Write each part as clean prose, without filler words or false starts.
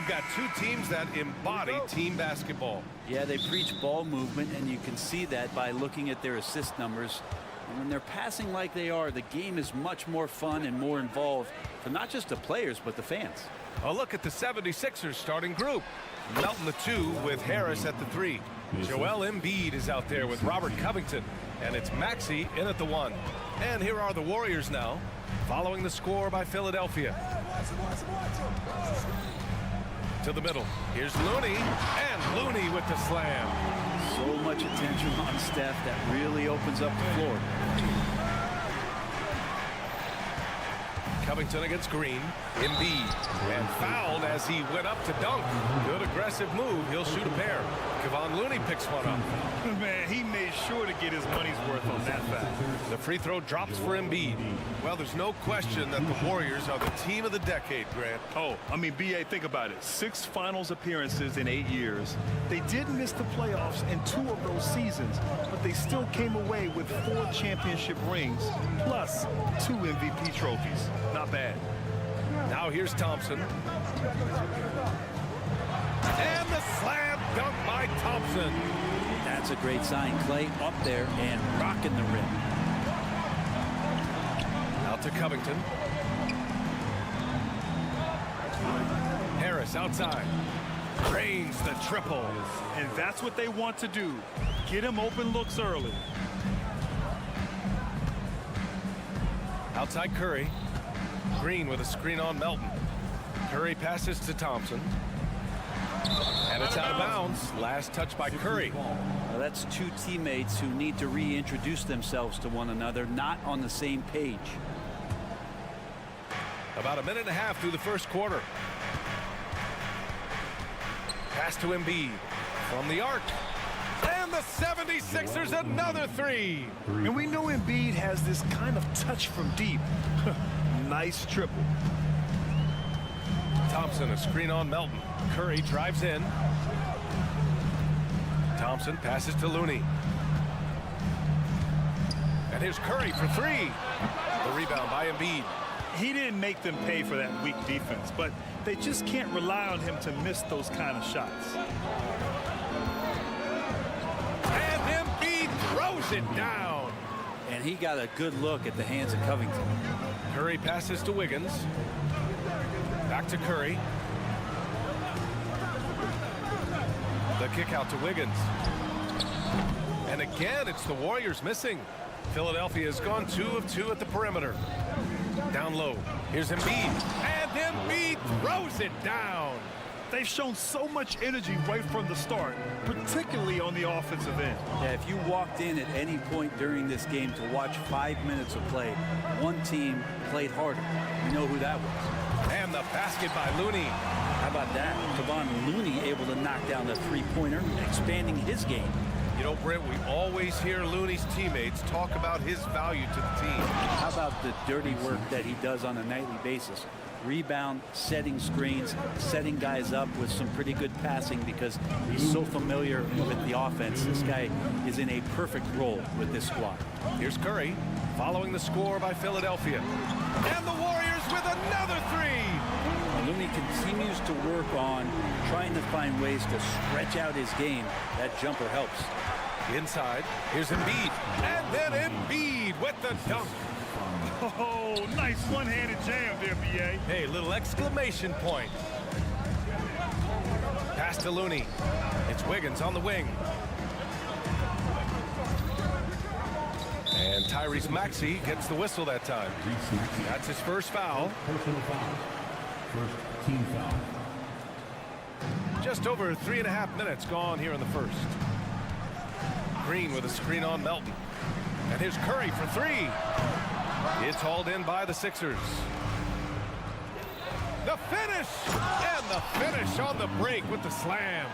got two teams that embody team basketball. Yeah, they preach ball movement, and you can see that by looking at their assist numbers. And when they're passing like they are, the game is much more fun and more involved for not just the players, but the fans. A look at the 76ers starting group. Melton the 2 with Harris at the 3. Joel Embiid is out there with Robert Covington. And it's Maxey in at the 1. And here are the Warriors now, following the score by Philadelphia. To the middle. Here's Looney. And Looney with the slam. So much attention on Steph that really opens up the floor. Covington against Green. Embiid. And fouled as he went up to dunk. Good aggressive move. He'll shoot a pair. Kevon Looney picks one up. Man, he made sure to get his money's worth on that foul. The free throw drops for Embiid. Well, there's no question that the Warriors are the team of the decade, Grant. Oh, I mean, B.A., think about it. 6 finals appearances in 8 years. They did miss the playoffs in 2 of those seasons, but they still came away with 4 championship rings, plus 2 MVP trophies. Not bad. Now here's Thompson. And the slam dunk by Thompson. That's a great sign. Clay up there and rocking the rim. Out to Covington. Harris outside. Drains the triple. And that's what they want to do. Get him open looks early. Outside Curry. Green with a screen on Melton. Curry passes to Thompson. And it's out of bounds. Last touch by Curry. Well, that's 2 teammates who need to reintroduce themselves to one another, not on the same page. About a minute and a half through the first quarter. Pass to Embiid from the arc. And the 76ers another 3. And we know Embiid has this kind of touch from deep. Nice triple. Thompson, a screen on Melton. Curry drives in. Thompson passes to Looney. And here's Curry for 3. The rebound by Embiid. He didn't make them pay for that weak defense, but they just can't rely on him to miss those kind of shots. And Embiid throws it down. And he got a good look at the hands of Covington. Curry passes to Wiggins. Back to Curry. The kick out to Wiggins. And again, it's the Warriors missing. Philadelphia has gone 2 of 2 at the perimeter. Down low. Here's Embiid. And Embiid throws it down. They've shown so much energy right from the start, particularly on the offensive end. Yeah, if you walked in at any point during this game to watch 5 minutes of play, one team played harder. You know who that was. And the basket by Looney. How about that? Kevon Looney able to knock down the three-pointer, expanding his game. You know, Brent, we always hear Looney's teammates talk about his value to the team. How about the dirty work that he does on a nightly basis? Rebound, setting screens, setting guys up with some pretty good passing because he's so familiar with the offense. This guy is in a perfect role with this squad. Here's Curry following the score by Philadelphia. And the Warriors with another 3. Looney continues to work on trying to find ways to stretch out his game. That jumper helps. Inside, here's Embiid. And then Embiid with the dunk. Oh, nice one-handed jam there, B.A. Hey, little exclamation point. Pass to Looney. It's Wiggins on the wing. And Tyrese Maxey gets the whistle that time. That's his first foul. First team foul. Just over 3.5 minutes gone here in the first. Green with a screen on Melton. And here's Curry for 3. It's hauled in by the Sixers. The finish! And the finish on the break with the slam.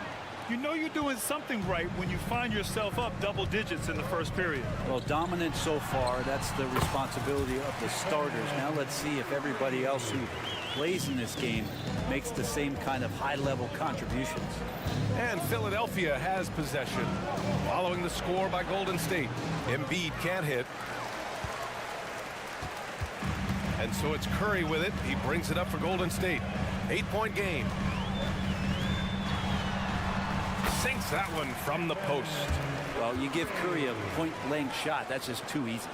You know you're doing something right when you find yourself up double digits in the first period. Well, dominant so far. That's the responsibility of the starters. Now let's see if everybody else who plays in this game makes the same kind of high-level contributions. And Philadelphia has possession. Following the score by Golden State. Embiid can't hit. And so it's Curry with it. He brings it up for Golden State. 8-point game. sinks that one from the post. Well, you give Curry a point-blank shot. That's just too easy.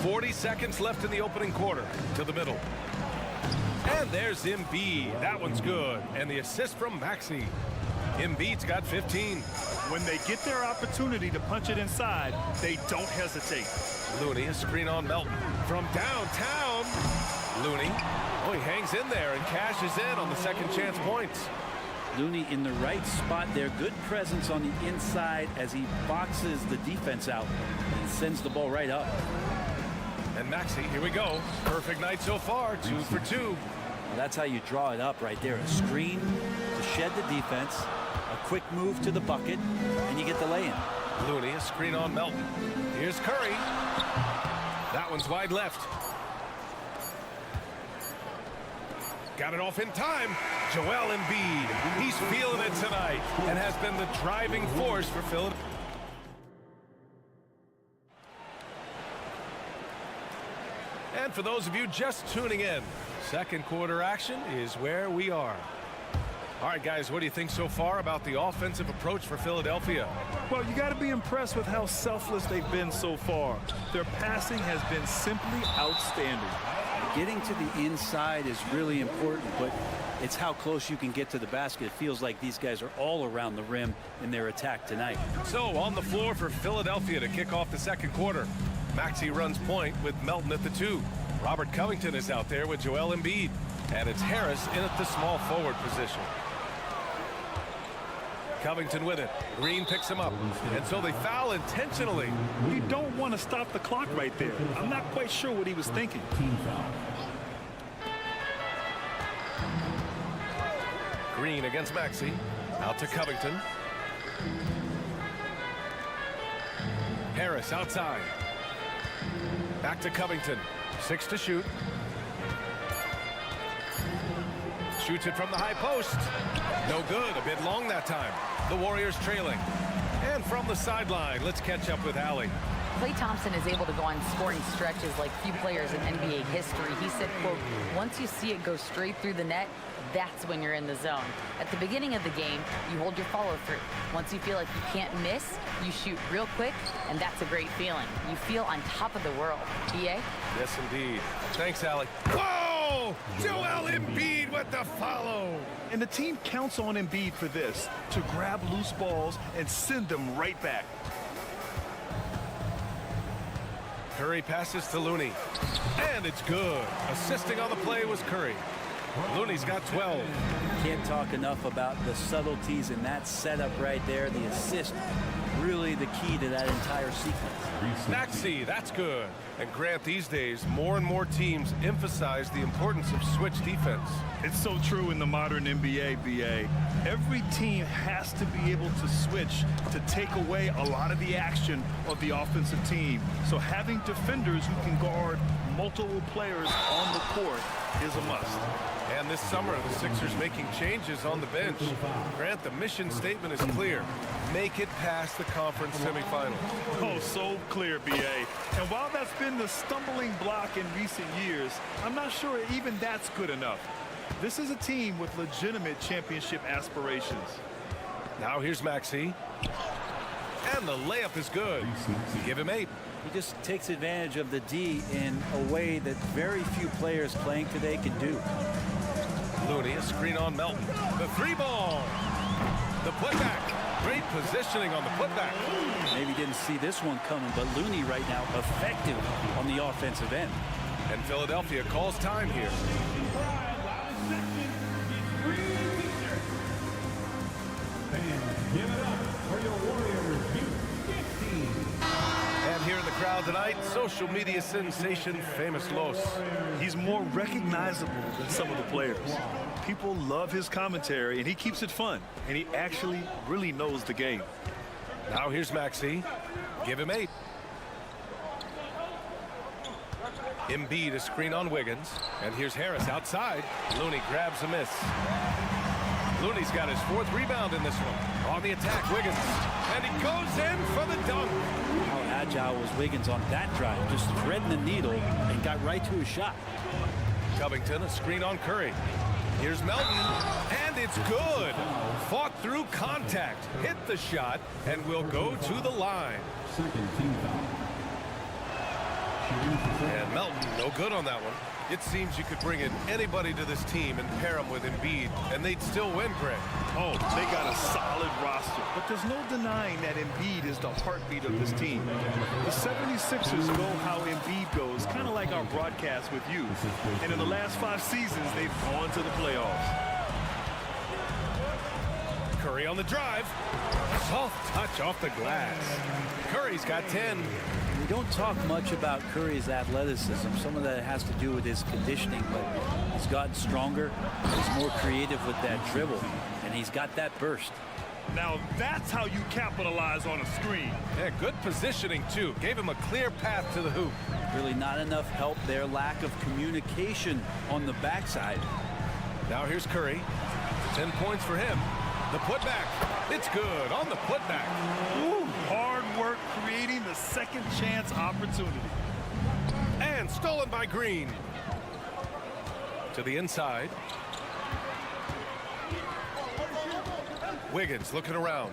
40 seconds left in the opening quarter. To the middle. And there's Embiid. That one's good. And the assist from Maxey. Embiid's got 15. When they get their opportunity to punch it inside, they don't hesitate. Looney, a screen on Melton. From downtown. Looney. Oh, he hangs in there and cashes in on the second chance points. Looney in the right spot there. Good presence on the inside as he boxes the defense out and sends the ball right up. And Maxey, here we go. Perfect night so far, 2 for 2. Well, that's how you draw it up right there. A screen to shed the defense, a quick move to the bucket, and you get the lay-in. Looney, a screen on Melton. Here's Curry. That one's wide left. Got it off in time. Joel Embiid. He's feeling it tonight and has been the driving force for Philadelphia. And for those of you just tuning in, second quarter action is where we are. All right, guys, what do you think so far about the offensive approach for Philadelphia? Well, you got to be impressed with how selfless they've been so far. Their passing has been simply outstanding. Getting to the inside is really important, but it's how close you can get to the basket. It feels like these guys are all around the rim in their attack tonight. So on the floor for Philadelphia to kick off the second quarter. Maxey runs point with Melton at the 2. Robert Covington is out there with Joel Embiid. And it's Harris in at the small forward position. Covington with it. Green picks him up. And so they foul intentionally. You don't want to stop the clock right there. I'm not quite sure what he was thinking. Team foul. Green against Maxey. Out to Covington. Harris outside. Back to Covington. 6 to shoot. Shoots it from the high post. No good. A bit long that time. The Warriors trailing. And from the sideline, let's catch up with Allie. Klay Thompson is able to go on scoring stretches like few players in NBA history. He said, quote, once you see it go straight through the net, that's when you're in the zone. At the beginning of the game, you hold your follow through. Once you feel like you can't miss, you shoot real quick, and that's a great feeling. You feel on top of the world. B.A.? Yes, indeed. Thanks, Allie. Whoa! Joel Embiid with the follow. And the team counts on Embiid for this, to grab loose balls and send them right back. Curry passes to Looney. And it's good. Assisting on the play was Curry. Looney's got 12. Can't talk enough about the subtleties in that setup right there. The assist, really the key to that entire sequence. Maxey, that's good. And Grant, these days, more and more teams emphasize the importance of switch defense. It's so true in the modern NBA, B.A. Every team has to be able to switch to take away a lot of the action of the offensive team. So having defenders who can guard multiple players on the court is a must. And this summer, the Sixers making changes on the bench. Grant, the mission statement is clear. Make it past the conference semifinals. Oh, so clear, B.A. And while that's been the stumbling block in recent years, I'm not sure even that's good enough. This is a team with legitimate championship aspirations. Now here's Maxey. And the layup is good. Give him 8. He just takes advantage of the D in a way that very few players playing today can do. Looney, a screen on Melton. The 3-ball. The putback. Great positioning on the putback. Maybe didn't see this one coming, but Looney right now effective on the offensive end. And Philadelphia calls time here. And give it up for your Warriors Youth team. And here in the crowd tonight, social media sensation Famous Los. He's more recognizable than some of the players. People love his commentary, and he keeps it fun. And he actually really knows the game. Now here's Maxey. Give him 8. Embiid, a screen on Wiggins. And here's Harris outside. Looney grabs a miss. Looney's got his 4th rebound in this one. On the attack, Wiggins. And he goes in for the dunk. How agile was Wiggins on that drive? Just threading the needle and got right to his shot. Covington, a screen on Curry. Here's Melton, and it's good. Fought through contact, hit the shot, and will go to the line. Second team foul. And Melton, no good on that one. It seems you could bring in anybody to this team and pair them with Embiid, and they'd still win, Greg. Oh, they got a solid roster, but there's no denying that Embiid is the heartbeat of this team. The 76ers go how Embiid goes, kind of like our broadcast with you. And in the last 5 seasons, they've gone to the playoffs. Curry on the drive. Soft touch off the glass. Curry's got 10. We don't talk much about Curry's athleticism. Some of that has to do with his conditioning, but he's gotten stronger. He's more creative with that dribble, and he's got that burst. Now that's how you capitalize on a screen. Yeah, good positioning, too. Gave him a clear path to the hoop. Really not enough help there. Lack of communication on the backside. Now here's Curry. 10 points for him. The putback. It's good on the putback. Ooh, hard work creating the second chance opportunity. And stolen by Green. To the inside. Wiggins looking around.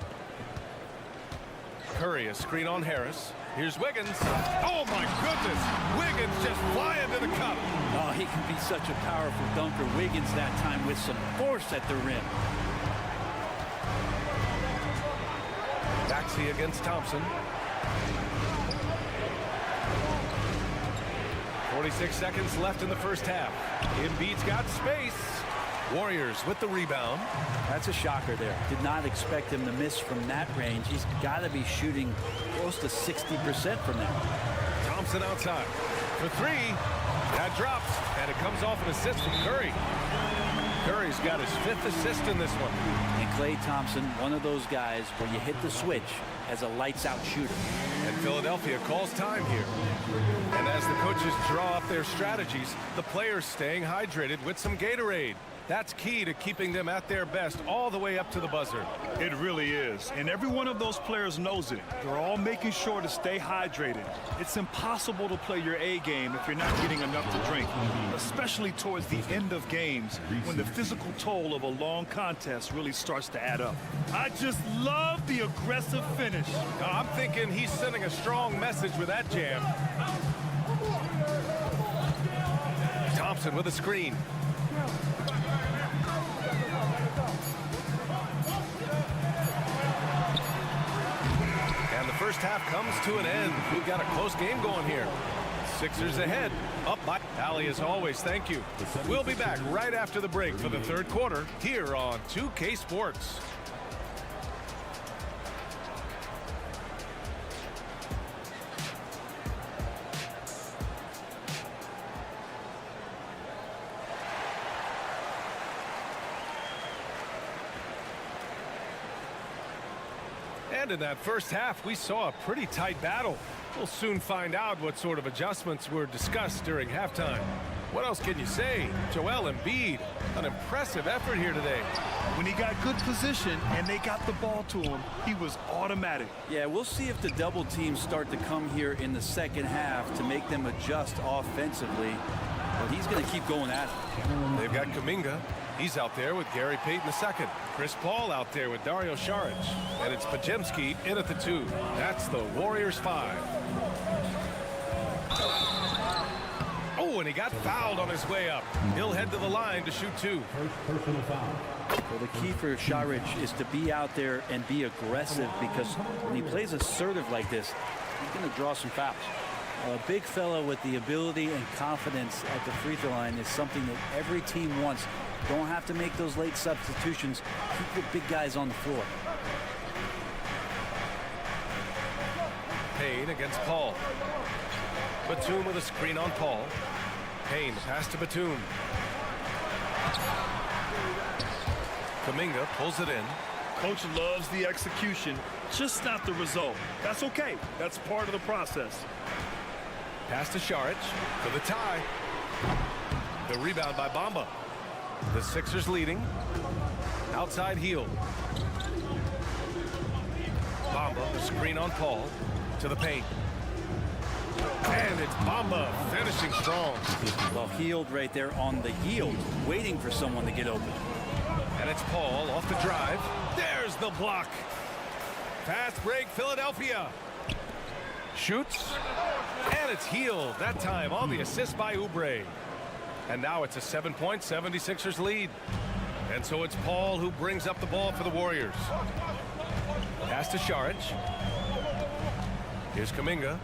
Curry, a screen on Harris. Here's Wiggins. Oh, my goodness. Wiggins just flying to the cup. Oh, he can be such a powerful dunker. Wiggins that time with some force at the rim. Maxey against Thompson. 46 seconds left in the first half. Embiid's got space. Warriors with the rebound. That's a shocker there. Did not expect him to miss from that range. He's got to be shooting close to 60% from there. Thompson outside for 3. That drops, and it comes off an assist from Curry. Curry's got his 5th assist in this one. And Klay Thompson, one of those guys where you hit the switch as a lights-out shooter. And Philadelphia calls time here. And as the coaches draw up their strategies, the players staying hydrated with some Gatorade. That's key to keeping them at their best all the way up to the buzzer. It really is. And every one of those players knows it. They're all making sure to stay hydrated. It's impossible to play your A game if you're not getting enough to drink, especially towards the end of games when the physical toll of a long contest really starts to add up. I just love the aggressive finish. I'm thinking he's sending a strong message with that jam. Thompson with a screen. First half comes to an end. We've got a close game going here. Sixers ahead. Up by Allie as always. Thank you. We'll be back right after the break for the third quarter here on 2K Sports. And in that first half, we saw a pretty tight battle. We'll soon find out what sort of adjustments were discussed during halftime. What else can you say? Joel Embiid, an impressive effort here today. When he got good position and they got the ball to him, he was automatic. Yeah, we'll see if the double teams start to come here in the second half to make them adjust offensively. But he's going to keep going at it. They've got Kuminga. He's out there with Gary Payton II. Chris Paul out there with Dario Saric. And it's Podziemski in at the 2. That's the Warriors 5. Oh, and he got fouled on his way up. He'll head to the line to shoot 2. First personal foul. Well, the key for Saric is to be out there and be aggressive, because when he plays assertive like this, he's going to draw some fouls. A big fella with the ability and confidence at the free throw line is something that every team wants. Don't have to make those late substitutions. Keep the big guys on the floor. Payne against Paul. Batum with a screen on Paul. Payne pass to Batum. Kuminga pulls it in. Coach loves the execution, just not the result. That's okay. That's part of the process. Pass to Saric for the tie. The rebound by Bamba. The Sixers leading. Outside heel. Bamba, the screen on Paul. To the paint. And it's Bamba finishing strong. Well, Heald right there on the yield, waiting for someone to get open. And it's Paul off the drive. There's the block. Fast break, Philadelphia. Shoots. And it's Heald. That time on the assist by Oubre. And now it's a 7-point 76ers lead. And so it's Paul who brings up the ball for the Warriors. Pass to Šarić. Here's Kuminga.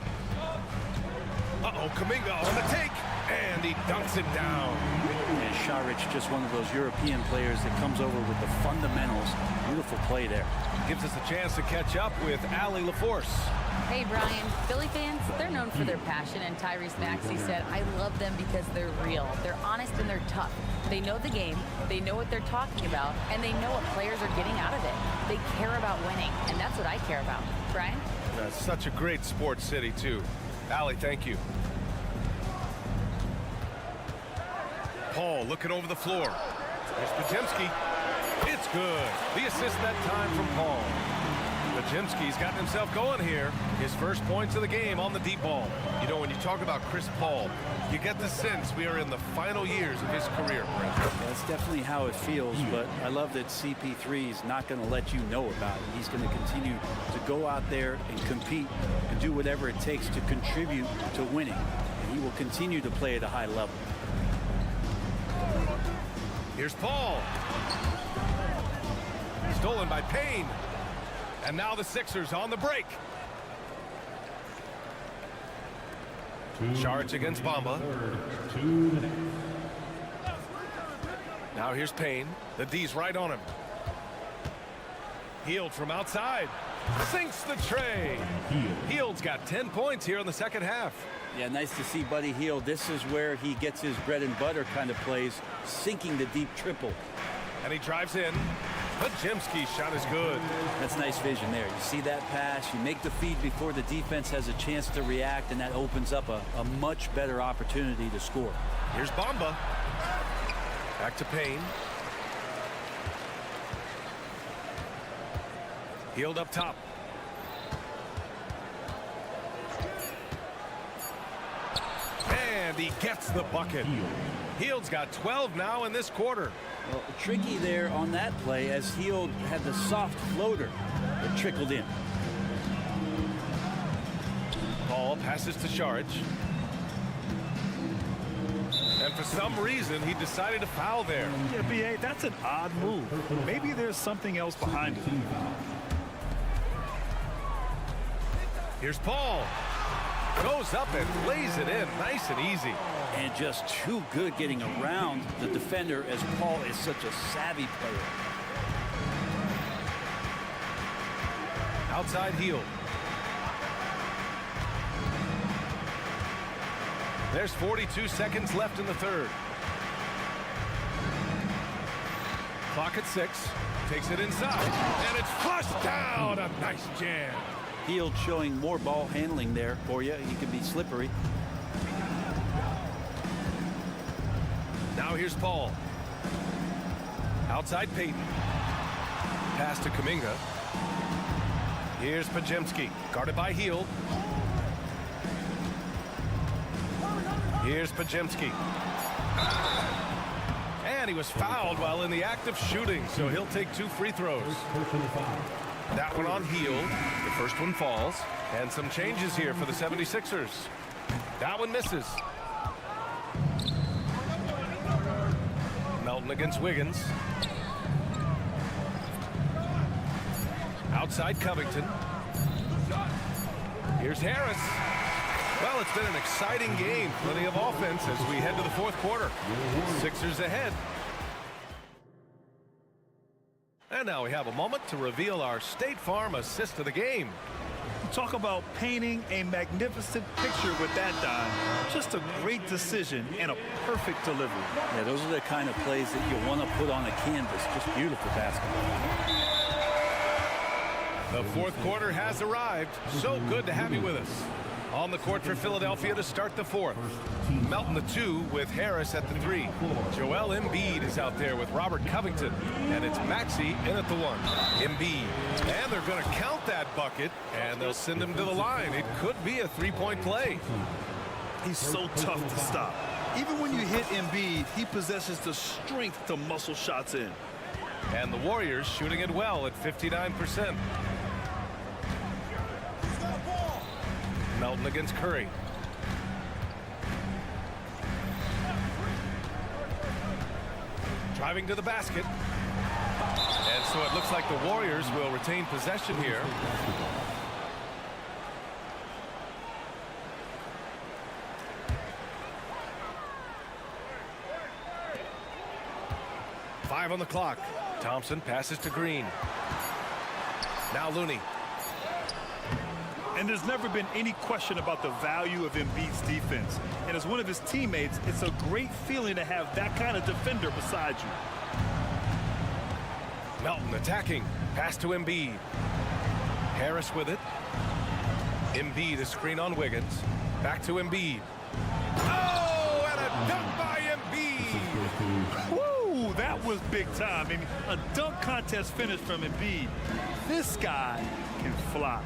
Uh-oh, Kuminga on the take. And he dunks it down. And Šarić, just one of those European players that comes over with the fundamentals. Beautiful play there. Gives us a chance to catch up with Allie LaForce. Hey, Brian, Philly fans, they're known for their passion, and Tyrese Maxey said, I love them because they're real. They're honest and they're tough. They know the game, they know what they're talking about, and they know what players are getting out of it. They care about winning, and that's what I care about. Brian? That's such a great sports city, too. Allie, thank you. Paul looking over the floor. Here's Podziemski. It's good. The assist that time from Paul. Podziemski's gotten himself going here. His first points of the game on the deep ball. You know, when you talk about Chris Paul, you get the sense we are in the final years of his career, Brent. That's definitely how it feels, but I love that CP3 is not going to let you know about it. He's going to continue to go out there and compete and do whatever it takes to contribute to winning. And he will continue to play at a high level. Here's Paul. Stolen by Payne. And now the Sixers on the break. Šarić against Bamba. Now here's Payne. The D's right on him. Heald from outside. Sinks the tray. Heald's got 10 points here in the second half. Yeah, nice to see Buddy Hield. This is where he gets his bread and butter kind of plays, sinking the deep triple. And he drives in. Podziemski's shot is good. That's nice vision there. You see that pass, you make the feed before the defense has a chance to react, and that opens up a much better opportunity to score. Here's Bamba. Back to Payne. Heald up top. And he gets the bucket. Heald's got 12 now in this quarter. Well, tricky there on that play as Heald had the soft floater that trickled in. Paul passes to Šarić. And for some reason, he decided to foul there. Yeah, B.A., that's an odd move. Maybe there's something else behind it. Here's Paul. Goes up and lays it in nice and easy. And just too good getting around the defender as Paul is such a savvy player. Outside Heald. There's 42 seconds left in the third. Clock at 6. Takes it inside. And it's flushed down. A nice jam. Heald showing more ball handling there for you. He can be slippery. Now here's Paul. Outside Payton. Pass to Kuminga. Here's Podziemski. Guarded by Heald. Here's Podziemski. And he was fouled while in the act of shooting, so he'll take 2 free throws. That one on Heald. The first one falls. And some changes here for the 76ers. That one misses. Melton against Wiggins. Outside Covington. Here's Harris. Well, it's been an exciting game. Plenty of offense as we head to the fourth quarter. Sixers ahead. And now we have a moment to reveal our State Farm assist of the game. Talk about painting a magnificent picture with that dime. Just a great decision and a perfect delivery. Yeah, those are the kind of plays that you want to put on a canvas. Just beautiful basketball. The fourth quarter has arrived. So good to have you with us. On the court for Philadelphia to start the fourth. Melton the 2 with Harris at the 3. Joel Embiid is out there with Robert Covington. And it's Maxey in at the 1. Embiid. And they're going to count that bucket. And they'll send him to the line. It could be a three-point play. He's so tough to stop. Even when you hit Embiid, he possesses the strength to muscle shots in. And the Warriors shooting it well at 59%. Melton against Curry. Driving to the basket. And so it looks like the Warriors will retain possession here. Five on the clock. Thompson passes to Green. Now Looney. And there's never been any question about the value of Embiid's defense. And as one of his teammates, it's a great feeling to have that kind of defender beside you. Melton attacking. Pass to Embiid. Harris with it. Embiid, a screen on Wiggins. Back to Embiid. Oh, and a dunk by Embiid. Woo, that was big time. I mean, a dunk contest finish from Embiid. This guy can fly.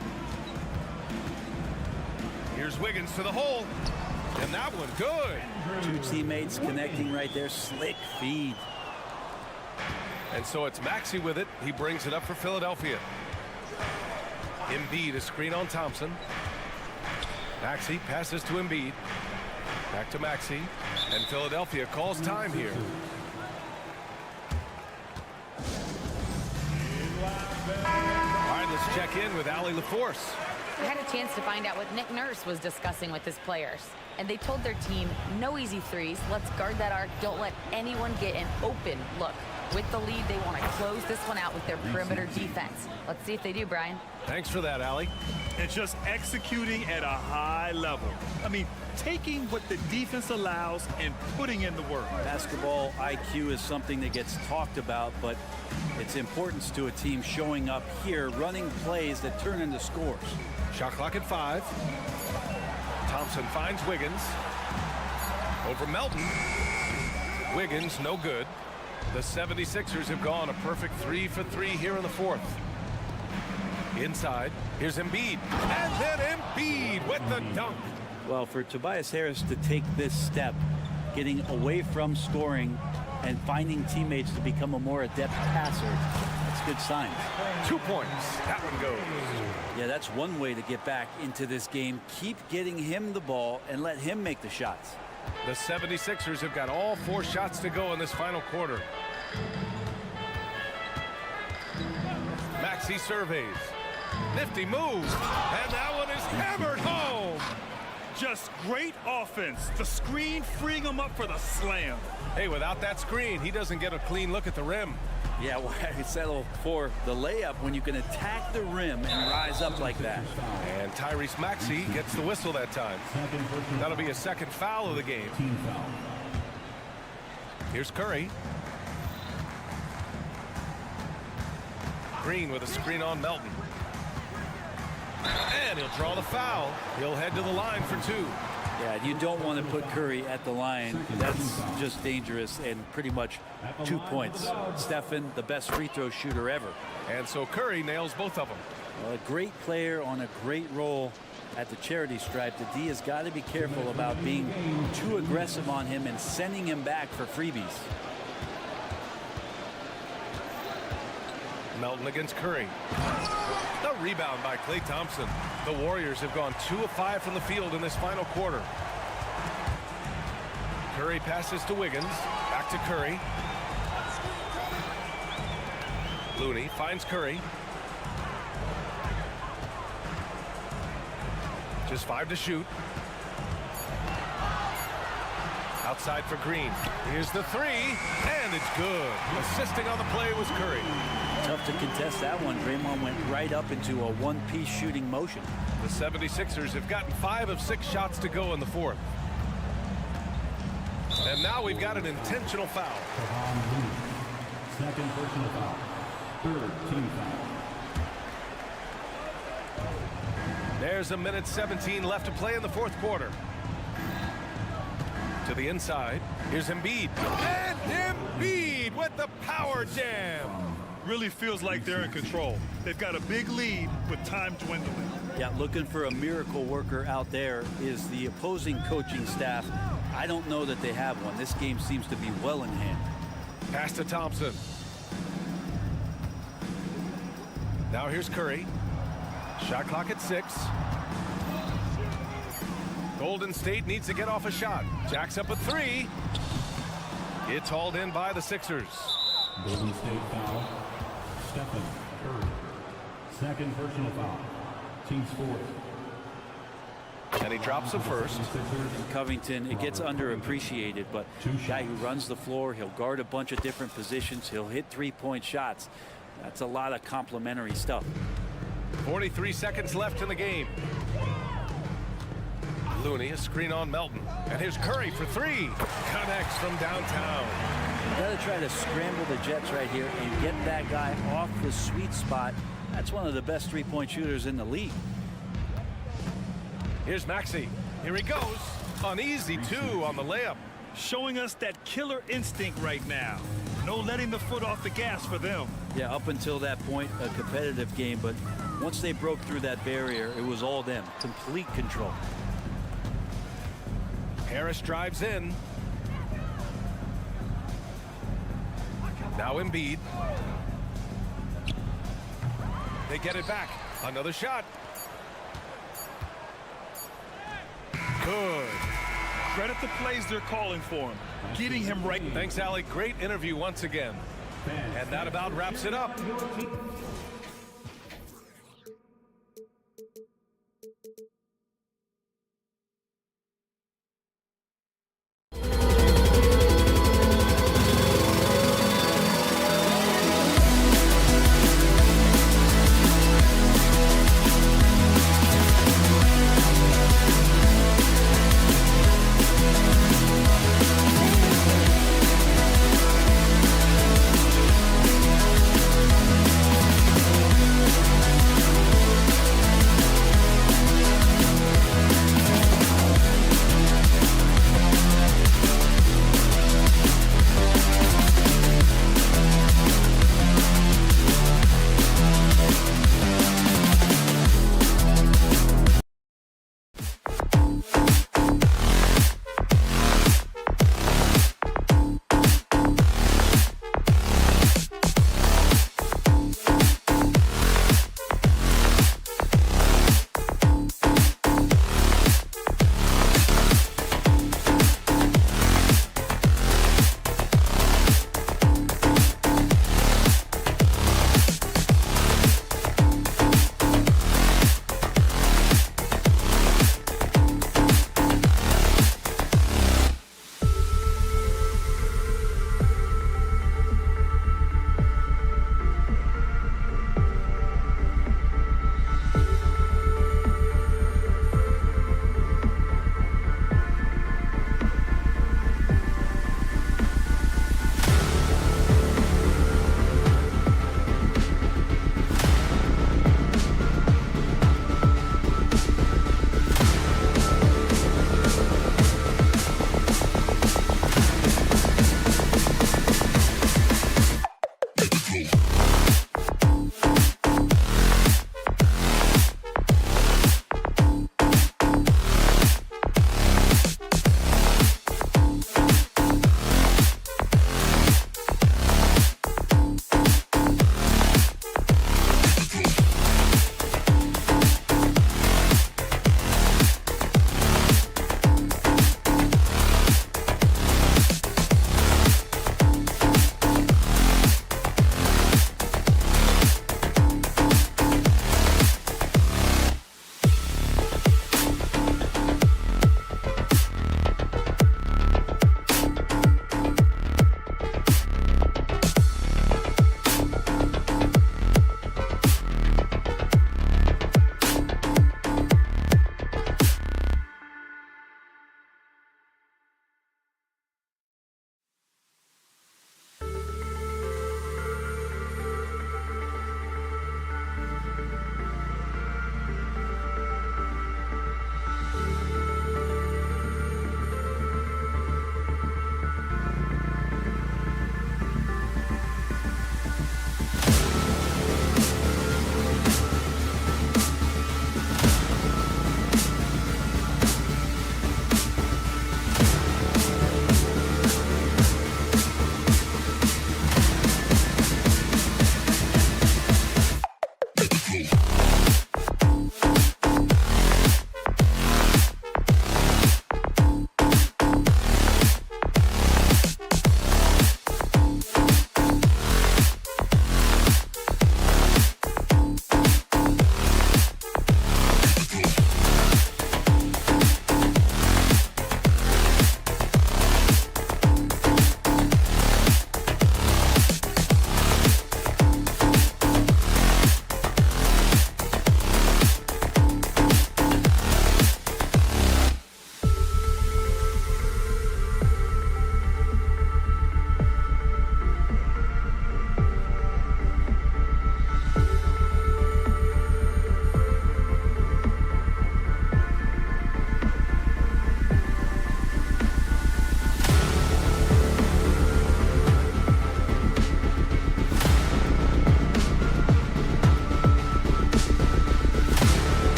Here's Wiggins to the hole. And that one good. Two teammates connecting right there. Slick feed. And so it's Maxey with it. He brings it up for Philadelphia. Embiid, a screen on Thompson. Maxey passes to Embiid. Back to Maxey. And Philadelphia calls time here. All right, let's check in with Allie LaForce. We had a chance to find out what Nick Nurse was discussing with his players. And they told their team, no easy threes. Let's guard that arc. Don't let anyone get an open look. With the lead, they want to close this one out with their perimeter defense. Let's see if they do, Brian. Thanks for that, Allie. And just executing at a high level. I mean, taking what the defense allows and putting in the work. Basketball IQ is something that gets talked about, but its importance to a team showing up here, running plays that turn into scores. Shot clock at 5. Thompson finds Wiggins. Over Melton. Wiggins, no good. The 76ers have gone a perfect 3 for 3 here in the fourth. Inside, here's Embiid. And then Embiid with the dunk. Well, for Tobias Harris to take this step, getting away from scoring and finding teammates to become a more adept passer, that's a good sign. 2 points. That one goes. Yeah, that's one way to get back into this game. Keep getting him the ball and let him make the shots. The 76ers have got all 4 shots to go in this final quarter. Maxey surveys. Nifty move. And that one is hammered home. Just great offense. The screen freeing him up for the slam. Hey, without that screen, he doesn't get a clean look at the rim. Yeah, why settle for the layup when you can attack the rim and rise up like that? And Tyrese Maxey gets the whistle that time. That'll be a second foul of the game. Here's Curry. Green with a screen on Melton. And he'll draw the foul. He'll head to the line for 2. Yeah, you don't want to put Curry at the line. That's just dangerous and pretty much 2 points. Stephen, the best free throw shooter ever. And so Curry nails both of them. Well, a great player on a great role at the charity stripe. The D has got to be careful about being too aggressive on him and sending him back for freebies. Melton against Curry. The rebound by Klay Thompson. The Warriors have gone 2 of 5 from the field in this final quarter. Curry passes to Wiggins. Back to Curry. Looney finds Curry. Just 5 to shoot. Outside for Green. Here's the 3, and it's good. Assisting on the play was Curry. Tough to contest that one. Draymond went right up into a one-piece shooting motion. The 76ers have gotten 5 of 6 shots to go in the fourth. And now we've got an intentional foul. Second personal foul. Third team foul. There's a minute 17 left to play in the fourth quarter. To the inside. Here's Embiid. And Embiid with the power jam. Really feels like they're in control. They've got a big lead with time dwindling. Yeah, looking for a miracle worker out there is the opposing coaching staff. I don't know that they have one. This game seems to be well in hand. Pass to Thompson. Now here's Curry. Shot clock at 6. Golden State needs to get off a shot. Jacks up a 3. It's hauled in by the Sixers. Golden State foul. Stephen Curry. Second personal foul. Team fourth. And he drops the first. Covington, it gets underappreciated, but a guy who runs the floor, he'll guard a bunch of different positions, he'll hit three-point shots. That's a lot of complimentary stuff. 43 seconds left in the game. Looney, a screen on Melton. And here's Curry for 3. Connects from downtown. You got to try to scramble the Jets right here and get that guy off the sweet spot. That's one of the best three-point shooters in the league. Here's Maxey. Here he goes. An easy 2 on the layup. Showing us that killer instinct right now. No letting the foot off the gas for them. Yeah, up until that point, a competitive game, but once they broke through that barrier, it was all them. Complete control. Harris drives in. Now Embiid. They get it back. Another shot. Good. Credit the plays they're calling for him. Getting him right. Thanks, Allie. Great interview once again. And that about wraps it up.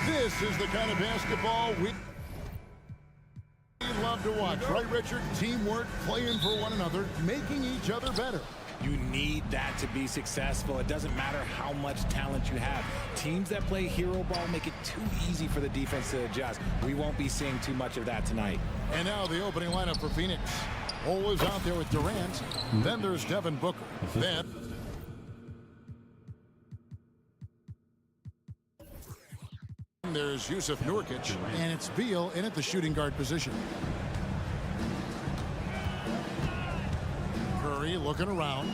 This is the kind of basketball we love to watch, right, Richard? Teamwork, playing for one another, making each other better. You need that to be successful. It doesn't matter how much talent you have. Teams that play hero ball make it too easy for the defense to adjust. We won't be seeing too much of that tonight. And now the opening lineup for Phoenix. Always out there with Durant. Then there's Devin Booker. Then there's Yusuf Nurkic, and it's Beal in at the shooting guard position. Curry looking around.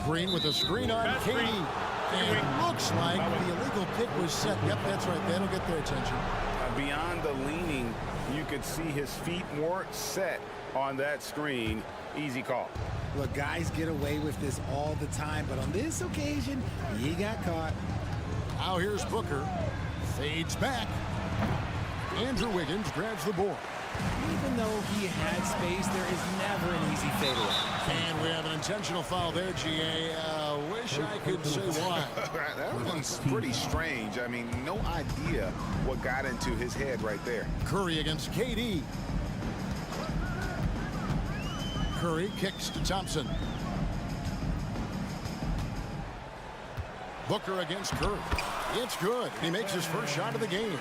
Green with a screen on Katie. And it looks like the illegal kick was set. Yep, that's right. That'll get their attention. Beyond the leaning, you could see his feet weren't set on that screen. Easy call. Look, guys get away with this all the time, but on this occasion, he got caught. Now here's Booker. Fades back. Andrew Wiggins grabs the board. Even though he had space, there is never an easy fadeaway. And we have an intentional foul there, GA. Wish I could say why. That one's pretty strange. I mean, no idea what got into his head right there. Curry against KD. Curry kicks to Thompson. Booker against Curry. It's good. He makes his first shot of the game.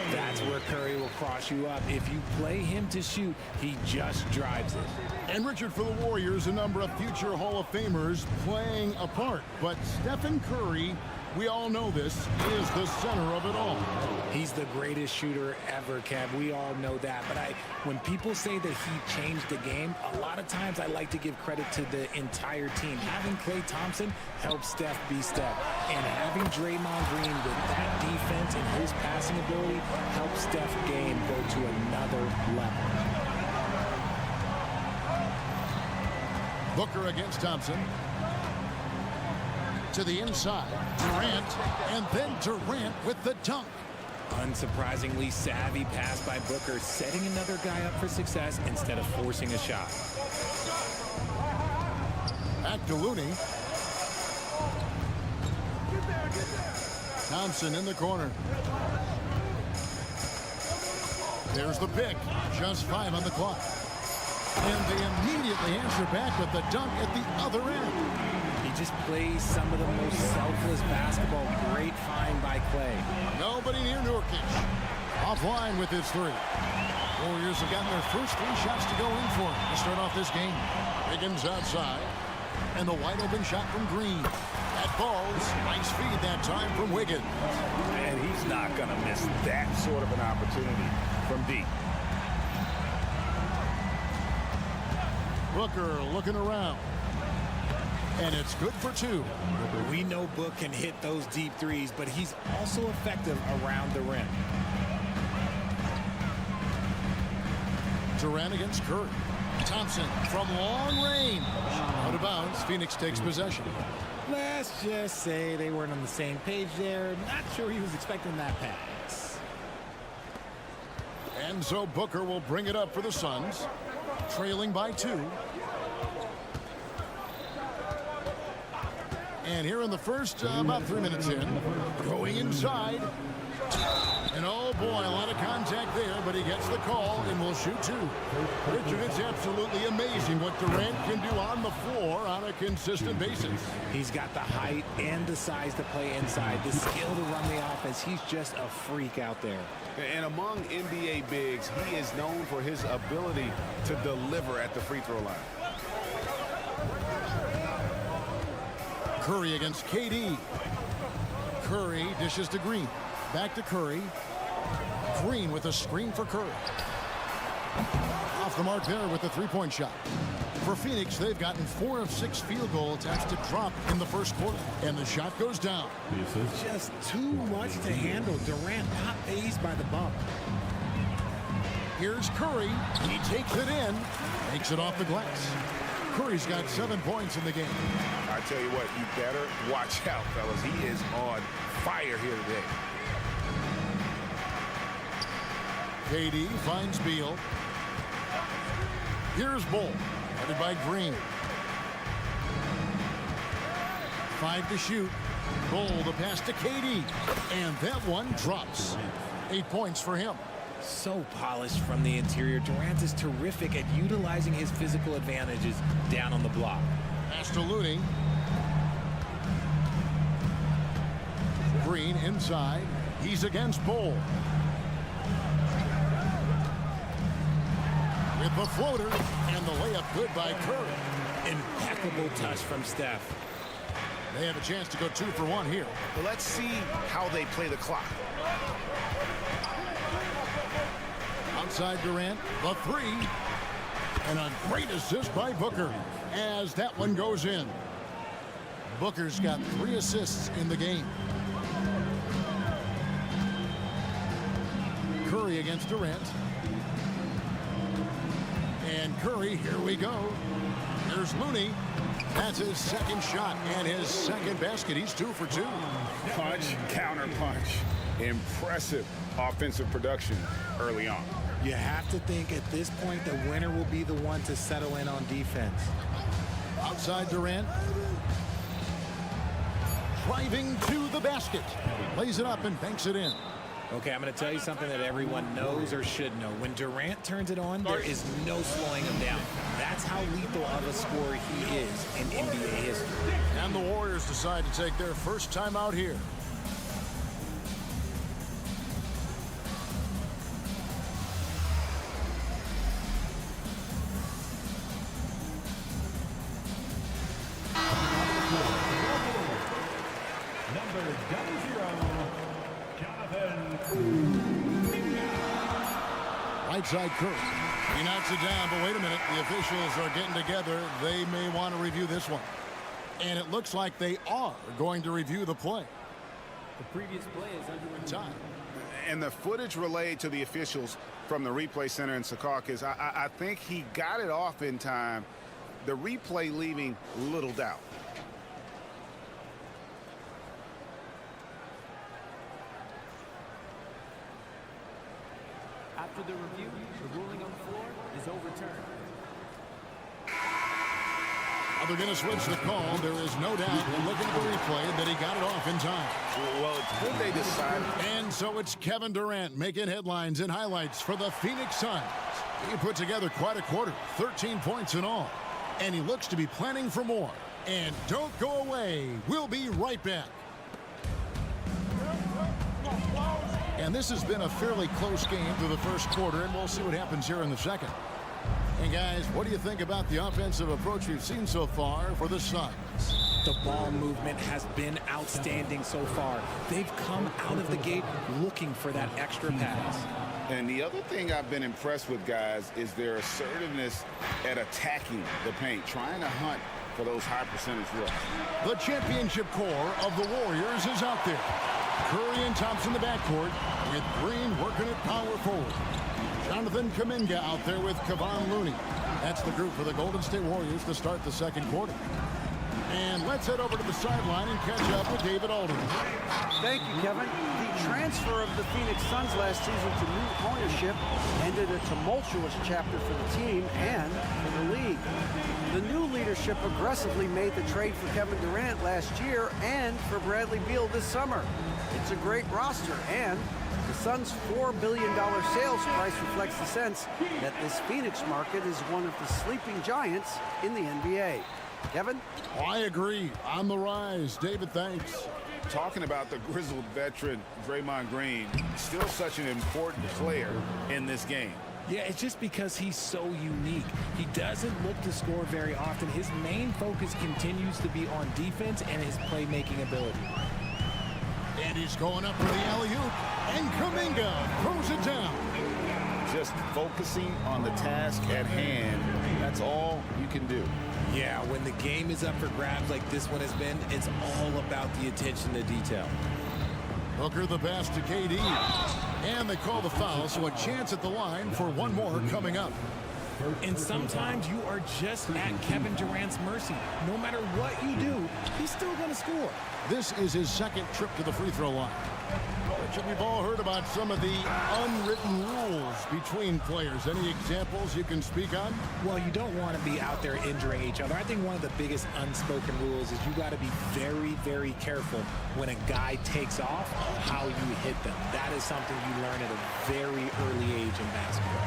That's where Curry will cross you up. If you play him to shoot, he just drives it. And Richard, for the Warriors, a number of future Hall of Famers playing a part. But Stephen Curry, we all know this, is the center of it all. He's the greatest shooter ever, Kev. We all know that. But when people say that he changed the game, a lot of times I like to give credit to the entire team. Having Klay Thompson helped Steph be Steph. And having Draymond Green with that defense and his passing ability helped Steph's game go to another level. Booker against Thompson. To the inside. Durant. And then Durant with the dunk. Unsurprisingly savvy pass by Booker, setting another guy up for success instead of forcing a shot. Back to Looney. Thompson in the corner. There's the pick. Just 5 on the clock. And they immediately answer back with the dunk at the other end. He just plays some of the most selfless basketball. Great find by Klay. Nobody near Nurkic. Offline with his 3. Warriors have gotten their first 3 shots to go in for him to start off this game. Wiggins outside. And the wide open shot from Green. That falls. Nice feed that time from Wiggins. And he's not going to miss that sort of an opportunity from deep. Booker looking around. And it's good for 2. We know Book can hit those deep threes, but he's also effective around the rim. Durant against Curry. Thompson from long range. Out of bounds. Phoenix takes possession. Let's just say they weren't on the same page there. Not sure he was expecting that pass. And so Booker will bring it up for the Suns. Trailing by 2. And here in the first, about 3 minutes in, going inside. And oh boy, a lot of contact there, but he gets the call and will shoot 2. Richard, it's absolutely amazing what Durant can do on the floor on a consistent basis. He's got the height and the size to play inside, the skill to run the offense. He's just a freak out there. And among NBA bigs, he is known for his ability to deliver at the free throw line. Curry against KD. Curry dishes to Green. Back to Curry. Green with a screen for Curry. Off the mark there with the three-point shot. For Phoenix, they've gotten 4 of 6 field goal attempts to drop in the first quarter. And the shot goes down. Just too much to handle. Durant not fazed by the bump. Here's Curry. He takes it in. Makes it off the glass. Curry's got 7 points in the game. I tell you what, you better watch out, fellas. He is on fire here today. KD finds Beal. Here's Bull, headed by Green. 5 to shoot. Bull, the pass to KD. And that one drops. 8 points for him. So polished from the interior. Durant is terrific at utilizing his physical advantages down on the block. Pass to Looney. Green inside. He's against Bull. With the floater and the layup good by Curry. Impeccable touch from Steph. They have a chance to go 2 for 1 here. But let's see how they play the clock. Outside Durant, the 3. And a great assist by Booker as that one goes in. Booker's got 3 assists in the game. Curry against Durant. And Curry, here we go. Here's Looney. That's his second shot and his second basket. He's 2 for 2. Punch, counter punch. Impressive offensive production early on. You have to think at this point the winner will be the one to settle in on defense. Outside Durant. Driving to the basket. Lays it up and banks it in. Okay, I'm going to tell you something that everyone knows or should know. When Durant turns it on, there is no slowing him down. That's how lethal of a scorer he is in NBA history. And the Warriors decide to take their first time out here. Number 00, Right side Curry. He knocks it down, but wait a minute. The officials are getting together. They may want to review this one. And it looks like they are going to review the play. The previous play is under review. Time. And the footage relayed to the officials from the replay center in Secaucus, I think he got it off in time. The replay leaving little doubt. After the review, the ruling on the floor is overturned. They're going to switch the call. There is no doubt when looking at the replay that he got it off in time. Well, it's good they decided. And so it's Kevin Durant making headlines and highlights for the Phoenix Suns. He put together quite a quarter, 13 points in all. And he looks to be planning for more. And don't go away. We'll be right back. And this has been a fairly close game through the first quarter, and we'll see what happens here in the second. And guys, what do you think about the offensive approach we've seen so far for the Suns? The ball movement has been outstanding so far. They've come out of the gate looking for that extra pass. And the other thing I've been impressed with, guys, is their assertiveness at attacking the paint, trying to hunt for those high percentage looks. The championship core of the Warriors is out there. Curry and Thompson in the backcourt, with Green working at power forward. Jonathan Kuminga out there with Kevon Looney. That's the group for the Golden State Warriors to start the second quarter. And let's head over to the sideline and catch up with David Aldridge. Thank you, Kevin. The transfer of the Phoenix Suns last season to new ownership ended a tumultuous chapter for the team and for the league. The new leadership aggressively made the trade for Kevin Durant last year and for Bradley Beal this summer. It's a great roster, and the Suns' $4 billion sales price reflects the sense that this Phoenix market is one of the sleeping giants in the NBA. Kevin? I agree. On the rise. David, thanks. Talking about the grizzled veteran Draymond Green, still such an important player in this game. Yeah, it's just because he's so unique. He doesn't look to score very often. His main focus continues to be on defense and his playmaking ability. And he's going up for the alley-oop. And Kuminga throws it down. Just focusing on the task at hand. That's all you can do. Yeah, when the game is up for grabs like this one has been, it's all about the attention to detail. Booker the pass to KD. And they call the foul, so a chance at the line for one more coming up. And sometimes you are just at Kevin Durant's mercy. No matter what you do, he's still going to score. This is his second trip to the free throw line. Richard, we've all heard about some of the unwritten rules between players. Any examples you can speak on? Well, you don't want to be out there injuring each other. I think one of the biggest unspoken rules is you got to be very, very careful when a guy takes off, how you hit them. That is something you learn at a very early age in basketball.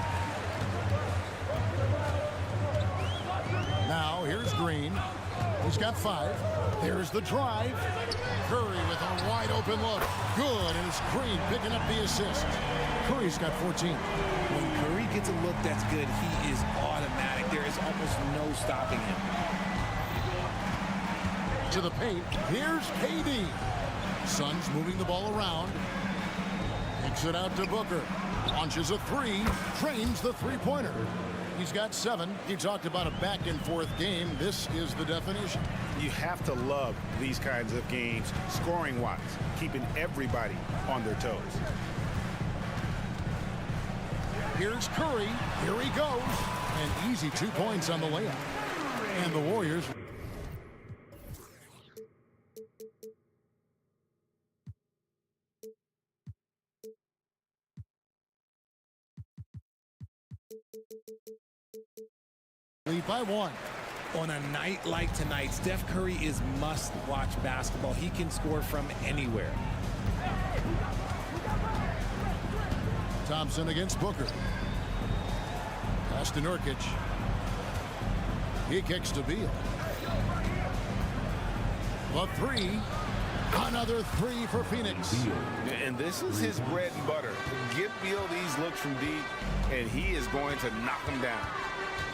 Now, here's Green. He's got 5. There's the drive. Curry with a wide-open look. Good, and it's Green picking up the assist. Curry's got 14. When Curry gets a look that's good, he is automatic. There is almost no stopping him. To the paint. Here's KD. Suns moving the ball around. Kicks it out to Booker. Launches a 3. Trains the three-pointer. He's got 7. He talked about a back-and-forth game. This is the definition. You have to love these kinds of games, scoring-wise, keeping everybody on their toes. Here's Curry. Here he goes. An easy 2 points on the layup. And the Warriors. Lead by 1. On a night like tonight, Steph Curry is must-watch basketball. He can score from anywhere. Thompson against Booker. Pass to Nurkic. He kicks to Beal. A 3. Another 3 for Phoenix. And this is his bread and butter. Give Beal these looks from deep, and he is going to knock them down.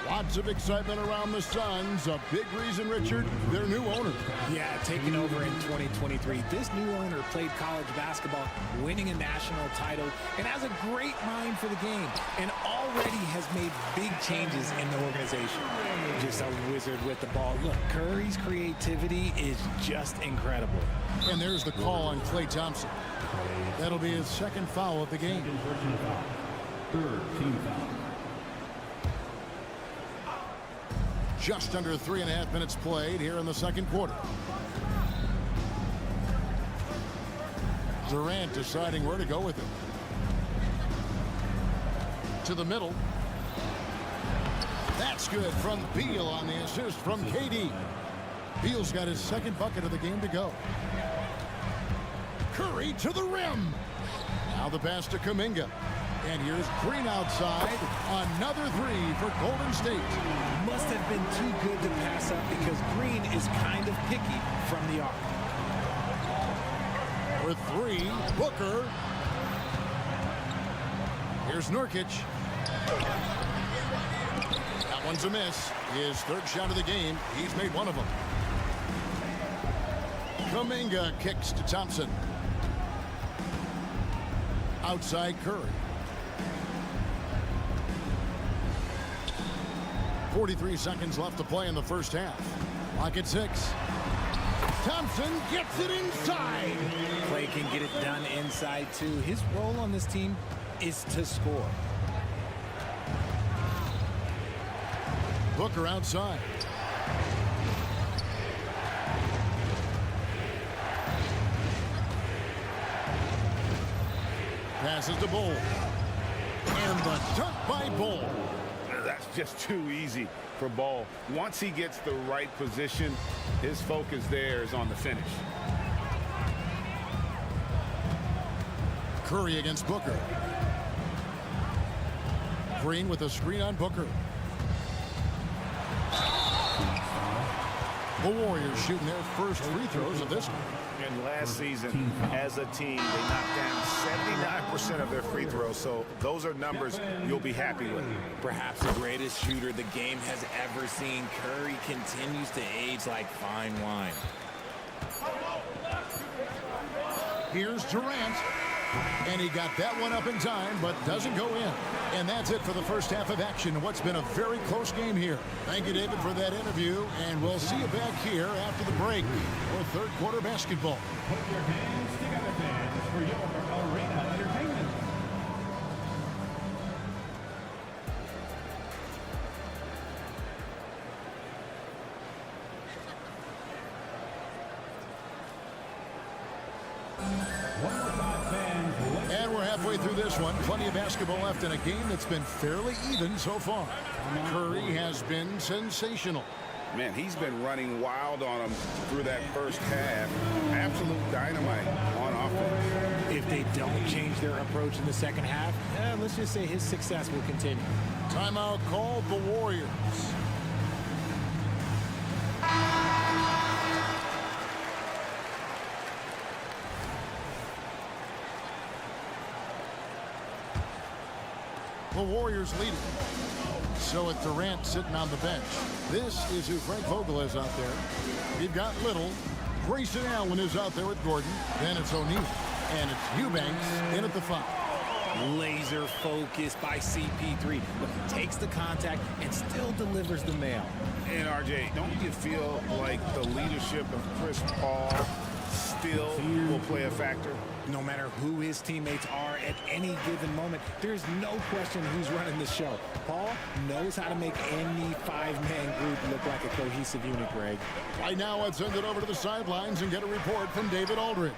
Lots of excitement around the Suns. A big reason, Richard, their new owner. Yeah, taking over in 2023. This new owner played college basketball, winning a national title, and has a great mind for the game, and already has made big changes in the organization. Just a wizard with the ball. Look, Curry's creativity is just incredible. And there's the call on Klay Thompson. That'll be his second foul of the game. Third team foul. Just under 3.5 minutes played here in the second quarter. Durant deciding where to go with it. To the middle. That's good from Beal on the assist from KD. Beal's got his second bucket of the game to go. Curry to the rim. Now the pass to Kuminga. And here's Green outside. Another 3 for Golden State. Must have been too good to pass up because Green is kind of picky from the arc. For 3, Booker. Here's Nurkic. That one's a miss. His third shot of the game. He's made one of them. Kuminga kicks to Thompson. Outside Curry. 43 seconds left to play in the first half. Clock at 6. Thompson gets it inside. Klay can get it done inside too. His role on this team is to score. Booker outside. Passes to Bull. And the dunk by Bull. That's just too easy for Ball. Once he gets the right position, his focus there is on the finish. Curry against Booker. Green with a screen on Booker. The Warriors shooting their first free throws of this one. And last season, as a team, they knocked down 79% of their free throws, so those are numbers you'll be happy with. Perhaps the greatest shooter the game has ever seen. Curry continues to age like fine wine. Here's Durant. And he got that one up in time, but doesn't go in. And that's it for the first half of action. What's been a very close game here. Thank you, David, for that interview. And we'll see you back here after the break for third quarter basketball. Put your hands together, fans, for your arena entertainment. And we're halfway through this one. Plenty of basketball left in a game that's been fairly even so far. Curry has been sensational. Man, he's been running wild on them through that first half. Absolute dynamite on offense. If they don't change their approach in the second half, let's just say his success will continue. Timeout called the Warriors. The Warriors lead it. So it's Durant sitting on the bench. This is who Frank Vogel is out there. You've got Little. Grayson Allen is out there with Gordon. Then it's O'Neal. And it's Eubanks in at the 5. Laser focused by CP3. But he takes the contact and still delivers the mail. And RJ, don't you feel like the leadership of Chris Paul still will play a factor? No matter who his teammates are at any given moment, there's no question who's running the show. Paul knows how to make any five-man group look like a cohesive unit, Greg. Right now, let's send it over to the sidelines and get a report from David Aldridge.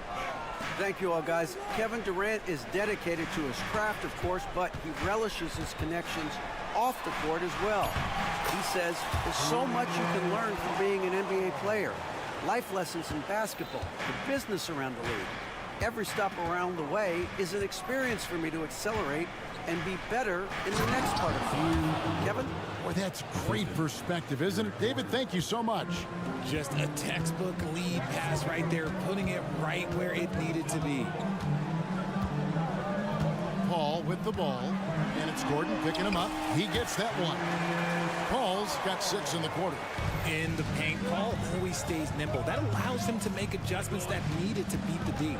Thank you all, guys. Kevin Durant is dedicated to his craft, of course, but he relishes his connections off the court as well. He says there's so much you can learn from being an NBA player. Life lessons in basketball, the business around the league. Every stop around the way is an experience for me to accelerate and be better in the next part of the game. Kevin? Boy, that's great perspective, isn't it? David, thank you so much. Just a textbook lead pass right there, putting it right where it needed to be. Paul with the ball, and it's Gordon picking him up. He gets that one. Paul's got 6 in the quarter. In the paint, Paul always stays nimble. That allows him to make adjustments that needed to beat the D.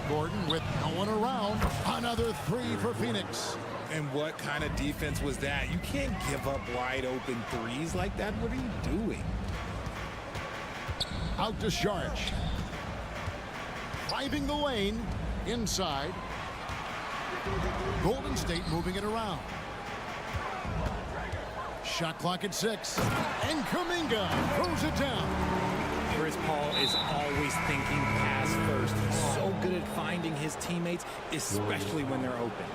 Gordon with no one around. Another 3 for Phoenix. And what kind of defense was that? You can't give up wide open threes like that. What are you doing? Out to Sharge. Driving the lane. Inside. Golden State moving it around. Shot clock at 6. And Kuminga throws it down. Chris Paul is always thinking pass first. He's so good at finding his teammates, especially when they're open.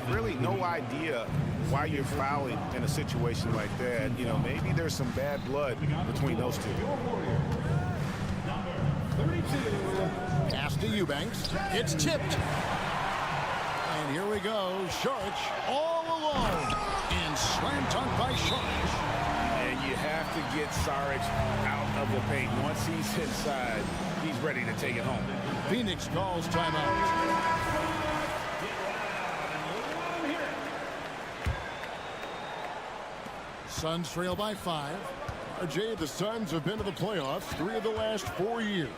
Really no idea why you're fouling in a situation like that. You know, maybe there's some bad blood between those two. Pass to Eubanks. It's tipped. And here we go. Sharge all alone. And slam dunk by Sharge. And you have to get Saric out of the paint. Once he's inside, he's ready to take it home. Phoenix calls timeout. Suns trail by 5. RJ, the Suns have been to the playoffs 3 of the last 4 years.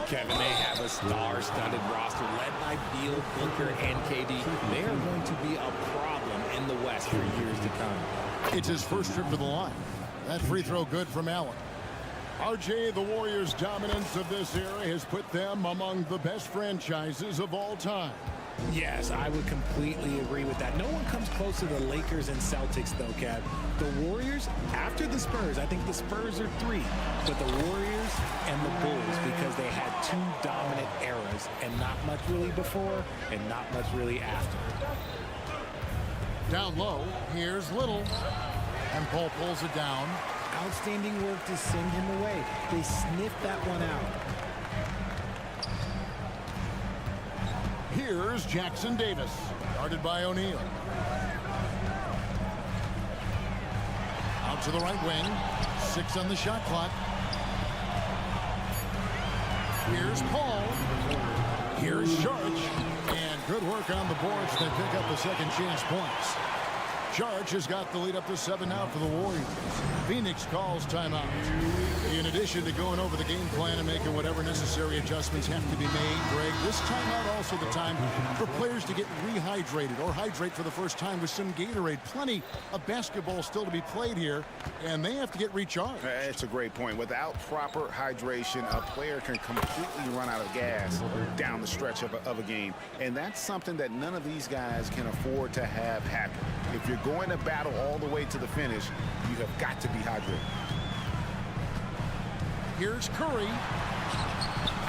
Kevin, they have a star-studded roster led by Beal, Booker, and KD. They are going to be a problem in the West for years to come. It's his first trip to the line. That free throw good from Allen. RJ, the Warriors' dominance of this era has put them among the best franchises of all time. Yes, I would completely agree with that. No one comes close to the Lakers and Celtics, though, Kev. The Warriors, after the Spurs, I think the Spurs are 3, but the Warriors and the Bulls, because they had 2 dominant eras, and not much really before, and not much really after. Down low, here's Little, and Paul pulls it down. Outstanding work to send him away. They sniffed that one out. Here's Jackson Davis, guarded by O'Neal. Out to the right wing, 6 on the shot clock. Here's Paul. Here's Sharge. And good work on the boards. They pick up the second chance points. Charge has got the lead up to 7 now for the Warriors. Phoenix calls timeout. In addition to going over the game plan and making whatever necessary adjustments have to be made, Greg, this timeout also the time for players to get rehydrated or hydrate for the first time with some Gatorade. Plenty of basketball still to be played here, and they have to get recharged. It's a great point. Without proper hydration, a player can completely run out of gas down the stretch of a game, and that's something that none of these guys can afford to have happen. If you're going to battle all the way to the finish, you have got to be hydrated. Here's Curry.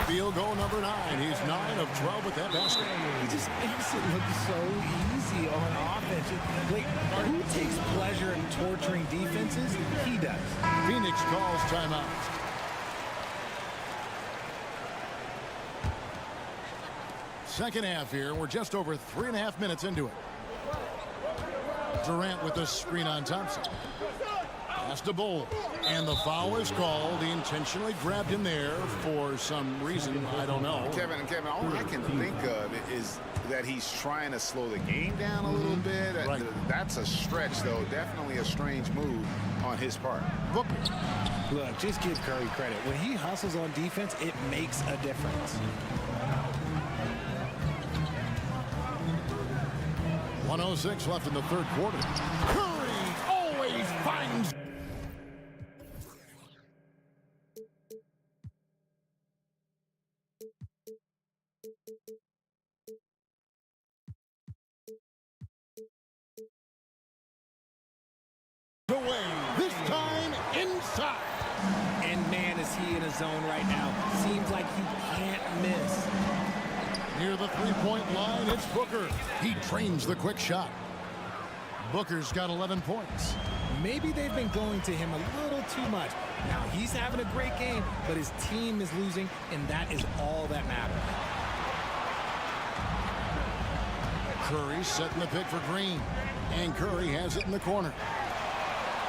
Field goal number 9. He's 9 of 12 with that basket. He just makes it look so easy on offense. Like, who takes pleasure in torturing defenses? He does. Phoenix calls timeout. Second half here. We're just over 3.5 minutes into it. Durant with the screen on Thompson. Pass to Bull. And the foul is called. He intentionally grabbed him there for some reason. I don't know. Kevin, all I can think of is that he's trying to slow the game down a little bit. Right. That's a stretch, though. Definitely a strange move on his part. Booker. Look, just give Curry credit. When he hustles on defense, it makes a difference. 1:06 left in the third quarter. Curry always finds. Away. This time inside. And man, is he in a zone right now. Seems like he can't miss. Near the three-point line, it's Booker. He trains the quick shot. Booker's got 11 points. Maybe they've been going to him a little too much. Now, he's having a great game, but his team is losing, and that is all that matters. Curry setting the pick for Green. And Curry has it in the corner.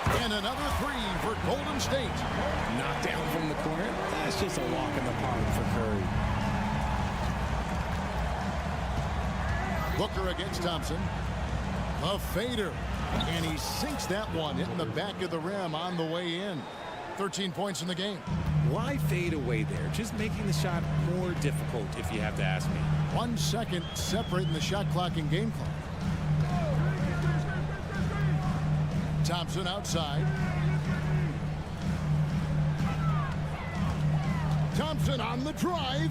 And another three for Golden State. Knocked down from the corner. That's just a walk in the park for Curry. Booker against Thompson. A fader. And he sinks that one, hitting the back of the rim on the way in. 13 points in the game. Why fade away there? Just making the shot more difficult, if you have to ask me. 1 second separating the shot clock and game clock. Thompson outside. Thompson on the drive.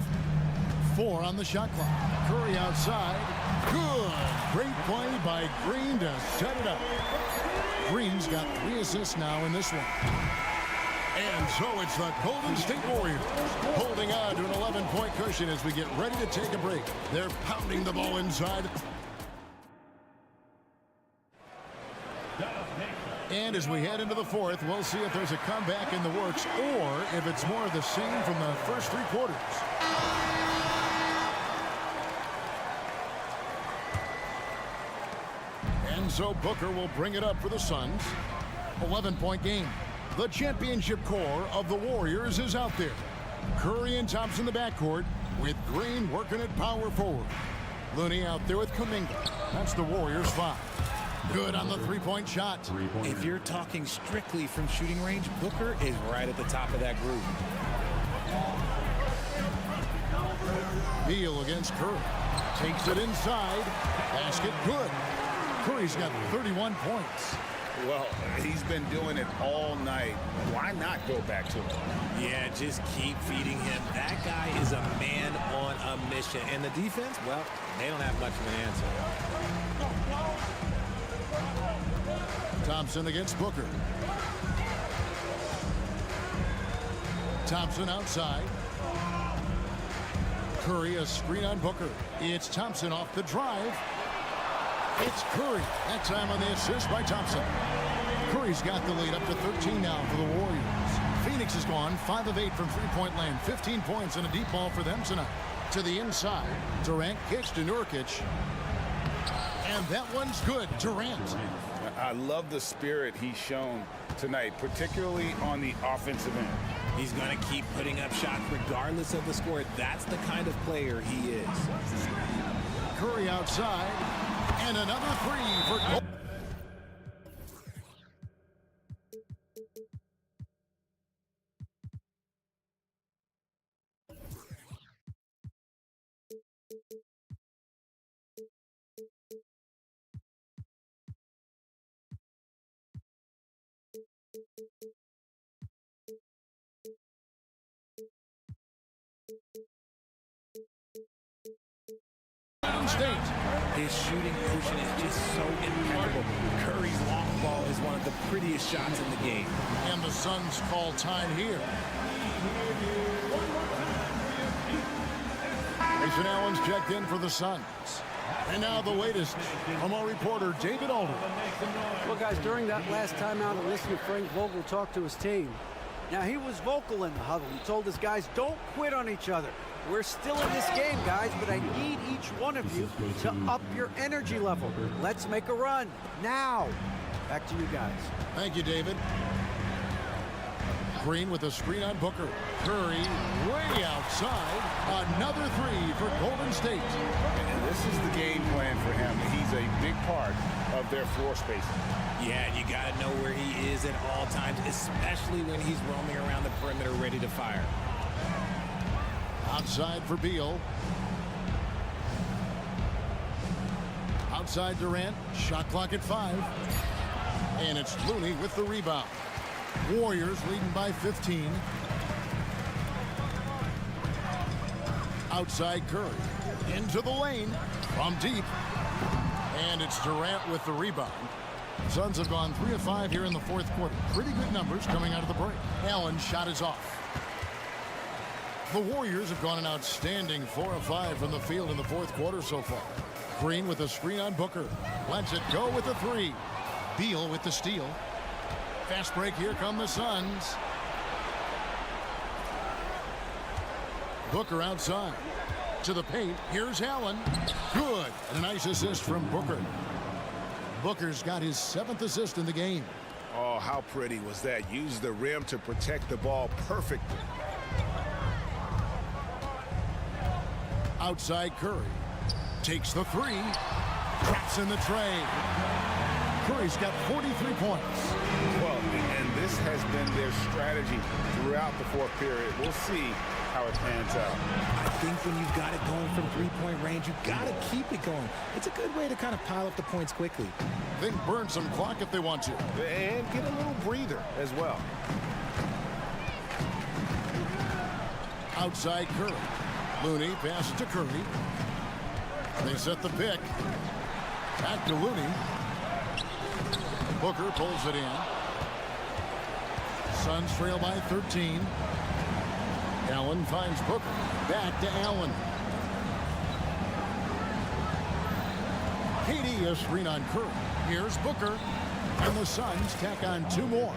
4 on the shot clock. Curry outside. Good. Great play by Green to set it up. Green's got 3 assists now in this one. And so it's the Golden State Warriors holding on to an 11-point cushion as we get ready to take a break. They're pounding the ball inside. And as we head into the fourth, we'll see if there's a comeback in the works or if it's more of the same from the first 3 quarters. And so Booker will bring it up for the Suns. 11-point game. The championship core of the Warriors is out there. Curry and Thompson the backcourt with Green working at power forward. Looney out there with Kuminga. That's the Warriors 5. Good on the three-point shot. If you're talking strictly from shooting range, Booker is right at the top of that group. Beal against Curry. Takes it inside. Basket good. Curry's got 31 points. Well, he's been doing it all night. Why not go back to him? Yeah, just keep feeding him. That guy is a man on a mission. And the defense, well, they don't have much of an answer. Thompson against Booker. Thompson outside. Curry a screen on Booker. It's Thompson off the drive. It's Curry. That time on the assist by Thompson. Curry's got the lead up to 13 now for the Warriors. Phoenix has gone 5 of 8 from three-point land. 15 points and a deep ball for them tonight. To the inside. Durant kicks to Nurkic. And that one's good. Durant. I love the spirit he's shown tonight, particularly on the offensive end. He's going to keep putting up shots regardless of the score. That's the kind of player he is. Curry outside. And another three for State. His shooting motion is just so impeccable. Curry's long ball is one of the prettiest shots in the game. And the Suns call time here. Grayson Allen's checked in for the Suns. And now the latest from our reporter, David Alder. Well, guys, during that last timeout, I listened to Frank Vogel talk to his team. Now, he was vocal in the huddle. He told his guys, don't quit on each other. We're still in this game, guys, but I need each one of you to up your energy level. Let's make a run now. Back to you guys. Thank you, David. Green with a screen on Booker. Curry way outside. Another three for Golden State. And this is the game plan for him. He's a big part of their floor spacing. Yeah, you got to know where he is at all times, especially when he's roaming around the perimeter ready to fire. Outside for Beal. Outside Durant. Shot clock at 5. And it's Looney with the rebound. Warriors leading by 15. Outside Curry. Into the lane. From deep. And it's Durant with the rebound. Suns have gone 3 of 5 here in the fourth quarter. Pretty good numbers coming out of the break. Allen's shot is off. The Warriors have gone an outstanding 4 of 5 from the field in the fourth quarter so far. Green with a screen on Booker. Lets it go with the 3. Beal with the steal. Fast break, here come the Suns. Booker outside. To the paint, here's Allen. Good, and a nice assist from Booker. Booker's got his 7th assist in the game. Oh, how pretty was that? Used the rim to protect the ball perfectly. Outside Curry. Takes the 3. Traps in the tray. Curry's got 43 points. Well, and this has been their strategy throughout the fourth period. We'll see how it pans out. I think when you've got it going from three-point range, you've got to keep it going. It's a good way to kind of pile up the points quickly. They can burn some clock if they want to. And get a little breather as well. Outside Curry. Looney passes to Curry. They set the pick. Back to Looney. Booker pulls it in. Suns trail by 13. Allen finds Booker. Back to Allen. KD a screen on Curry. Here's Booker. And the Suns tack on 2 more.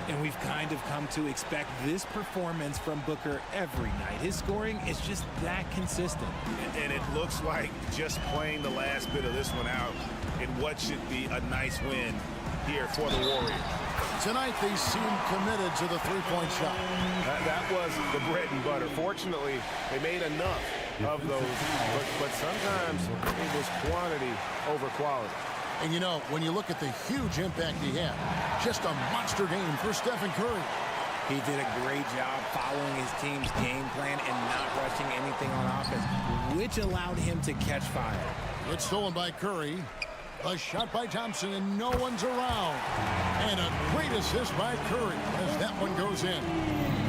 And we've kind of come to expect this performance from Booker every night. His scoring is just that consistent. And it looks like just playing the last bit of this one out in what should be a nice win here for the Warriors. Tonight they seem committed to the 3-point shot. That was the bread and butter. Fortunately, they made enough of those, but sometimes it was quantity over quality. And you know, when you look at the huge impact he had, just a monster game for Stephen Curry. He did a great job following his team's game plan and not rushing anything on offense, which allowed him to catch fire. It's stolen by Curry. A shot by Thompson, and no one's around. And a great assist by Curry as that one goes in.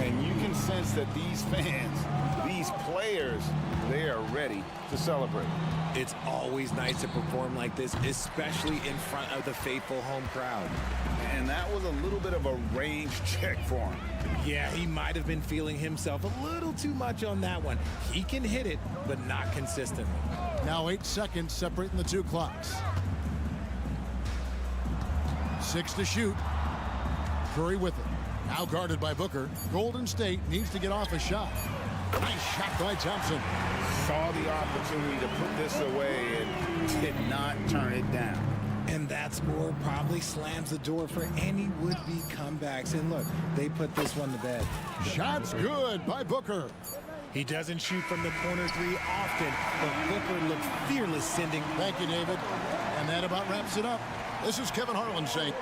And you can sense that these fans, these players, they are ready to celebrate. It's always nice to perform like this, especially in front of the faithful home crowd. And that was a little bit of a range check for him. Yeah, he might have been feeling himself a little too much on that one. He can hit it, but not consistently. Now 8 seconds separating the 2 clocks. 6 to shoot. Curry with it. Now guarded by Booker. Golden State needs to get off a shot. Nice shot by Thompson. Saw the opportunity to put this away and did not turn it down. And that score probably slams the door for any would-be comebacks. And look, they put this one to bed. Shot's good by Booker. He doesn't shoot from the corner 3 often, but Booker looked fearless sending. Thank you, David. And that about wraps it up. This is Kevin Harlan saying.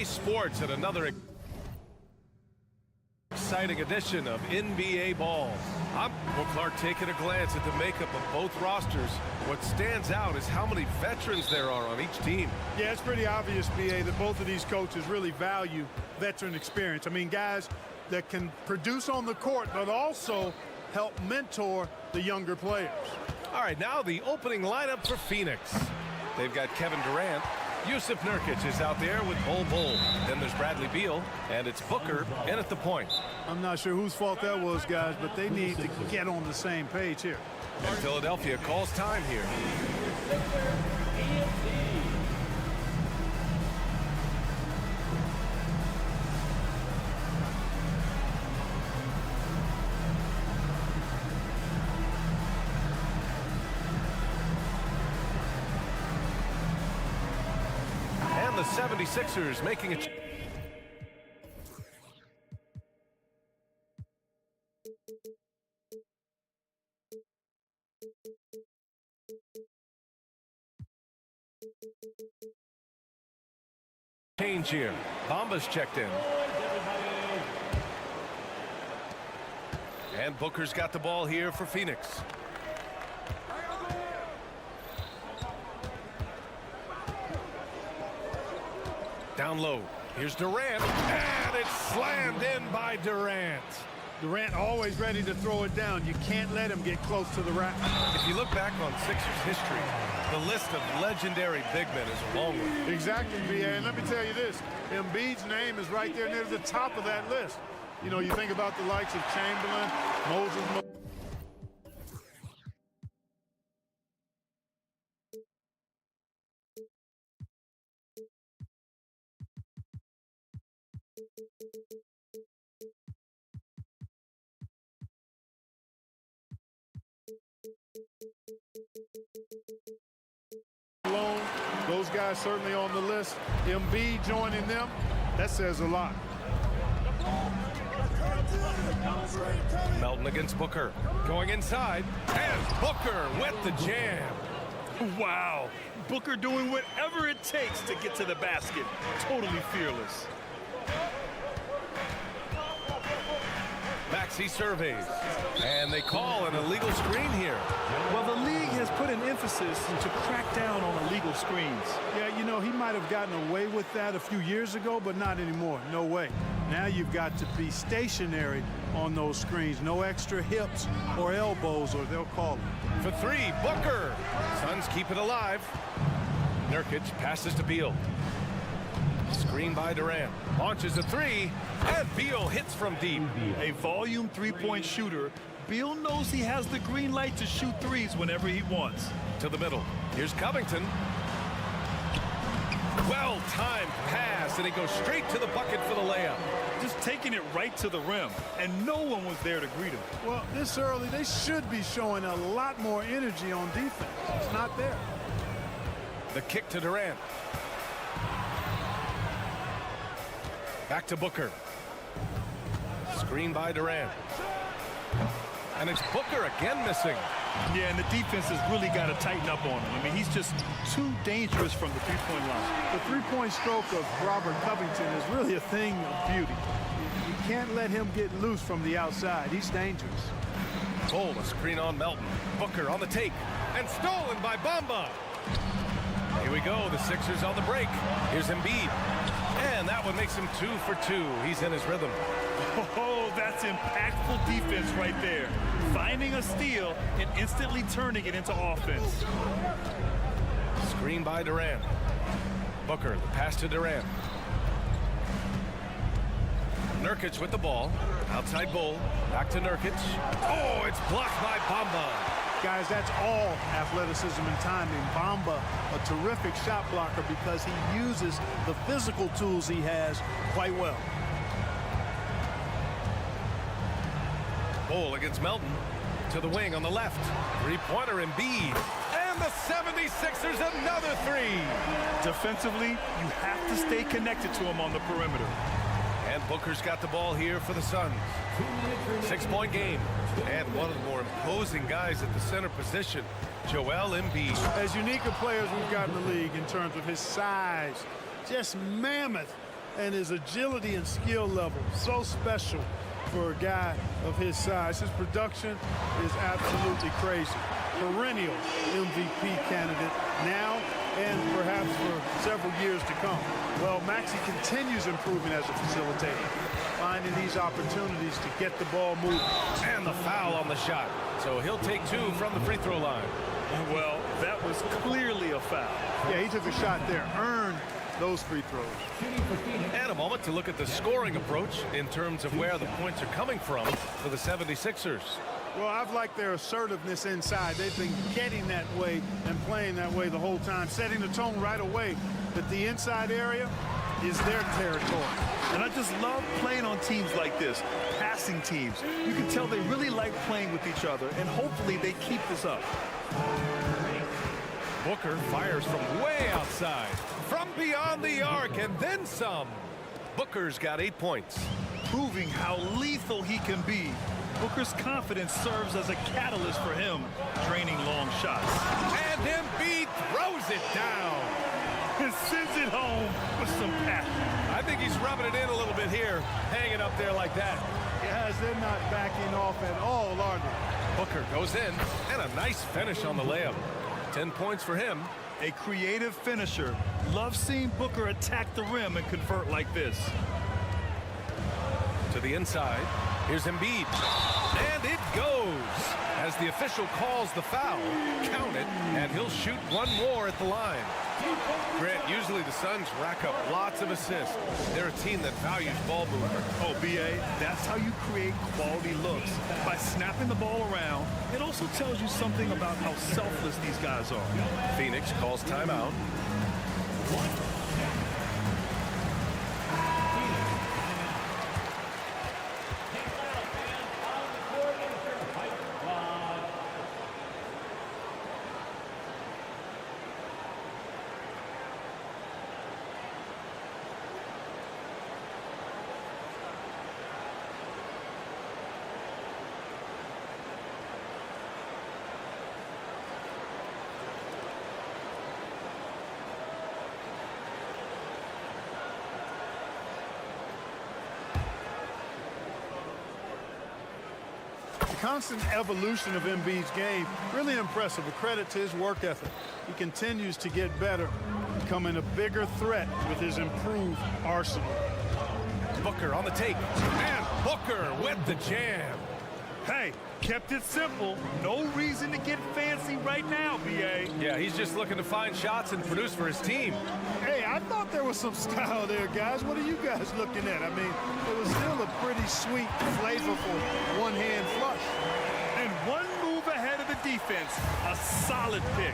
Sports at another exciting edition of NBA ball. I'm Clark taking a glance at the makeup of both rosters. What stands out is how many veterans there are on each team. Yeah, it's pretty obvious, B.A., that both of these coaches really value veteran experience. I mean, guys that can produce on the court, but also help mentor the younger players. All right, now the opening lineup for Phoenix. They've got Kevin Durant. Yusuf Nurkic is out there with Bol Bol. Then there's Bradley Beal, and it's Booker in at the point. I'm not sure whose fault that was, guys, but they need to get on the same page here. And Philadelphia calls time here. And the 76ers making it. Change here. Bamba's checked in. And Booker's got the ball here for Phoenix. Down low. Here's Durant. And it's slammed in by Durant. Durant always ready to throw it down. You can't let him get close to the rack. If you look back on Sixers history, the list of legendary big men is a long one. Exactly, B.A. And let me tell you this. Embiid's name is right there near the top of that list. You know, you think about the likes of Chamberlain, Moses. Those guys certainly on the list. Embiid joining them, that says a lot. Melton against Booker. Going inside. And Booker with the jam. Wow. Booker doing whatever it takes to get to the basket. Totally fearless. Maxey surveys. And they call an illegal screen here. Well, the league has put an emphasis to crack down on illegal screens. Yeah, you know, he might have gotten away with that a few years ago, but not anymore. No way. Now you've got to be stationary on those screens. No extra hips or elbows, or they'll call it. For three, Booker. Suns keep it alive. Nurkic passes to Beal. Screen by Durant. Launches a three, and Beal hits from deep. A volume three-point shooter. Beal knows he has the green light to shoot threes whenever he wants. To the middle. Here's Covington. Well-timed pass, and he goes straight to the bucket for the layup. Just taking it right to the rim, and no one was there to greet him. Well, this early, they should be showing a lot more energy on defense. It's not there. The kick to Durant. Back to Booker. Screen by Durant. And it's Booker again missing. Yeah, and the defense has really got to tighten up on him. I mean, he's just too dangerous from the three-point line. The three-point stroke of Robert Covington is really a thing of beauty. You can't let him get loose from the outside. He's dangerous. Cole, a screen on Melton. Booker on the take. And stolen by Bamba. Here we go. The Sixers on the break. Here's Embiid. And that one makes him 2 for 2. He's in his rhythm. Oh, that's impactful defense right there. Finding a steal and instantly turning it into offense. Screen by Durant. Booker, the pass to Durant. Nurkic with the ball. Outside Bull. Back to Nurkic. Oh, it's blocked by Bamba. Guys, that's all athleticism and timing. Bamba, a terrific shot blocker because he uses the physical tools he has quite well. Bull against Melton. To the wing on the left. Three-pointer Embiid. And the 76ers another three. Defensively, you have to stay connected to him on the perimeter. And Booker's got the ball here for the Suns. 6-point game. And one of the more imposing guys at the center position, Joel Embiid. As unique a player as we've got in the league in terms of his size, just mammoth, and his agility and skill level, so special for a guy of his size. His production is absolutely crazy. Perennial MVP candidate now and perhaps for several years to come. Well, Maxey continues improving as a facilitator, finding these opportunities to get the ball moving. And the foul on the shot. So he'll take 2 from the free throw line. Well, that was clearly a foul. Yeah, he took a shot there, earned those free throws. And a moment to look at the scoring approach in terms of where the points are coming from for the 76ers. Well, I've liked their assertiveness inside. They've been getting that way and playing that way the whole time, setting the tone right away that the inside area is their territory. And I just love playing on teams like this, passing teams. You can tell they really like playing with each other, and hopefully they keep this up. Booker fires from way outside, from beyond the arc, and then some. Booker's got 8 points. Proving how lethal he can be. Booker's confidence serves as a catalyst for him, draining long shots. And Embiid throws it down. And sends it home with some passion. I think he's rubbing it in a little bit here, hanging up there like that. Guys, they're not backing off at all, are they? Booker goes in, and a nice finish on the layup. 10 points for him. A creative finisher. Love seeing Booker attack the rim and convert like this. To the inside. Here's Embiid. And it goes. As the official calls the foul, count it, and he'll shoot one more at the line. Grant, usually the Suns rack up lots of assists. They're a team that values ball movement. Oh, B.A., that's how you create quality looks. By snapping the ball around, it also tells you something about how selfless these guys are. Phoenix calls timeout. Constant evolution of Embiid's game, really impressive. A credit to his work ethic. He continues to get better, becoming a bigger threat with his improved arsenal. Booker on the take, and Booker with the jam. Hey, kept it simple. No reason to get fancy right now, B.A. Yeah, he's just looking to find shots and produce for his team. Hey, I thought there was some style there, guys. What are you guys looking at? I mean, it was still a pretty sweet, flavorful one-hand flush. And one move ahead of the defense. A solid pick.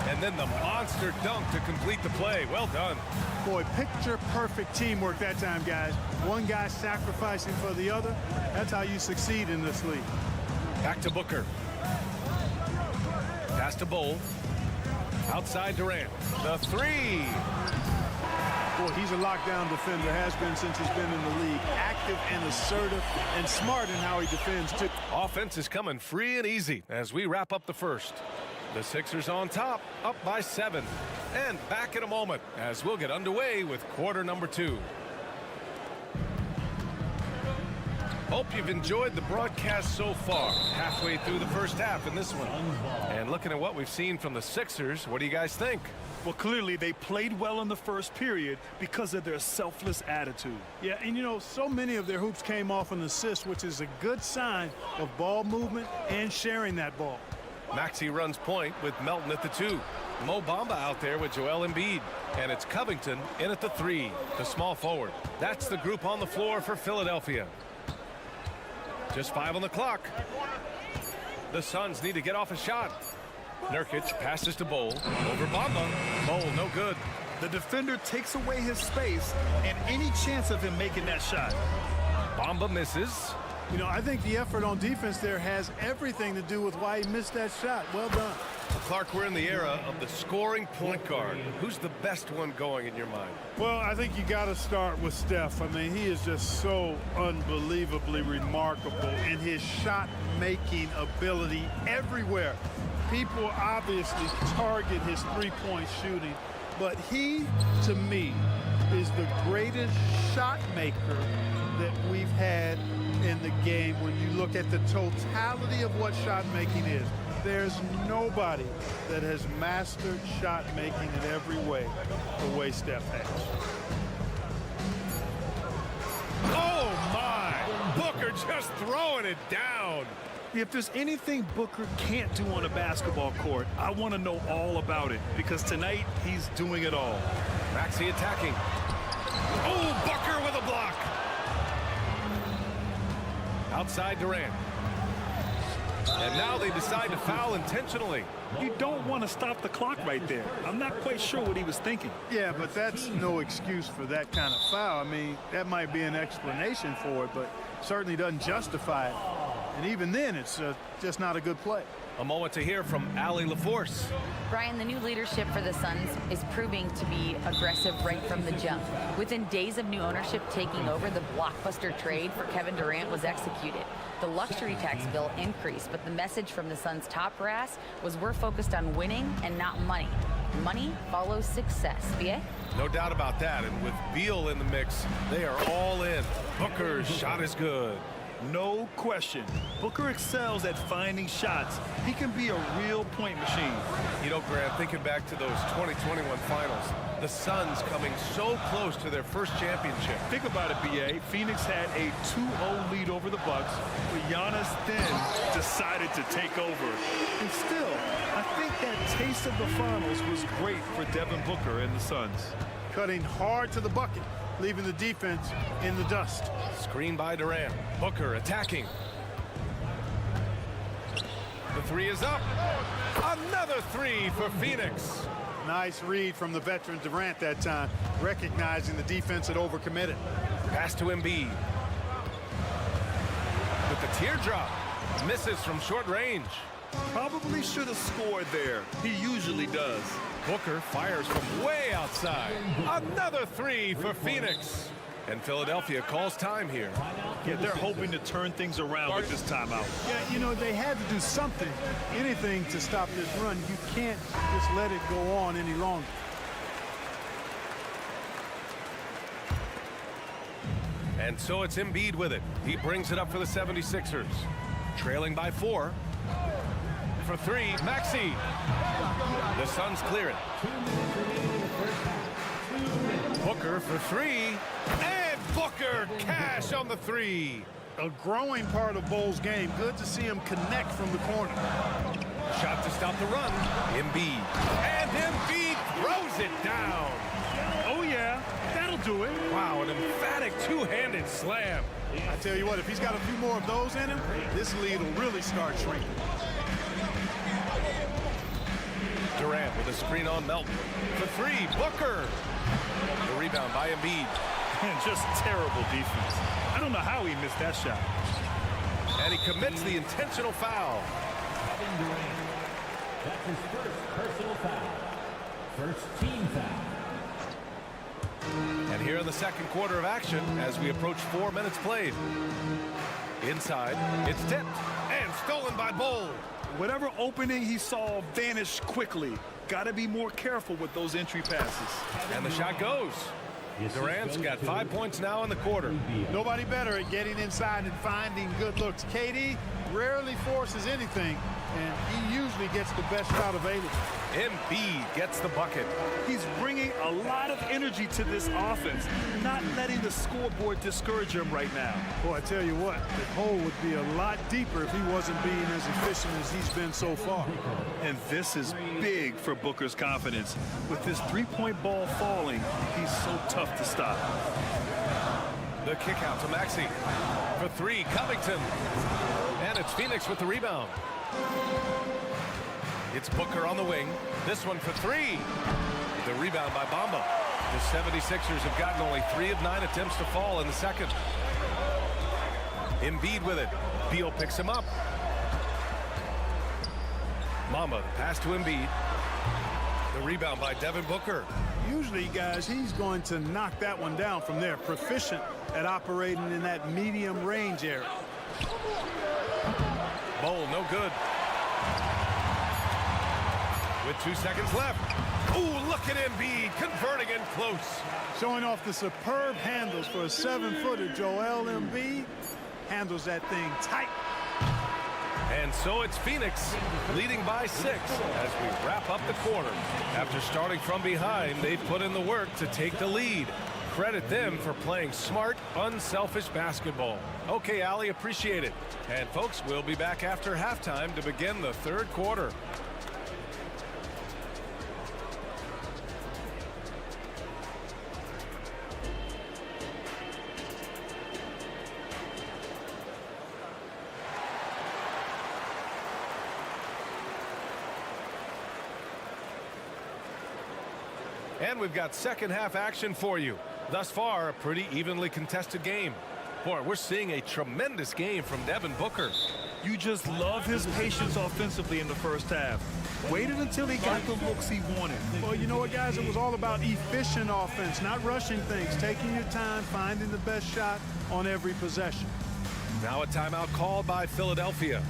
And then the monster dunk to complete the play. Well done. Boy, picture-perfect teamwork that time, guys. One guy sacrificing for the other. That's how you succeed in this league. Back to Booker. Pass to Bull. Outside Durant. The three. Boy, he's a lockdown defender, has been since he's been in the league. Active and assertive and smart in how he defends, too. Offense is coming free and easy as we wrap up the first. The Sixers on top, up by 7. And back in a moment as we'll get underway with quarter number 2. Hope you've enjoyed the broadcast so far. Halfway through the first half in this one. And looking at what we've seen from the Sixers, what do you guys think? Well, clearly they played well in the first period because of their selfless attitude. Yeah, and you know, so many of their hoops came off an assist, which is a good sign of ball movement and sharing that ball. Maxey runs point with Melton at the 2. Mo Bamba out there with Joel Embiid. And it's Covington in at the 3, the small forward. That's the group on the floor for Philadelphia. Just 5 on the clock. The Suns need to get off a shot. Nurkic passes to Bol. Over Bamba. Bol, no good. The defender takes away his space and any chance of him making that shot. Bamba misses. You know, I think the effort on defense there has everything to do with why he missed that shot. Well done. Clark, we're in the era of the scoring point guard. Who's the best one going in your mind? Well, I think you got to start with Steph. I mean, he is just so unbelievably remarkable in his shot-making ability everywhere. People obviously target his three-point shooting, but he, to me, is the greatest shot maker that we've had in the game when you look at the totality of what shot making is. There's nobody that has mastered shot making in every way the way Steph has. Oh my! Booker just throwing it down. If there's anything Booker can't do on a basketball court, I want to know all about it because tonight he's doing it all. Maxey attacking. Oh, Booker with a block. Outside Durant. And now they decide to foul intentionally. You don't want to stop the clock right there. I'm not quite sure what he was thinking. Yeah, but that's no excuse for that kind of foul. I mean, that might be an explanation for it, but certainly doesn't justify it. And even then, it's just not a good play. A moment to hear from Allie LaForce. Brian, the new leadership for the Suns is proving to be aggressive right from the jump. Within days of new ownership taking over, the blockbuster trade for Kevin Durant was executed. The luxury tax bill increased, but the message from the Suns' top brass was we're focused on winning and not money. Money follows success. B.A.? No doubt about that. And with Beal in the mix, they are all in. Booker's shot is good. No question. Booker excels at finding shots. He can be a real point machine. You know, Grant, thinking back to those 2021 finals, the Suns coming so close to their first championship. Think about it, B.A. Phoenix had a 2-0 lead over the Bucks, but Giannis then decided to take over. And still, I think that taste of the finals was great for Devin Booker and the Suns. Cutting hard to the bucket, leaving the defense in the dust. Screen by Durant. Booker attacking. The 3 is up. Another 3 for Phoenix. Nice read from the veteran Durant that time, recognizing the defense had overcommitted. Pass to Embiid. With the teardrop. Misses from short range. Probably should have scored there. He usually does. Booker fires from way outside. Another 3 for Phoenix. And Philadelphia calls time here. Yeah, they're hoping to turn things around with this timeout. Yeah, you know, they had to do something, anything to stop this run. You can't just let it go on any longer. And so it's Embiid with it. He brings it up for the 76ers. Trailing by 4. For 3, Maxey. The Suns clear it. Booker for 3. And Booker cash on the 3. A growing part of Bol's game. Good to see him connect from the corner. Shot to stop the run. Embiid. And Embiid throws it down. Oh, yeah. That'll do it. Wow, an emphatic two-handed slam. I tell you what, if he's got a few more of those in him, this lead will really start shrinking. Durant with a screen on Melton. For 3, Booker. The rebound by Embiid. And just terrible defense. I don't know how he missed that shot. And he commits the intentional foul. Kevin Durant. That's his first personal foul. First team foul. And here in the second quarter of action as we approach 4 minutes played. Inside, it's tipped and stolen by Bol. Whatever opening he saw vanished quickly. Got to be more careful with those entry passes. And the shot goes. Durant's got 5 points now in the quarter. Nobody better at getting inside and finding good looks. KD rarely forces anything, and he usually gets the best shot available. Embiid gets the bucket. He's bringing a lot of energy to this offense, not letting the scoreboard discourage him right now. Boy, I tell you what, the hole would be a lot deeper if he wasn't being as efficient as he's been so far. And this is big for Booker's confidence. With this three-point ball falling, he's so tough to stop. The kick out to Maxey. For three, Covington. And it's Phoenix with the rebound. It's Booker on the wing. This one for three. The rebound by Bamba. The 76ers have gotten only 3 of 9 attempts to fall in the second. Embiid with it. Beal picks him up. Bamba, the pass to Embiid. The rebound by Devin Booker. Usually, guys, he's going to knock that one down from there. Proficient at operating in that medium range area. Bowl, no good. With 2 seconds left. Ooh, look at Embiid converting in close. Showing off the superb handles for a 7-footer. Joel Embiid handles that thing tight. And so it's Phoenix leading by 6 as we wrap up the quarter. After starting from behind, they've put in the work to take the lead. Credit them for playing smart, unselfish basketball. Okay, Allie, appreciate it. And folks, we'll be back after halftime to begin the third quarter. And we've got second half action for you. Thus far, a pretty evenly contested game. Boy, we're seeing a tremendous game from Devin Booker. You just love his patience offensively in the first half. Waited until he got the looks he wanted. Well, you know what, guys? It was all about efficient offense, not rushing things, taking your time, finding the best shot on every possession. Now a timeout called by Philadelphia.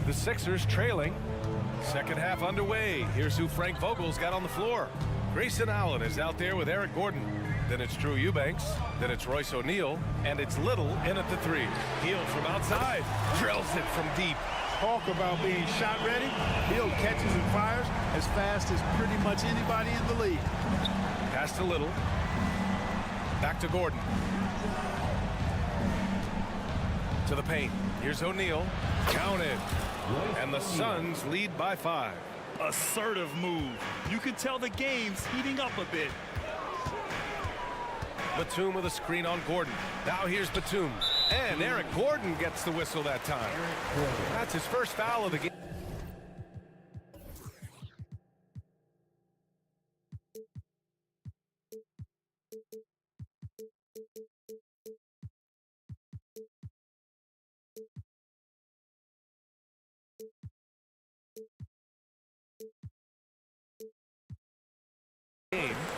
The Sixers trailing. Second half underway. Here's who Frank Vogel's got on the floor. Grayson Allen is out there with Eric Gordon. Then it's Drew Eubanks. Then it's Royce O'Neal. And it's Little in at the 3. Hield from outside. Drills it from deep. Talk about being shot ready. Hill catches and fires as fast as pretty much anybody in the league. Pass to Little. Back to Gordon. To the paint. Here's O'Neal. Counted. And the Suns lead by 5. Assertive move. You can tell the game's heating up a bit. Batum with a screen on Gordon. Now here's Batum. And Eric Gordon gets the whistle that time. That's his first foul of the game.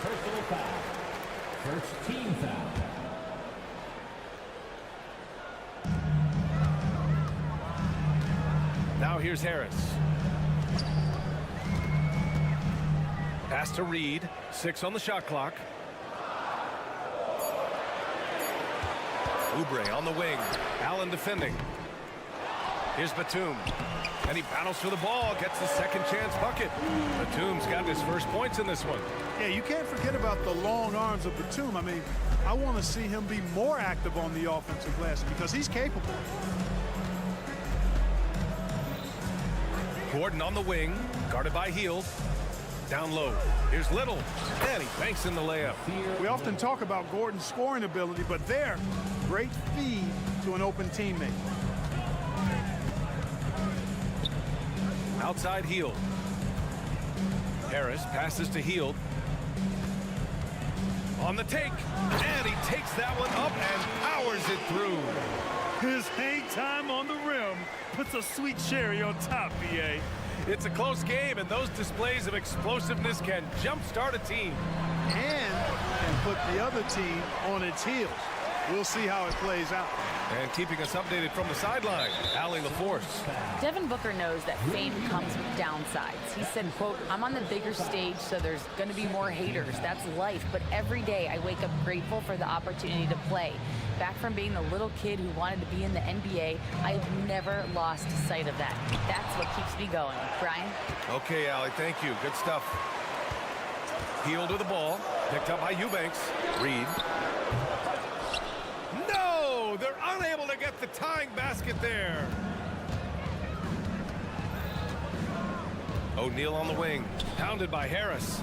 Personal foul. First team foul. Now here's Harris. Pass to Reed. 6 on the shot clock. Oubre on the wing. Allen defending. Here's Batum. And he battles for the ball. Gets the second chance bucket. Batum's got his first points in this one. Yeah, you can't forget about the long arms of Batum. I mean, I want to see him be more active on the offensive glass because he's capable. Gordon on the wing. Guarded by Hield. Down low. Here's Little. And he banks in the layup. We often talk about Gordon's scoring ability, but there, great feed to an open teammate. Outside Hield. Harris passes to Hield. On the take, and he takes that one up and powers it through. His hang time on the rim puts a sweet cherry on top, B.A. It's a close game, and those displays of explosiveness can jumpstart a team. And put the other team on its heels. We'll see how it plays out. And keeping us updated from the sideline, Allie LaForce. Devin Booker knows that fame comes with downsides. He said, quote, "I'm on the bigger stage, so there's going to be more haters. That's life. But every day I wake up grateful for the opportunity to play. Back from being the little kid who wanted to be in the NBA, I've never lost sight of that. That's what keeps me going." Brian? Okay, Allie, thank you. Good stuff. Hield with the ball. Picked up by Eubanks. Reed. No! They're unable to get the tying basket there. O'Neal on the wing. Pounded by Harris.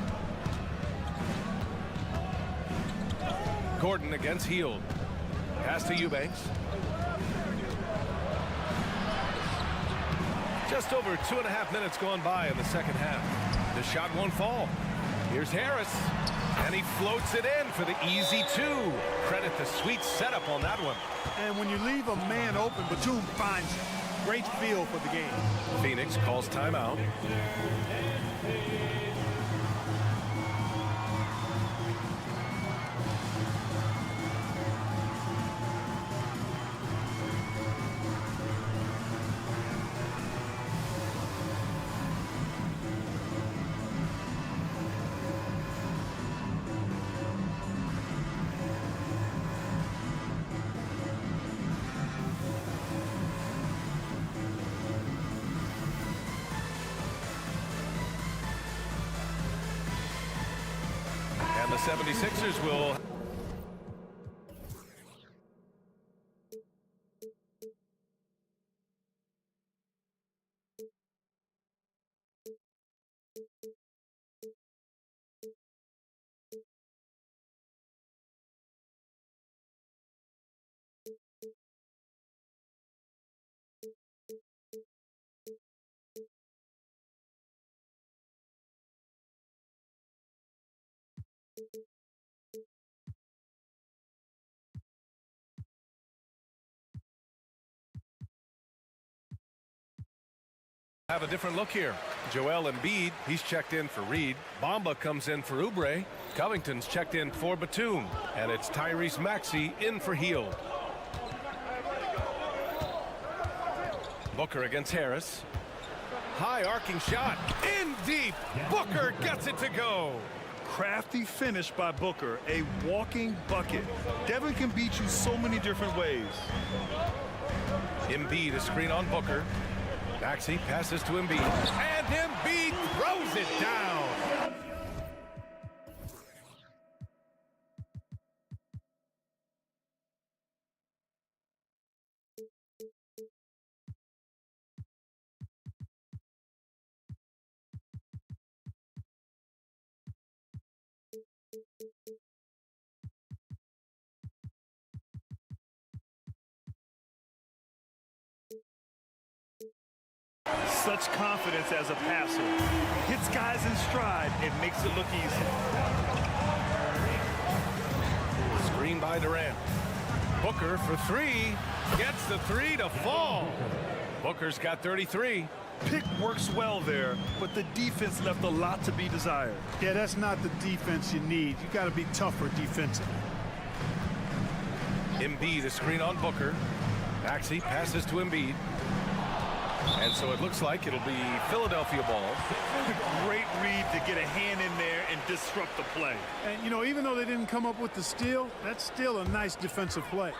Gordon against Hield. Pass to Eubanks. Just over 2.5 minutes gone by in the second half. The shot won't fall. Here's Harris, and he floats it in for the easy two. Credit the sweet setup on that one. And when you leave a man open, Batum finds it. Great feel for the game. Phoenix calls timeout. And the 76ers will... have a different look here. Joel Embiid, he's checked in for Reed. Bamba comes in for Oubre. Covington's checked in for Batum. And it's Tyrese Maxey in for Hield. Booker against Harris. High arcing shot. In deep. Booker gets it to go. Crafty finish by Booker, a walking bucket. Devin can beat you so many different ways. Embiid, a screen on Booker. Maxey passes to Embiid, and Embiid throws it down. Such confidence as a passer. Hits guys in stride. It makes it look easy. Screen by Durant. Booker for three. Gets the three to fall. Booker's got 33. Pick works well there, but the defense left a lot to be desired. Yeah, that's not the defense you need. You got to be tougher defensively. Embiid, a screen on Booker. Maxey passes to Embiid. And so it looks like it'll be Philadelphia ball. Great read to get a hand in there and disrupt the play. And, you know, even though they didn't come up with the steal, that's still a nice defensive play.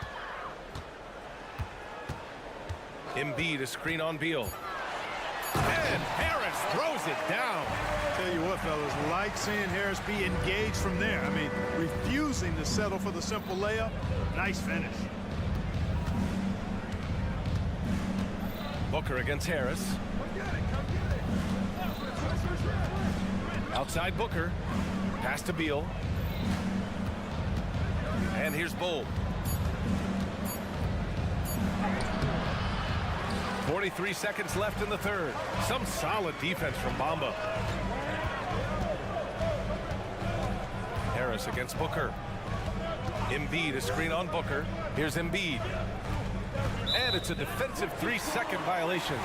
Embiid, a screen on Beal. And Harris throws it down. Tell you what, fellas, like seeing Harris be engaged from there. I mean, refusing to settle for the simple layup. Nice finish. Booker against Harris. Outside Booker. Pass to Beal. And here's Bull. 43 seconds left in the third. Some solid defense from Bamba. Harris against Booker. Embiid, a screen on Booker. Here's Embiid. And it's a defensive 3-second violation.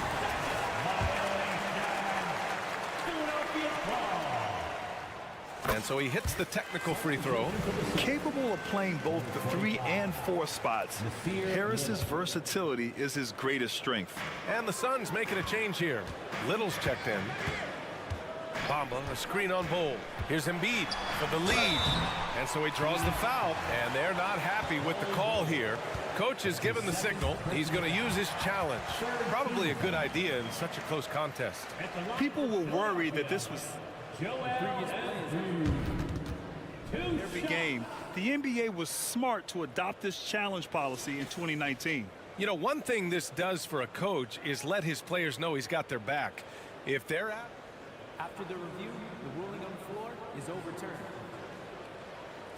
And so he hits the technical free throw. Capable of playing both the 3 and 4 spots, Harris's versatility is his greatest strength. And the Suns making a change here. Little's checked in. Bamba, a screen on Bol. Here's Embiid for the lead. And so he draws the foul, and they're not happy with the call here. Coach has given the signal. He's going to use his challenge. Probably a good idea in such a close contest. People were worried that this was every game. The NBA was smart to adopt this challenge policy in 2019. You know, one thing this does for a coach is let his players know he's got their back. If they're out. After the review, the ruling on the floor is overturned.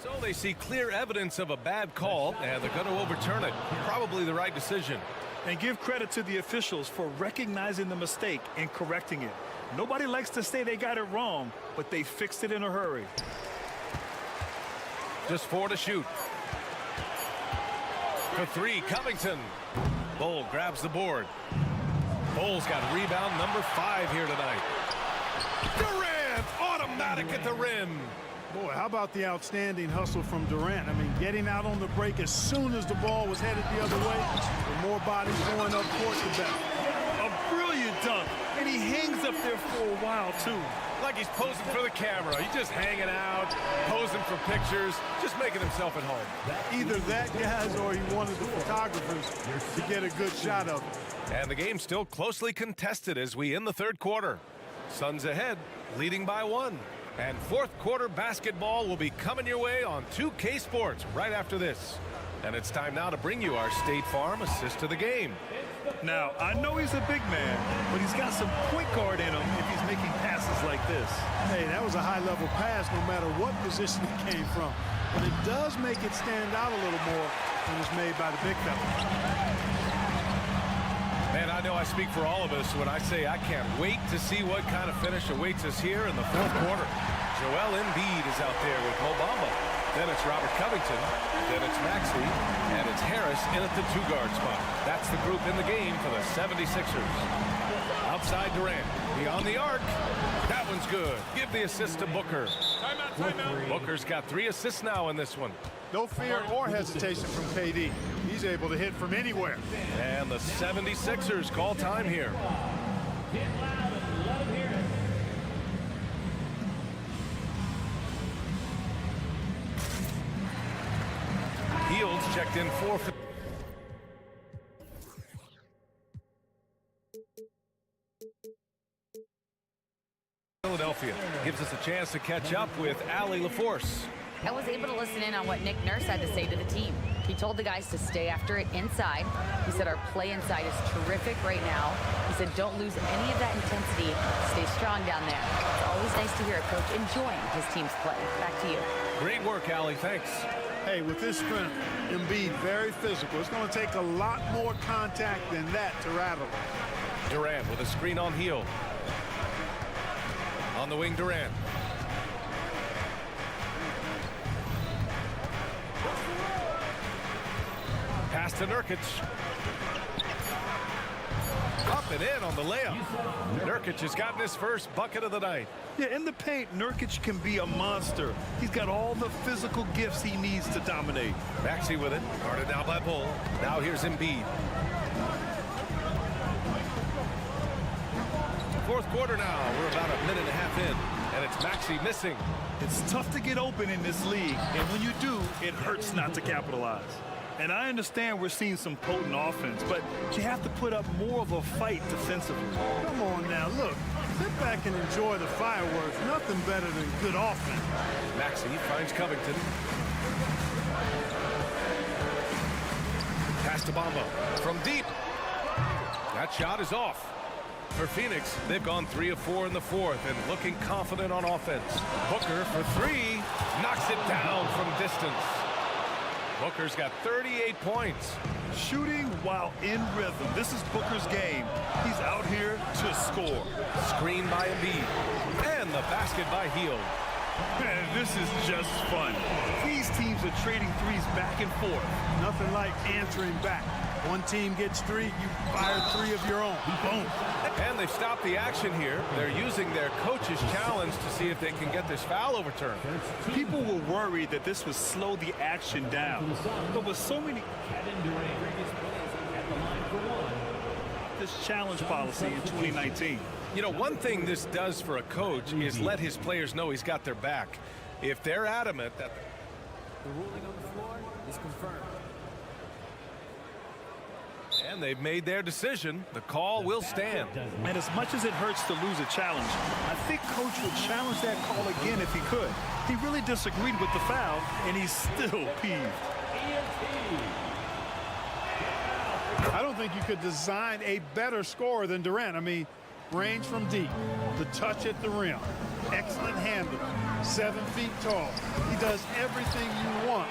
So they see clear evidence of a bad call, and they're going to overturn it. Probably the right decision. And give credit to the officials for recognizing the mistake and correcting it. Nobody likes to say they got it wrong, but they fixed it in a hurry. Just 4 to shoot. For 3, Covington. Bol grabs the board. Bol's got rebound number 5 here tonight. Durant, automatic at the rim. Boy, how about the outstanding hustle from Durant? I mean, getting out on the break as soon as the ball was headed the other way. The more bodies going up court, the better. A brilliant dunk, and he hangs up there for a while, too. Like he's posing for the camera. He's just hanging out, posing for pictures, just making himself at home. Either that, guys, or he wanted the photographers to get a good shot of it. And the game's still closely contested as we end the third quarter. Suns ahead, leading by 1. And fourth quarter basketball will be coming your way on 2K Sports right after this. And it's time now to bring you our State Farm assist to the game. Now, I know he's a big man, but he's got some point guard in him if he's making passes like this. Hey, that was a high-level pass no matter what position it came from. But it does make it stand out a little more when it's made by the big fella. Man, I know I speak for all of us when I say I can't wait to see what kind of finish awaits us here in the fourth quarter. Joel Embiid is out there with Mo Bamba. Then it's Robert Covington. Then it's Maxey. And it's Harris in at the 2-guard spot. That's the group in the game for the 76ers. Outside Durant. Beyond the arc. That one's good. Give the assist to Booker. Timeout. Booker's got 3 assists now in this one. No fear or hesitation from KD. He's able to hit from anywhere. And the 76ers call time here. Fields checked in 4 for Philadelphia. Gives us a chance to catch up with Allie LaForce. I was able to listen in on what Nick Nurse had to say to the team. He told the guys to stay after it inside. He said our play inside is terrific right now. He said don't lose any of that intensity. Stay strong down there. It's always nice to hear a coach enjoying his team's play. Back to you. Great work, Allie. Thanks. Hey, with this strength, Embiid very physical. It's going to take a lot more contact than that to rattle him. Durant with a screen on heel. On the wing, Durant. Pass to Nurkic. Up and in on the layup. Nurkic has gotten his first bucket of the night. Yeah, in the paint, Nurkic can be a monster. He's got all the physical gifts he needs to dominate. Maxey with it. Guarded now by Bol. Now here's Embiid. Fourth quarter now. We're about a minute and a half in. And it's Maxey missing. It's tough to get open in this league. And when you do, it hurts not to capitalize. And I understand we're seeing some potent offense, but you have to put up more of a fight defensively. Come on now, look. Sit back and enjoy the fireworks. Nothing better than good offense. Maxey finds Covington. Pass to Bamba from deep. That shot is off. For Phoenix, they've gone 3 of 4 in the fourth and looking confident on offense. Booker for 3. Knocks it down from distance. Booker's got 38 points. Shooting while in rhythm. This is Booker's game. He's out here to score. Screen by Embiid. And the basket by Hield. Man, this is just fun. These teams are trading threes back and forth. Nothing like answering back. One team gets 3, you fire 3 of your own. Boom. And they've stopped the action here. They're using their coach's challenge to see if they can get this foul overturned. People were worried that this would slow the action down. But with so many this challenge policy in 2019. You know, one thing this does for a coach is let his players know he's got their back. If they're adamant that The ruling on the floor is confirmed. and they've made their decision, the call will stand. And as much as it hurts to lose a challenge, I think Coach would challenge that call again if he could. He really disagreed with the foul, and he's still peeved. I don't think you could design a better scorer than Durant. I mean, range from deep, the touch at the rim, excellent handle, 7 feet tall. He does everything you want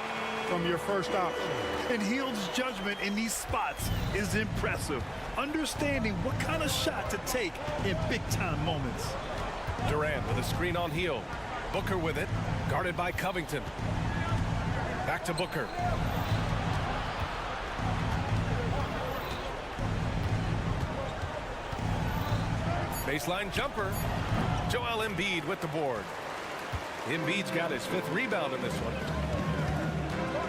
from your first option. And Hield's judgment in these spots is impressive, understanding what kind of shot to take in big-time moments. Durant with a screen on Hield. Booker with it, guarded by Covington. Back to Booker. Baseline jumper. Joel Embiid with the board. Embiid's got his 5th rebound in this one.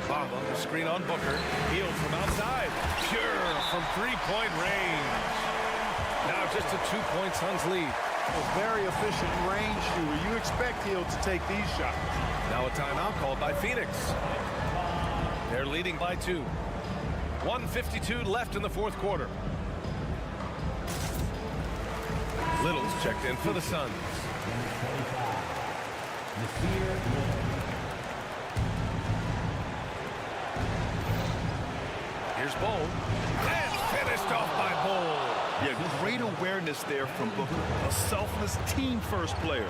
Bamba, the screen on Booker. Hield from outside. Pure from 3-point range. Now just a 2-point Suns lead. A very efficient range shooter. You expect Hield to take these shots. Now a timeout called by Phoenix. They're leading by 2. 1:52 left in the 4th quarter. Little's checked in for the Suns. Here's Bol. And finished off by Bol. Yeah, great awareness there from Booker. A selfless team-first player.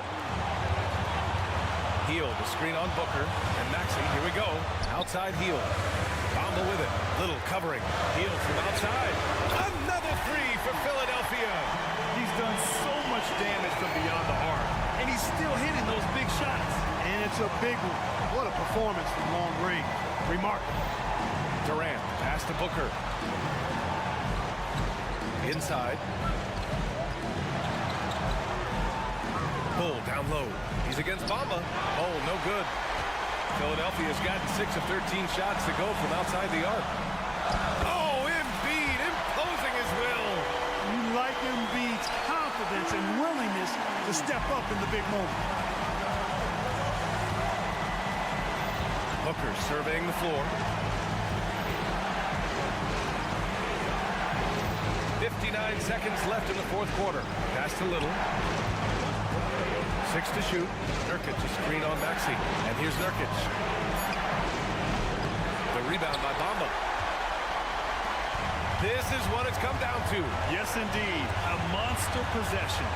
Hield, the screen on Booker. And Maxey, here we go. Outside Hield. Bamba with it. Little covering. Hield from outside. Another 3 for Philadelphia. He's done so much damage from beyond the arc, and he's still hitting those big shots. And it's a big one. What a performance from long range. Remarkable. Durant, pass to Booker. Inside. Bull down low. He's against Bamba. Oh, no good. Philadelphia's gotten 6 of 13 shots to go from outside the arc. Oh, Embiid imposing his will. You like Embiid's confidence and willingness to step up in the big moment. Booker surveying the floor. 59 seconds left in the 4th quarter. Pass to Little. 6 to shoot. Nurkic, a screen on Maxey. And here's Nurkic. The rebound by Bamba. This is what it's come down to. Yes, indeed. A monster possession.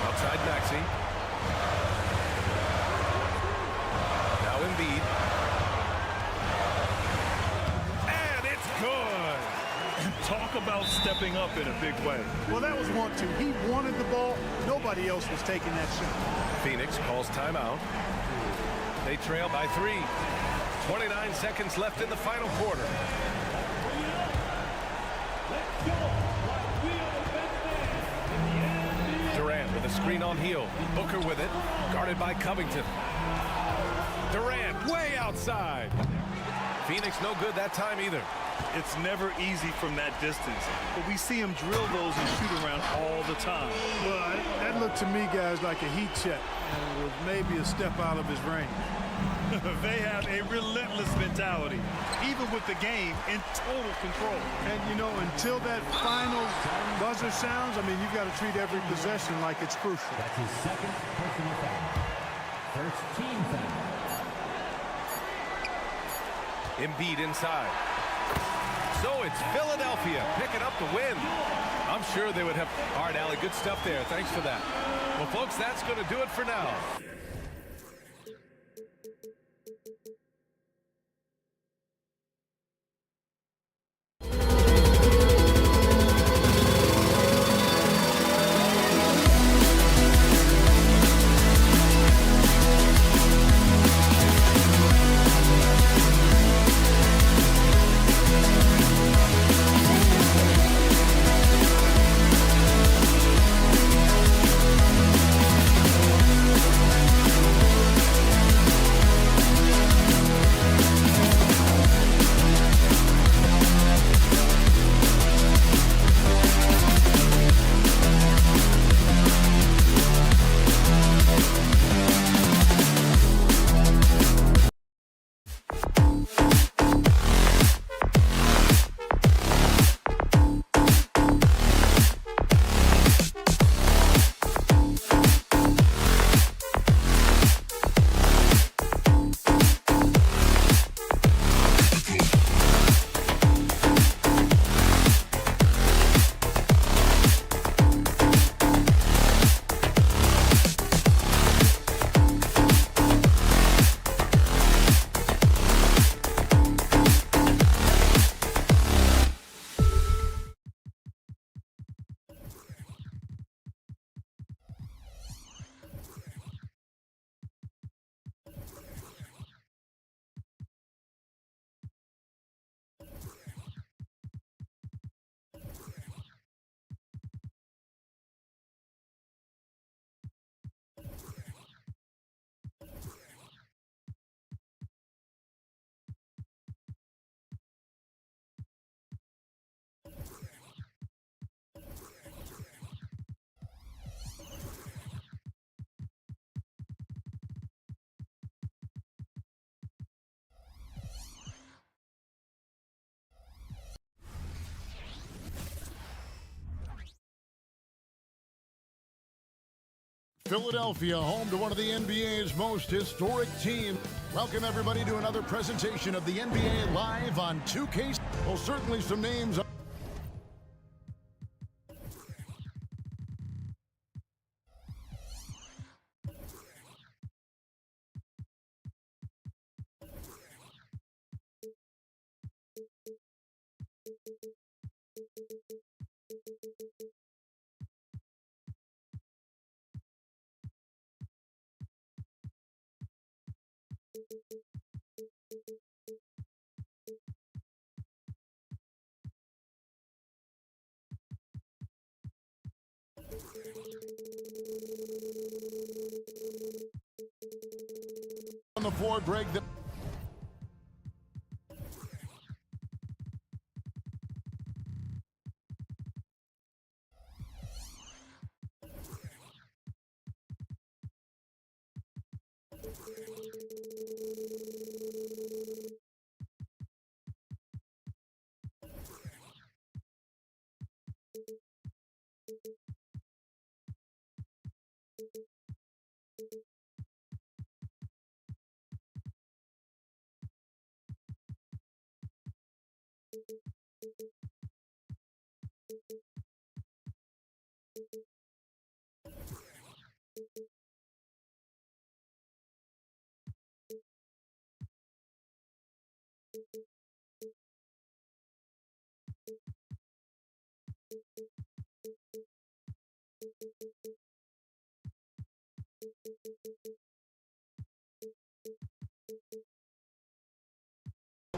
Outside Maxey. Now Embiid. And it's good. Talk about stepping up in a big way. Well, that was 1-2. He wanted the ball. Nobody else was taking that shot. Phoenix calls timeout. They trail by 3. 29 seconds left in the final quarter. Durant with a screen on Hield. Booker with it. Guarded by Covington. Durant way outside. Phoenix no good that time either. It's never easy from that distance, but we see him drill those and shoot around all the time. Well, that looked to me, guys, like a heat check. And it was maybe a step out of his range. They have a relentless mentality, even with the game in total control. And, you know, until that final buzzer sounds, I mean, you've got to treat every possession like it's crucial. That's his 2nd personal foul. First team foul. Embiid inside. So it's Philadelphia picking up the win. I'm sure they would have. All right, Allie, good stuff there. Thanks for that. Well, folks, that's going to do it for now. Philadelphia, home to one of the NBA's most historic teams. Welcome, everybody, to another presentation of the NBA Live on 2K. Well, certainly some names. On the floor, Greg.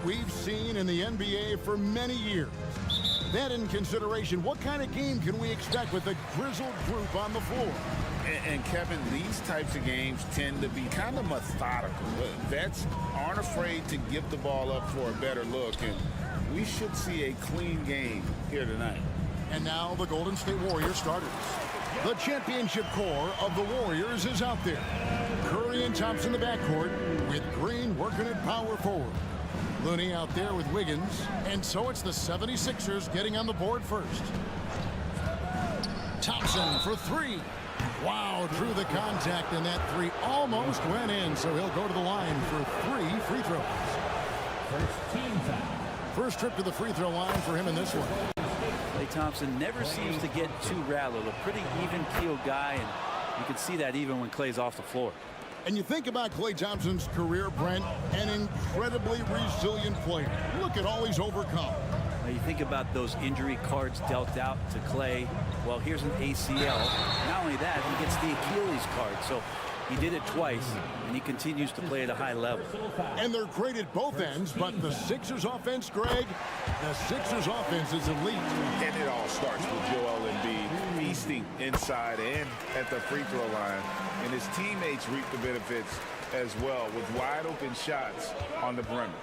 We've seen in the NBA for many years. That in consideration, what kind of game can we expect with a grizzled group on the floor? And Kevin, these types of games tend to be kind of methodical. Vets aren't afraid to give the ball up for a better look, and we should see a clean game here tonight. And now the Golden State Warriors starters. The championship core of the Warriors is out there. Curry and Thompson in the backcourt, with Green working at power forward. Looney out there with Wiggins, and so it's the 76ers getting on the board first. Thompson for three. Wow, drew the contact, and that three almost went in, so he'll go to the line for 3 free throws. First team foul. First trip to the free throw line for him in this one. Klay Thompson never seems to get too rattled. A pretty even-keeled guy, and you can see that even when Klay's off the floor. And you think about Klay Thompson's career, Brent, an incredibly resilient player. Look at all he's overcome. Now you think about those injury cards dealt out to Klay. Well, here's an ACL. Not only that, he gets the Achilles card. So he did it twice, and he continues to play at a high level. And they're great at both ends, but the Sixers offense, Greg, the Sixers offense is elite. And it all starts with Joel Embiid feasting inside and at the free throw line. And his teammates reap the benefits as well with wide open shots on the perimeter.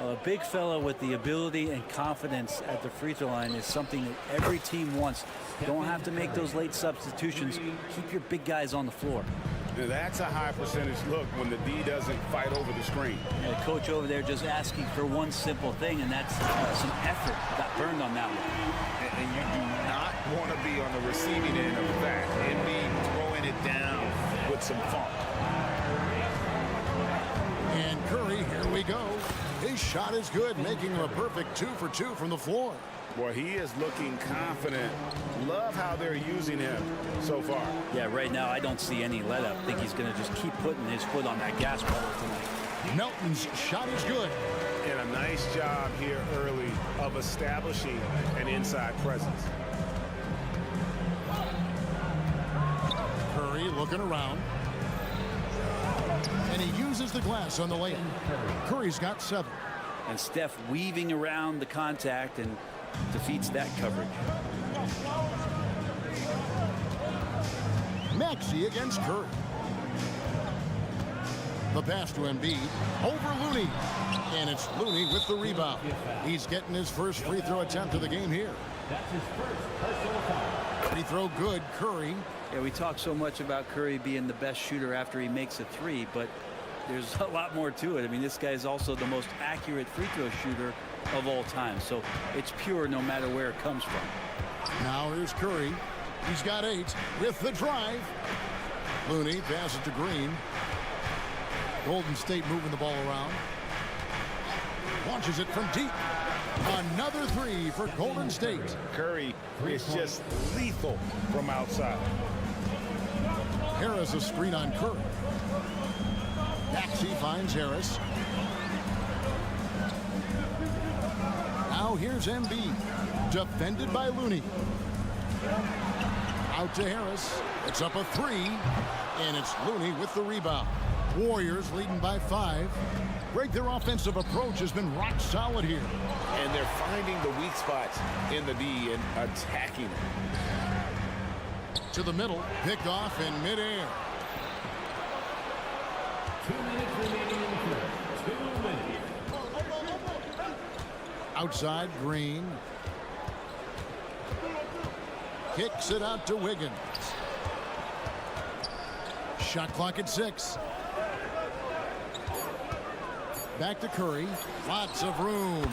A big fella with the ability and confidence at the free throw line is something that every team wants. Don't have to make those late substitutions. Keep your big guys on the floor. That's a high percentage look when the D doesn't fight over the screen. The coach over there just asking for one simple thing, and that's some effort. Got burned on that one. And you do not want to be on the receiving end of that. Embiid throwing it down with some funk. And Curry, here we go. His shot is good, making him a perfect 2 for 2 from the floor. Boy, he is looking confident. Love how they're using him so far. Yeah, right now I don't see any let up. I think he's going to just keep putting his foot on that gas pedal tonight. Melton's shot is good. And a nice job here early of establishing an inside presence. Curry looking around. And he uses the glass on the layup. Curry's got 7. And Steph weaving around the contact and defeats that coverage. Maxey against Curry. The pass to Embiid. Over Looney. And it's Looney with the rebound. He's getting his first free throw attempt of the game here. That's his first personal foul. Free throw good, Curry. Yeah, we talk so much about Curry being the best shooter after he makes a 3, but there's a lot more to it. I mean, this guy is also the most accurate free throw shooter of all time. So it's pure no matter where it comes from. Now here's Curry. He's got 8 with the drive. Looney passes to Green. Golden State moving the ball around. Launches it from deep. Another three for Golden State. Curry is just lethal from outside. Harris a screen on Curry. Maxey finds Harris. Now here's Embiid. Defended by Looney. Out to Harris. It's up a three. And it's Looney with the rebound. Warriors leading by 5. Greg, their offensive approach has been rock solid here. And they're finding the weak spots in the D and attacking it. To the middle. Picked off in midair. 2 minutes remaining in the first. 2 minutes. Outside, Green. Kicks it out to Wiggins. Shot clock at 6. Back to Curry. Lots of room.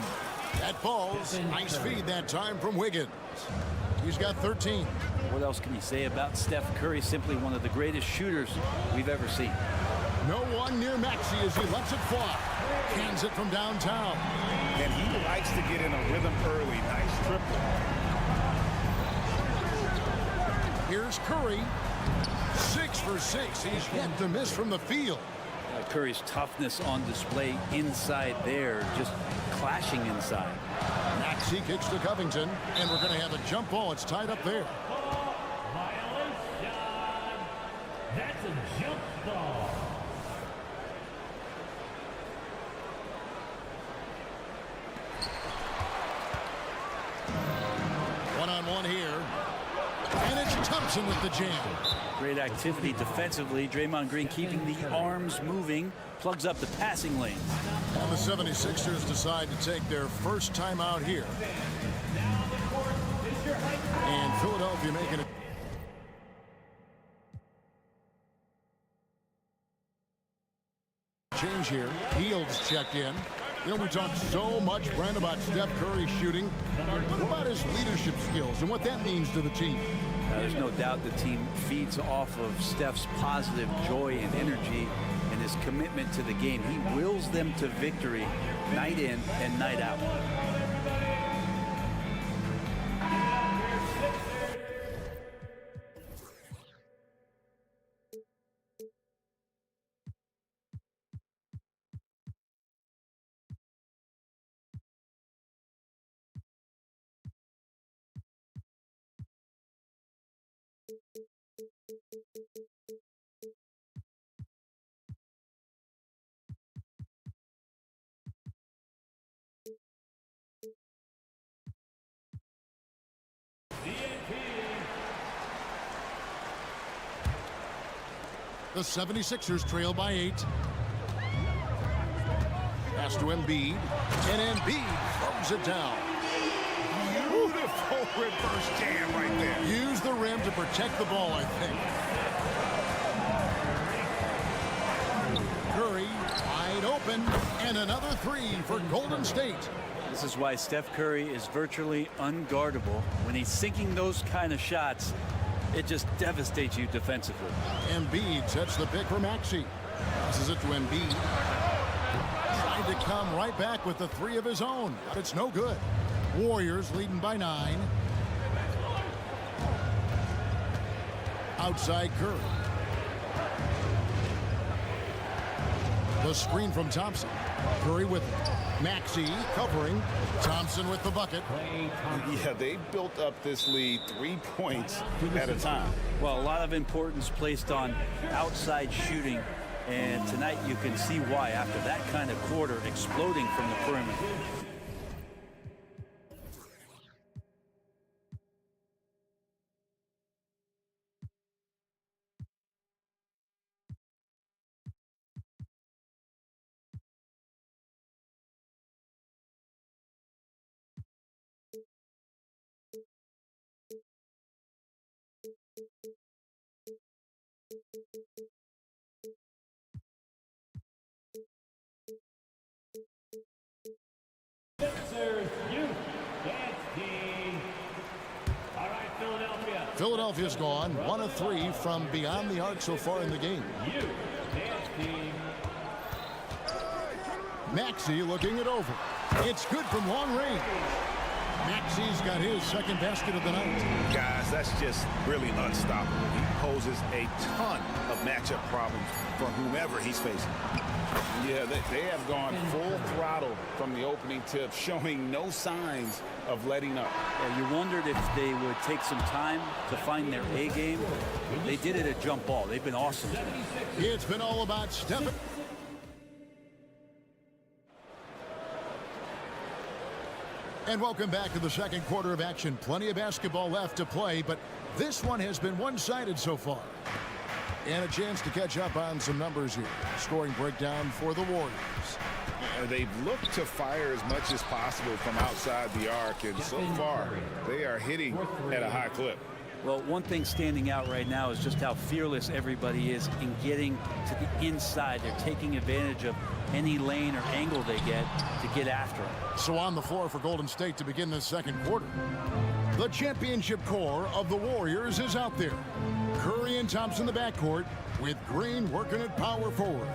That falls. Nice feed that time from Wiggins. He's got 13. What else can you say about Steph Curry? Simply one of the greatest shooters we've ever seen. No one near Maxey as he lets it fly. Cans it from downtown. And he likes to get in a rhythm early. Nice triple. Here's Curry. 6 for 6. He's yet to miss from the field. Curry's toughness on display inside there, just clashing inside. Maxey kicks to Covington, and we're going to have a jump ball. It's tied up there. Violation. That's a jump ball. One-on-one here. And it's Thompson with the jam. Great activity defensively. Draymond Green keeping the arms moving, plugs up the passing lanes. And the 76ers decide to take their first time out here. And Philadelphia making it. Change here. Fields checked in. You know, we talked so much, Brent, about Steph Curry shooting. What about his leadership skills and what that means to the team? There's no doubt the team feeds off of Steph's positive joy and energy and his commitment to the game. He wills them to victory night in and night out. The 76ers trail by 8. Pass to Embiid, and Embiid throws it down. Beautiful reverse jam right there. Use the rim to protect the ball, I think. Curry wide open, and another three for Golden State. This is why Steph Curry is virtually unguardable. When he's sinking those kind of shots, it just devastates you defensively. Embiid sets the pick for Maxey. Passes it to Embiid. Tried to come right back with the three of his own, but it's no good. Warriors leading by 9. Outside Curry. The screen from Thompson. Curry with Maxey covering. Thompson with the bucket. Yeah, they built up this lead 3 points at a time. Well, a lot of importance placed on outside shooting, and tonight you can see why after that kind of quarter exploding from the perimeter. Sixers youth dance team. All right, Philadelphia. Philadelphia's gone 1 of 3 from beyond the arc so far in the game. Maxey looking it over. It's good from long range. Maxey's got his second basket of the night. Guys, that's just really unstoppable. He poses a ton of matchup problems for whomever he's facing. Yeah, they have gone full throttle from the opening tip, showing no signs of letting up. Yeah, you wondered if they would take some time to find their A game. They did it at jump ball. They've been awesome. It's been all about Stephen. And welcome back to the second quarter of action. Plenty of basketball left to play, but this one has been one-sided so far. And a chance to catch up on some numbers here. Scoring breakdown for the Warriors. They've looked to fire as much as possible from outside the arc, and so far they are hitting at a high clip. Well, one thing standing out right now is just how fearless everybody is in getting to the inside. They're taking advantage of any lane or angle they get to get after it. So on the floor for Golden State to begin this second quarter. The championship core of the Warriors is out there. Curry and Thompson the backcourt with Green working at power forward.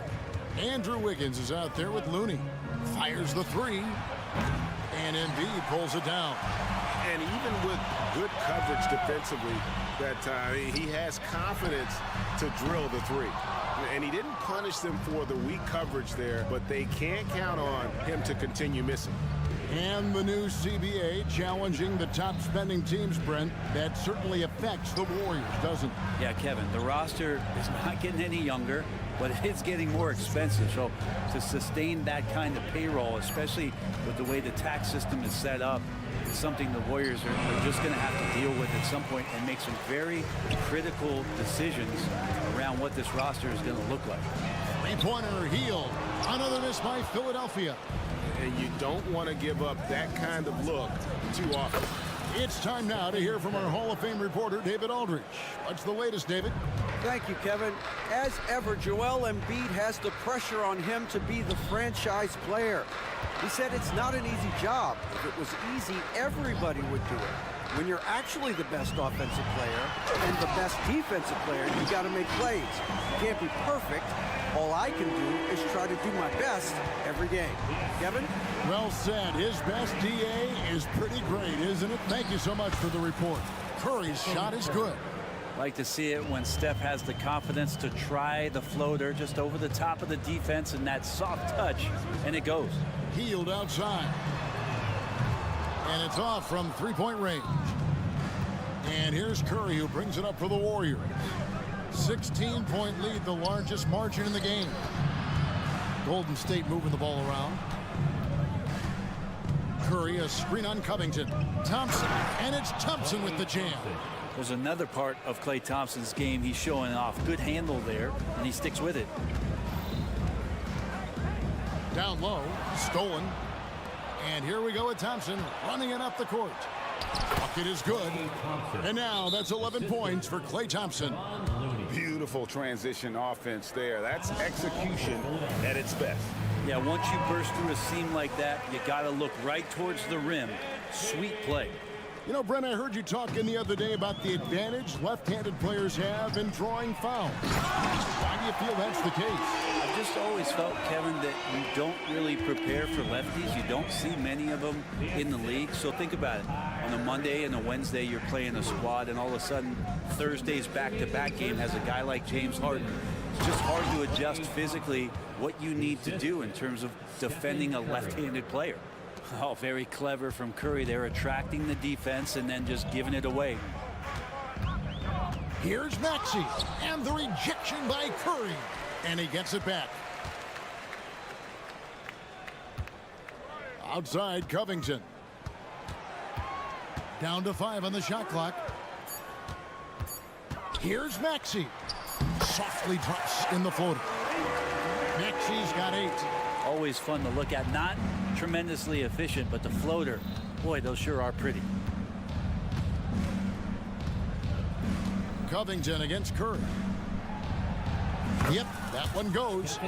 Andrew Wiggins is out there with Looney. Fires the three. And Embiid pulls it down. And even with good coverage defensively that time, he has confidence to drill the three. And he didn't punish them for the weak coverage there, but they can't count on him to continue missing. And the new CBA challenging the top spending teams, Brent. That certainly affects the Warriors, doesn't it? Yeah, Kevin, the roster is not getting any younger, but it's getting more expensive. So to sustain that kind of payroll, especially with the way the tax system is set up, it's something the Warriors are just going to have to deal with at some point and make some very critical decisions around what this roster is going to look like. Three-pointer healed. Another miss by Philadelphia. And you don't want to give up that kind of look too often. It's time now to hear from our Hall of Fame reporter, David Aldridge. What's the latest, David? Thank you, Kevin. As ever, Joel Embiid has the pressure on him to be the franchise player. He said it's not an easy job. If it was easy, everybody would do it. When you're actually the best offensive player and the best defensive player, you got to make plays. You can't be perfect. All I can do is try to do my best every game. Kevin? Well said. His best DA is pretty great, isn't it? Thank you so much for the report. Curry's shot is good. Like to see it when Steph has the confidence to try the floater just over the top of the defense and that soft touch, and it goes. Healed outside. And it's off from three-point range. And here's Curry, who brings it up for the Warriors. 16-point lead, the largest margin in the game. Golden State moving the ball around. Curry, a screen on Covington. Thompson, and it's Thompson with the jam. There's another part of Klay Thompson's game he's showing off. Good handle there, and he sticks with it. Down low, stolen. And here we go with Thompson running it up the court. Bucket is good. And now that's 11 points for Klay Thompson. Beautiful transition offense there. That's execution at its best. Yeah, once you burst through a seam like that, you got to look right towards the rim. Sweet play. You know, Brent, I heard you talking the other day about the advantage left-handed players have in drawing fouls. Why do you feel that's the case? I've just always felt, Kevin, that you don't really prepare for lefties. You don't see many of them in the league. So think about it. On a Monday and a Wednesday, you're playing a squad, and all of a sudden, Thursday's back-to-back game has a guy like James Harden. It's just hard to adjust physically what you need to do in terms of defending a left-handed player. Oh, very clever from Curry. They're attracting the defense and then just giving it away. Here's Maxey, and the rejection by Curry, and he gets it back. Outside, Covington. Down to 5 on the shot clock. Here's Maxey. Softly drops in the floater. Maxey's got 8. Always fun to look at. Not tremendously efficient, but the floater, boy, those sure are pretty. Covington against Curry. Yep, that one goes.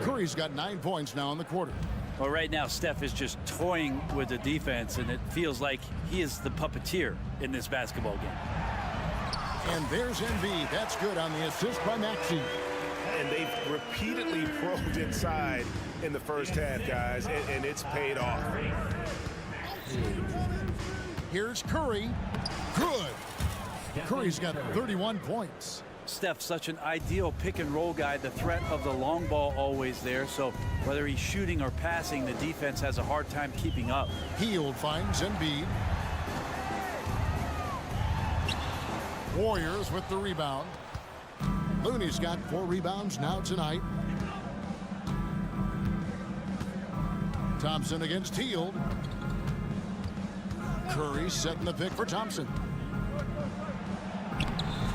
Curry's got 9 points now in the quarter. Well, right now, Steph is just toying with the defense, and it feels like he is the puppeteer in this basketball game. And there's Embiid. That's good on the assist by Maxey. And they've repeatedly probed inside in the first half, guys, and it's paid off. Here's Curry. Good. Curry's got 31 points. Steph, such an ideal pick and roll guy. The threat of the long ball always there. So whether he's shooting or passing, the defense has a hard time keeping up. Hield finds Embiid. Warriors with the rebound. Looney's got 4 rebounds now tonight. Thompson against Hield. Curry setting the pick for Thompson.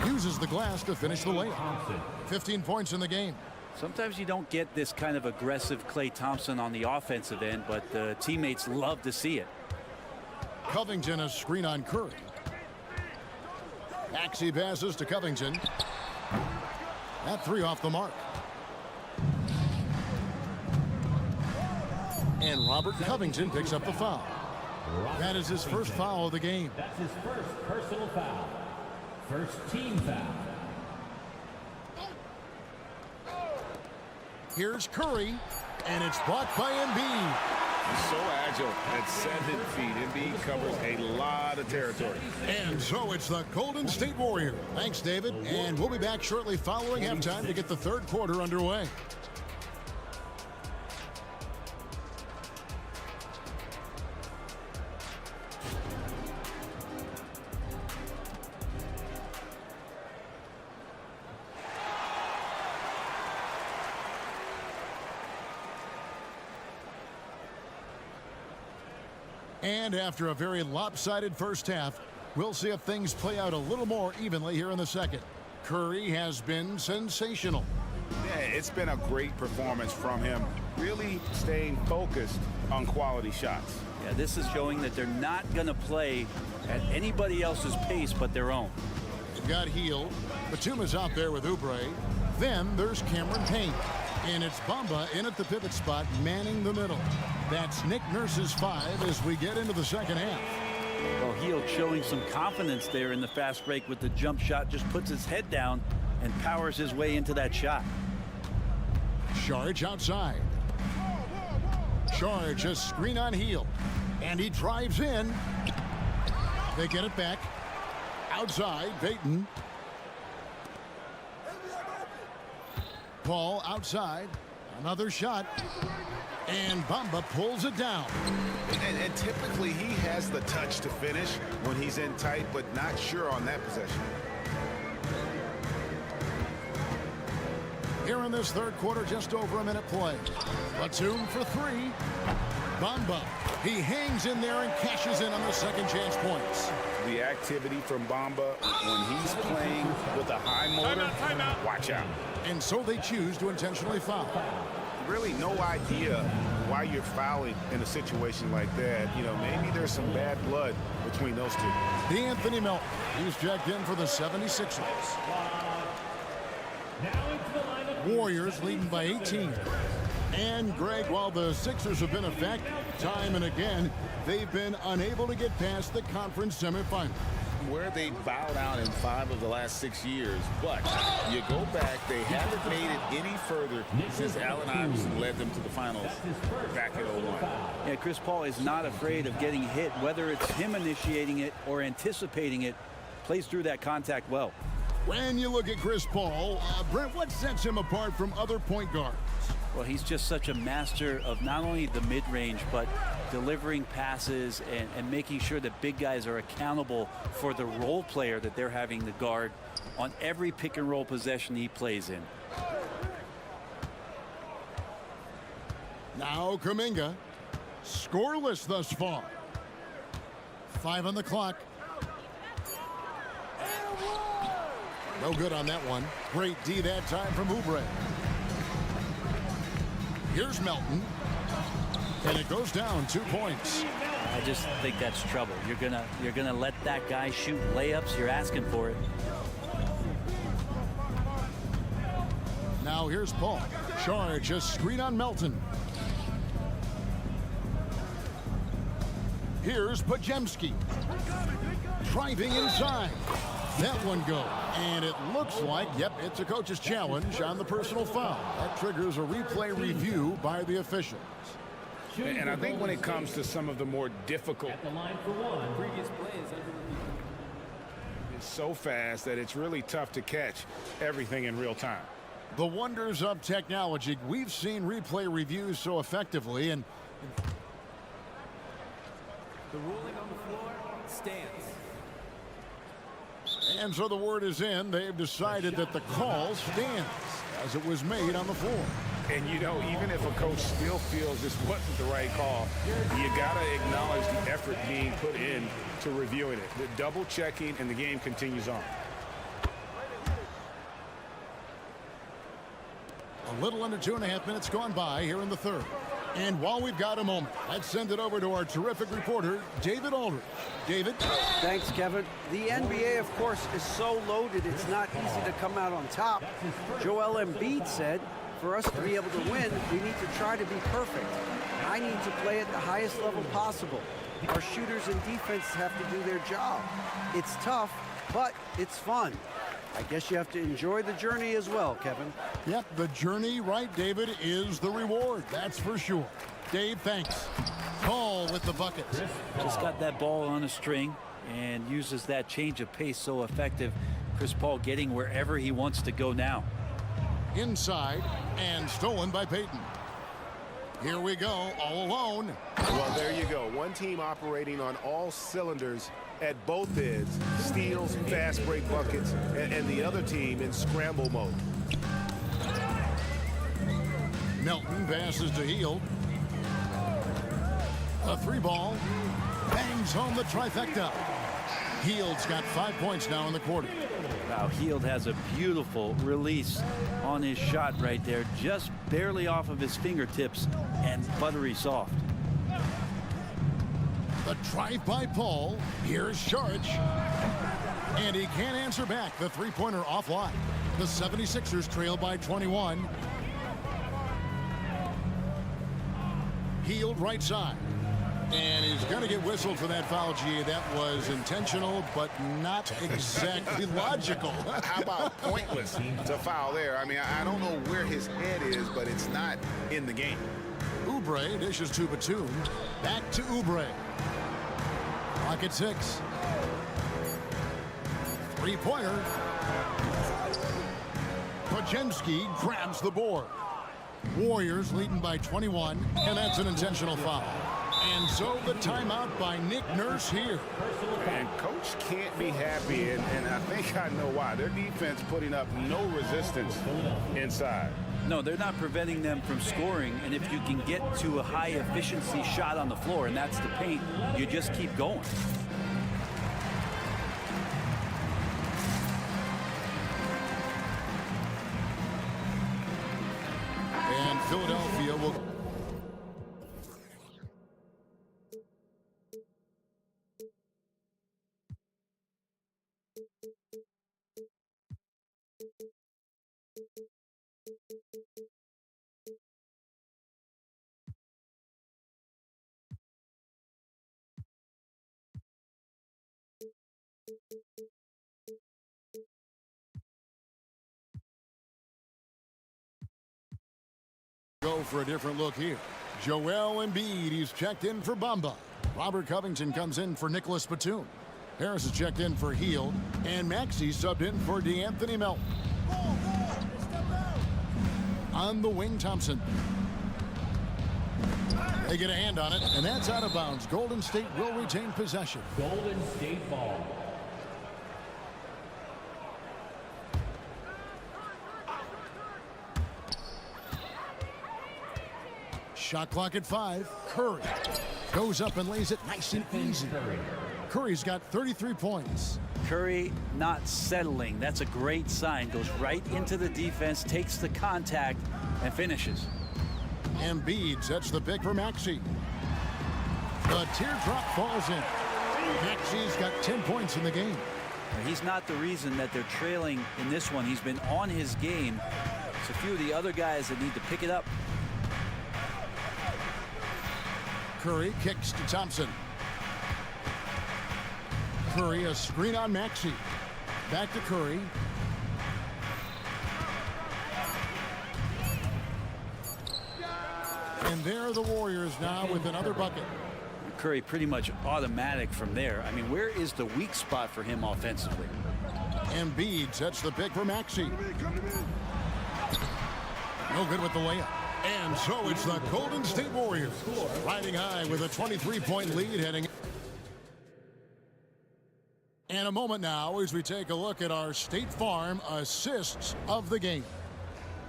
Uses the glass to finish the layup. 15 points in the game. Sometimes you don't get this kind of aggressive Klay Thompson on the offensive end, but the teammates love to see it. Covington a screen on Curry. Maxey passes to Covington. That 3 off the mark. And Robert Covington picks up the foul. That is his first foul of the game. That's his first personal foul. First team foul. Here's Curry, and it's blocked by Embiid. He's so agile at 7 feet. Embiid covers a lot of territory. And so it's the Golden State Warriors. Thanks, David. And we'll be back shortly following halftime to get the third quarter underway. And after a very lopsided first half, we'll see if things play out a little more evenly here in the second. Curry has been sensational. Yeah, it's been a great performance from him, really staying focused on quality shots. Yeah, this is showing that they're not going to play at anybody else's pace but their own. They've got Hield. Batuma's out there with Oubre. Then there's Cameron Payne. And it's Bamba in at the pivot spot, manning the middle. That's Nick Nurse's 5 as we get into the second half. Well, Hield showing some confidence there in the fast break with the jump shot. Just puts his head down and powers his way into that shot. Charge outside. Charge a screen on Hield. And he drives in. They get it back. Outside, Payton. Paul outside. Another shot. And Bamba pulls it down. And typically he has the touch to finish when he's in tight, but not sure on that possession. Here in this third quarter, just over a minute play. Batum for 3. Bamba. He hangs in there and cashes in on the second chance points. The activity from Bamba when he's playing with a high motor, watch out. And so they choose to intentionally foul. Really no idea why you're fouling in a situation like that. You know, maybe there's some bad blood between those two. D'Anthony Melton. He's checked in for the 76ers. Warriors leading by 18. And Greg, while the Sixers have been a fact time and again, they've been unable to get past the conference semifinal. Where they bowed out in 5 of the last 6 years, but you go back, they haven't made it any further since Allen Iverson led them to the finals back in 01. Yeah, Chris Paul is not afraid of getting hit, whether it's him initiating it or anticipating it. Plays through that contact well. When you look at Chris Paul, Brent, what sets him apart from other point guards? Well, he's just such a master of not only the mid-range, but delivering passes and making sure that big guys are accountable for the role player that they're having to guard on every pick and roll possession he plays in. Now Kuminga, scoreless thus far. 5 on the clock. No good on that one. Great D that time from Oubre. Here's Melton. And it goes down 2 points. I just think that's trouble. You're gonna let that guy shoot layups. You're asking for it. Now here's Paul. Charge a screen on Melton. Here's Pajemski. Driving inside. that one go. And it looks like, yep, it's a coach's challenge on the personal foul. That triggers a replay review by the officials. And I think when it comes to some of the more difficult, At the line for one. Previous play is under review. it's so fast that it's really tough to catch everything in real time. The wonders of technology. We've seen replay reviews so effectively, and The ruling on the floor stands. so the word is in. They've decided that the call stands as it was made on the floor. And you know, even if a coach still feels this wasn't the right call, you got to acknowledge the effort being put in to reviewing it. The double checking, and the game continues on. A little under 2.5 minutes gone by here in the third. And while we've got a moment, let's send it over to our terrific reporter, David Aldridge. David? Thanks, Kevin. The NBA, of course, is so loaded, it's not easy to come out on top. Joel Embiid said, for us to be able to win, we need to try to be perfect. I need to play at the highest level possible. Our shooters and defense have to do their job. It's tough, but it's fun. I guess you have to enjoy the journey as well, Kevin. Yep, the journey, right, David, is the reward. That's for sure. Dave, thanks. Paul with the bucket. Just got that ball on a string and uses that change of pace so effective. Chris Paul getting wherever he wants to go now. Inside and stolen by Peyton. Here we go, all alone. Well, there you go. One team operating on all cylinders at both ends. Steals, fast break buckets, and the other team in scramble mode. Melton passes to Hield. A three ball. Bangs home the trifecta. Hield's got 5 points now in the quarter. Wow, Hield has a beautiful release on his shot right there, just barely off of his fingertips and buttery soft. The drive by Paul. Here's Sharge. And he can't answer back. The three-pointer offline. The 76ers trail by 21. Hield right side. And he's going to get whistled for that foul, G. That was intentional, but not exactly logical. How about pointless to foul there? I mean, I don't know where his head is, but it's not in the game. Oubre dishes to Batum. Back to Oubre. Clock at 6. Three-pointer. Podziemski grabs the board. Warriors leading by 21, and that's an intentional foul. And so the timeout by Nick Nurse here. And coach can't be happy, and I think I know why. Their defense putting up no resistance inside. No, they're not preventing them from scoring, and if you can get to a high efficiency shot on the floor, and that's the paint, you just keep going. And Philadelphia will... go for a different look here. Joel Embiid, he's checked in for Bamba. Robert Covington comes in for Nicholas Batum. Harris is checked in for Hield. And Maxey subbed in for DeAnthony Melton. On the wing, Thompson. They get a hand on it, and that's out of bounds. Golden State will retain possession. Golden State ball. Shot clock at 5. Curry goes up and lays it nice and easy. Curry's got 33 points. Curry not settling. That's a great sign. Goes right into the defense, takes the contact, and finishes. Embiid sets the pick for Maxey. The teardrop falls in. Maxey's got 10 points in the game. He's not the reason that they're trailing in this one. He's been on his game. It's a few of the other guys that need to pick it up. Curry kicks to Thompson. Curry a screen on Maxey. Back to Curry. And there are the Warriors now with another bucket. Curry pretty much automatic from there. I mean, where is the weak spot for him offensively? Embiid sets the pick for Maxey. No good with the layup. And so it's the Golden State Warriors riding high with a 23-point lead heading. And a moment now as we take a look at our State Farm assists of the game.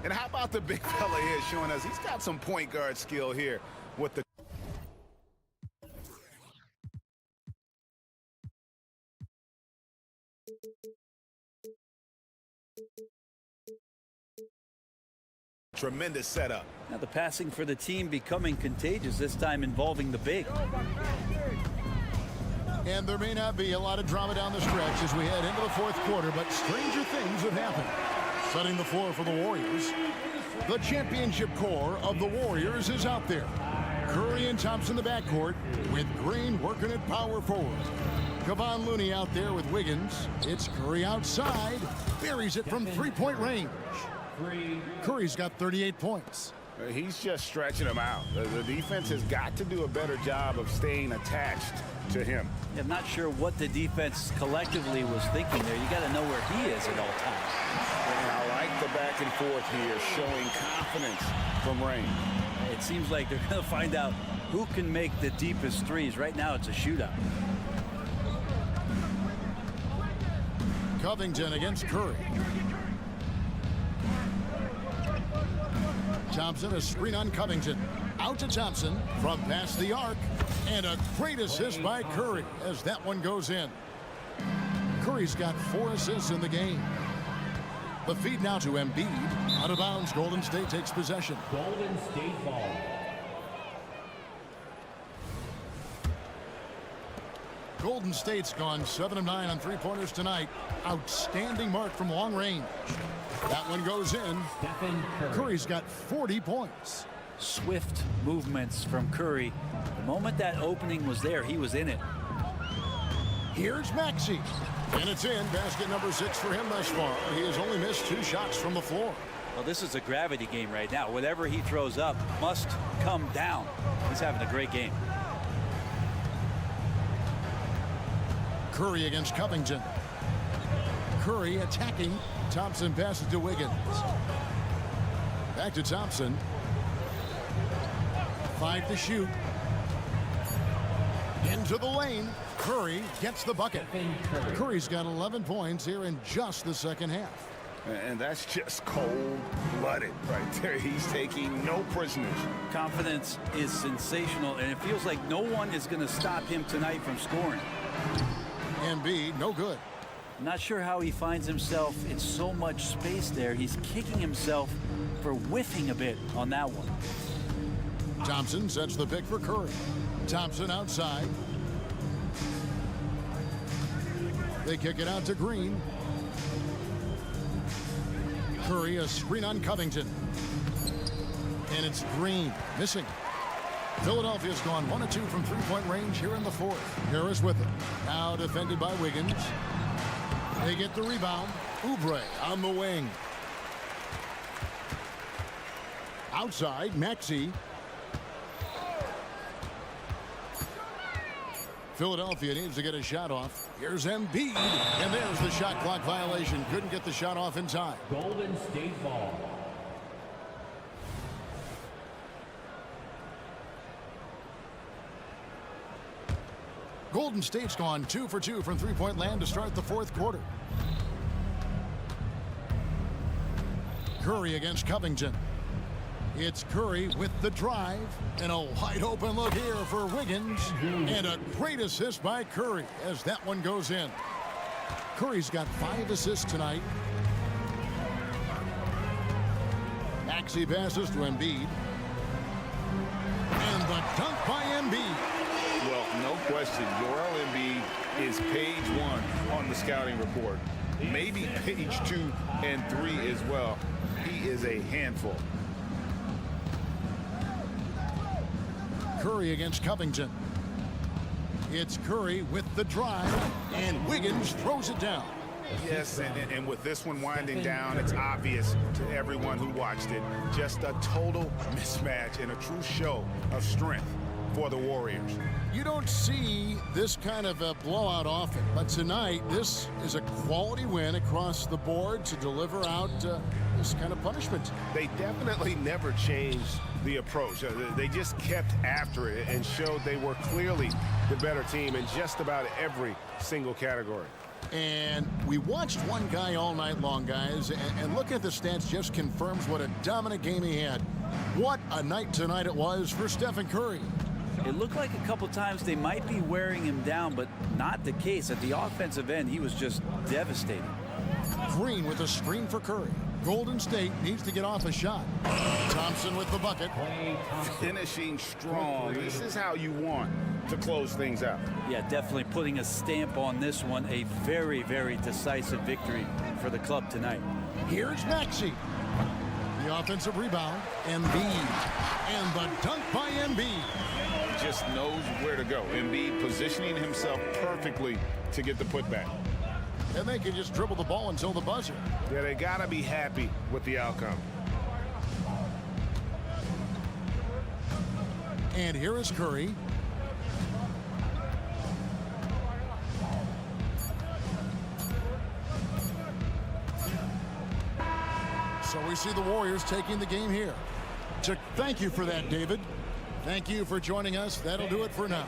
And how about the big fella here showing us he's got some point guard skill here with the tremendous setup. Now the passing for the team becoming contagious, this time involving the big. And there may not be a lot of drama down the stretch as we head into the fourth quarter, but stranger things have happened. Setting the floor for the Warriors. The championship core of the Warriors is out there. Curry and Thompson in the backcourt with Green working at power forward. Kevon Looney out there with Wiggins. It's Curry outside. Buries it from three-point range. Curry's got 38 points. He's just stretching them out. The defense has got to do a better job of staying attached to him. I'm not sure what the defense collectively was thinking there. You got to know where he is at all times. And I like the back and forth here, showing confidence from Rain. It seems like they're going to find out who can make the deepest threes. Right now, it's a shootout. Covington against Curry. Thompson, a screen on Covington. Out to Thompson from past the arc. And a great assist by Curry as that one goes in. Curry's got 4 assists in the game. The feed now to Embiid. Out of bounds, Golden State takes possession. Golden State ball. Golden State's gone 7 of 9 on three-pointers tonight. Outstanding mark from long range. That one goes in. Curry's got 40 points. Swift movements from Curry. The moment that opening was there, he was in it. Here's Maxey. And it's in. Basket number 6 for him thus far. He has only missed 2 shots from the floor. Well, this is a gravity game right now. Whatever he throws up must come down. He's having a great game. Curry against Covington. Curry attacking. Thompson passes to Wiggins. Back to Thompson. 5 to shoot. Into the lane. Curry gets the bucket. Curry's got 11 points here in just the second half. And that's just cold-blooded right there. He's taking no prisoners. Confidence is sensational, and it feels like no one is going to stop him tonight from scoring. Embiid, no good. Not sure how he finds himself in so much space there. He's kicking himself for whiffing a bit on that one. Thompson sets the pick for Curry. Thompson outside. They kick it out to Green. Curry, a screen on Covington. And it's Green missing. Philadelphia's gone 1 of 2 from three-point range here in the fourth. Harris with it. Now defended by Wiggins. They get the rebound. Oubre on the wing. Outside, Maxey. Philadelphia needs to get a shot off. Here's Embiid. And there's the shot clock violation. Couldn't get the shot off in time. Golden State ball. Golden State's gone 2 for 2 from three-point land to start the fourth quarter. Curry against Covington. It's Curry with the drive. And a wide open look here for Wiggins. And a great assist by Curry as that one goes in. Curry's got 5 assists tonight. Maxey passes to Embiid. And the dunk by Embiid. Well, no question, Joel Embiid is page 1 on the scouting report. Maybe page 2 and 3 as well. He is a handful. Curry against Covington. It's Curry with the drive, and Wiggins throws it down. Yes, and with this one winding down, it's obvious to everyone who watched it. Just a total mismatch and a true show of strength for the Warriors. You don't see this kind of a blowout often, but tonight this is a quality win across the board to deliver out this kind of punishment. They definitely never changed the approach. They just kept after it and showed they were clearly the better team in just about every single category. And we watched one guy all night long, guys, and looking at the stats just confirms what a dominant game he had. What a night tonight it was for Stephen Curry. It looked like a couple times they might be wearing him down, but not the case. At the offensive end, he was just devastating. Green with a screen for Curry. Golden State needs to get off a shot. Thompson with the bucket. Finishing strong. This is how you want to close things out. Yeah, definitely putting a stamp on this one. A very, very decisive victory for the club tonight. Here's Maxey. The offensive rebound. Embiid. And the dunk by Embiid. Just knows where to go. Embiid positioning himself perfectly to get the putback. And they can just dribble the ball until the buzzer. Yeah, they got to be happy with the outcome. And here is Curry. So we see the Warriors taking the game here. Thank you for that, David. Thank you for joining us. That'll do it for now.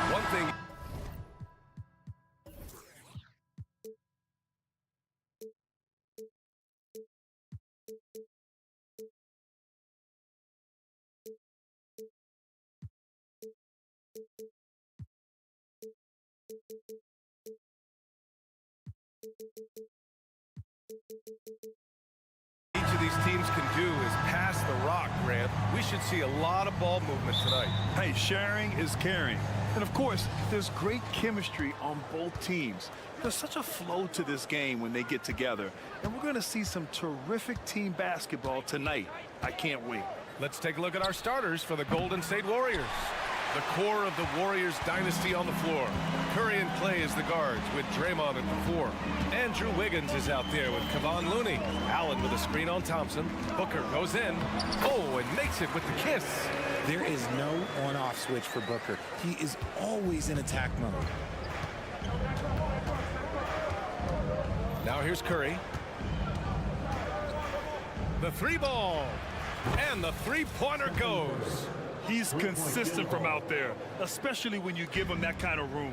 One thing. Each of these teams can do is pass the rock, Grant. We should see a lot of ball movement tonight. Hey, sharing is caring. And of course, there's great chemistry on both teams. There's such a flow to this game when they get together. And we're going to see some terrific team basketball tonight. I can't wait. Let's take a look at our starters for the Golden State Warriors. The core of the Warriors dynasty on the floor. Curry and Clay as the guards with Draymond at the 4. Andrew Wiggins is out there with Kevon Looney. Allen with a screen on Thompson. Booker goes in. Oh, and makes it with the kiss. There is no on-off switch for Booker. He is always in attack mode. Now here's Curry. The 3-ball. And the 3-pointer goes. He's consistent from out there, especially when you give him that kind of room.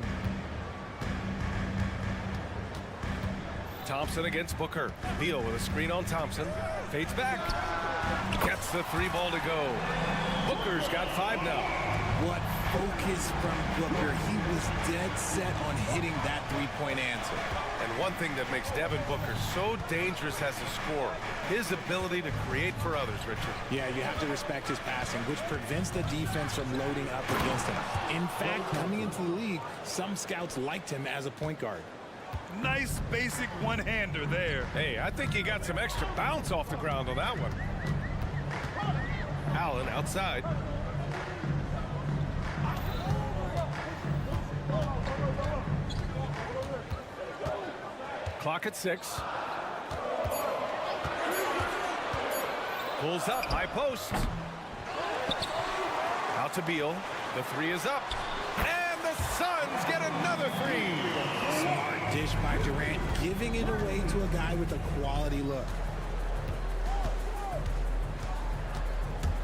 Thompson against Booker. Beal with a screen on Thompson. Fades back. Gets the 3-ball to go. Booker's got 5 now. What focus from Booker. He was dead set on hitting that three-point answer. And one thing that makes Devin Booker so dangerous as a scorer, his ability to create for others, Richard. Yeah, you have to respect his passing, which prevents the defense from loading up against him. In fact, coming into the league, some scouts liked him as a point guard. Nice basic one-hander there. Hey, I think he got some extra bounce off the ground on that one. Allen outside. Clock at 6. Pulls up, high post. Out to Beal. The 3 is up. And the Suns get another 3. Smart dish by Durant, giving it away to a guy with a quality look.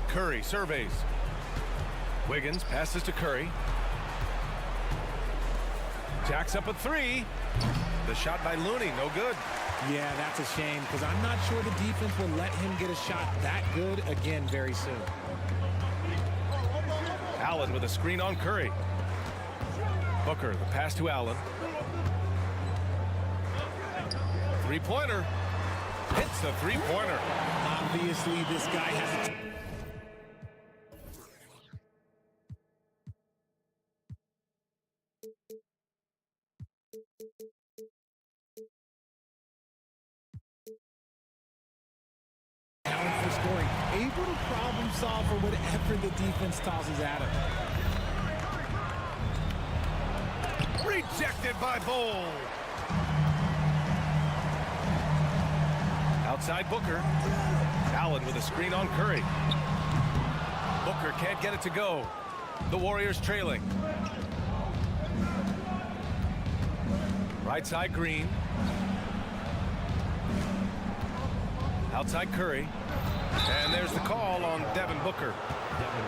Curry surveys. Wiggins passes to Curry. Jacks up a 3. The shot by Looney, no good. Yeah, that's a shame because I'm not sure the defense will let him get a shot that good again very soon. Allen with a screen on Curry. Booker, the pass to Allen. 3-pointer. Hits the 3-pointer. Obviously, this guy has a... talent for scoring, able to problem solve for whatever the defense tosses at him. Rejected by Bol. Outside Booker. Allen with a screen on Curry. Booker can't get it to go. The Warriors trailing. Right side Green. Outside Curry. And there's the call on Devin Booker.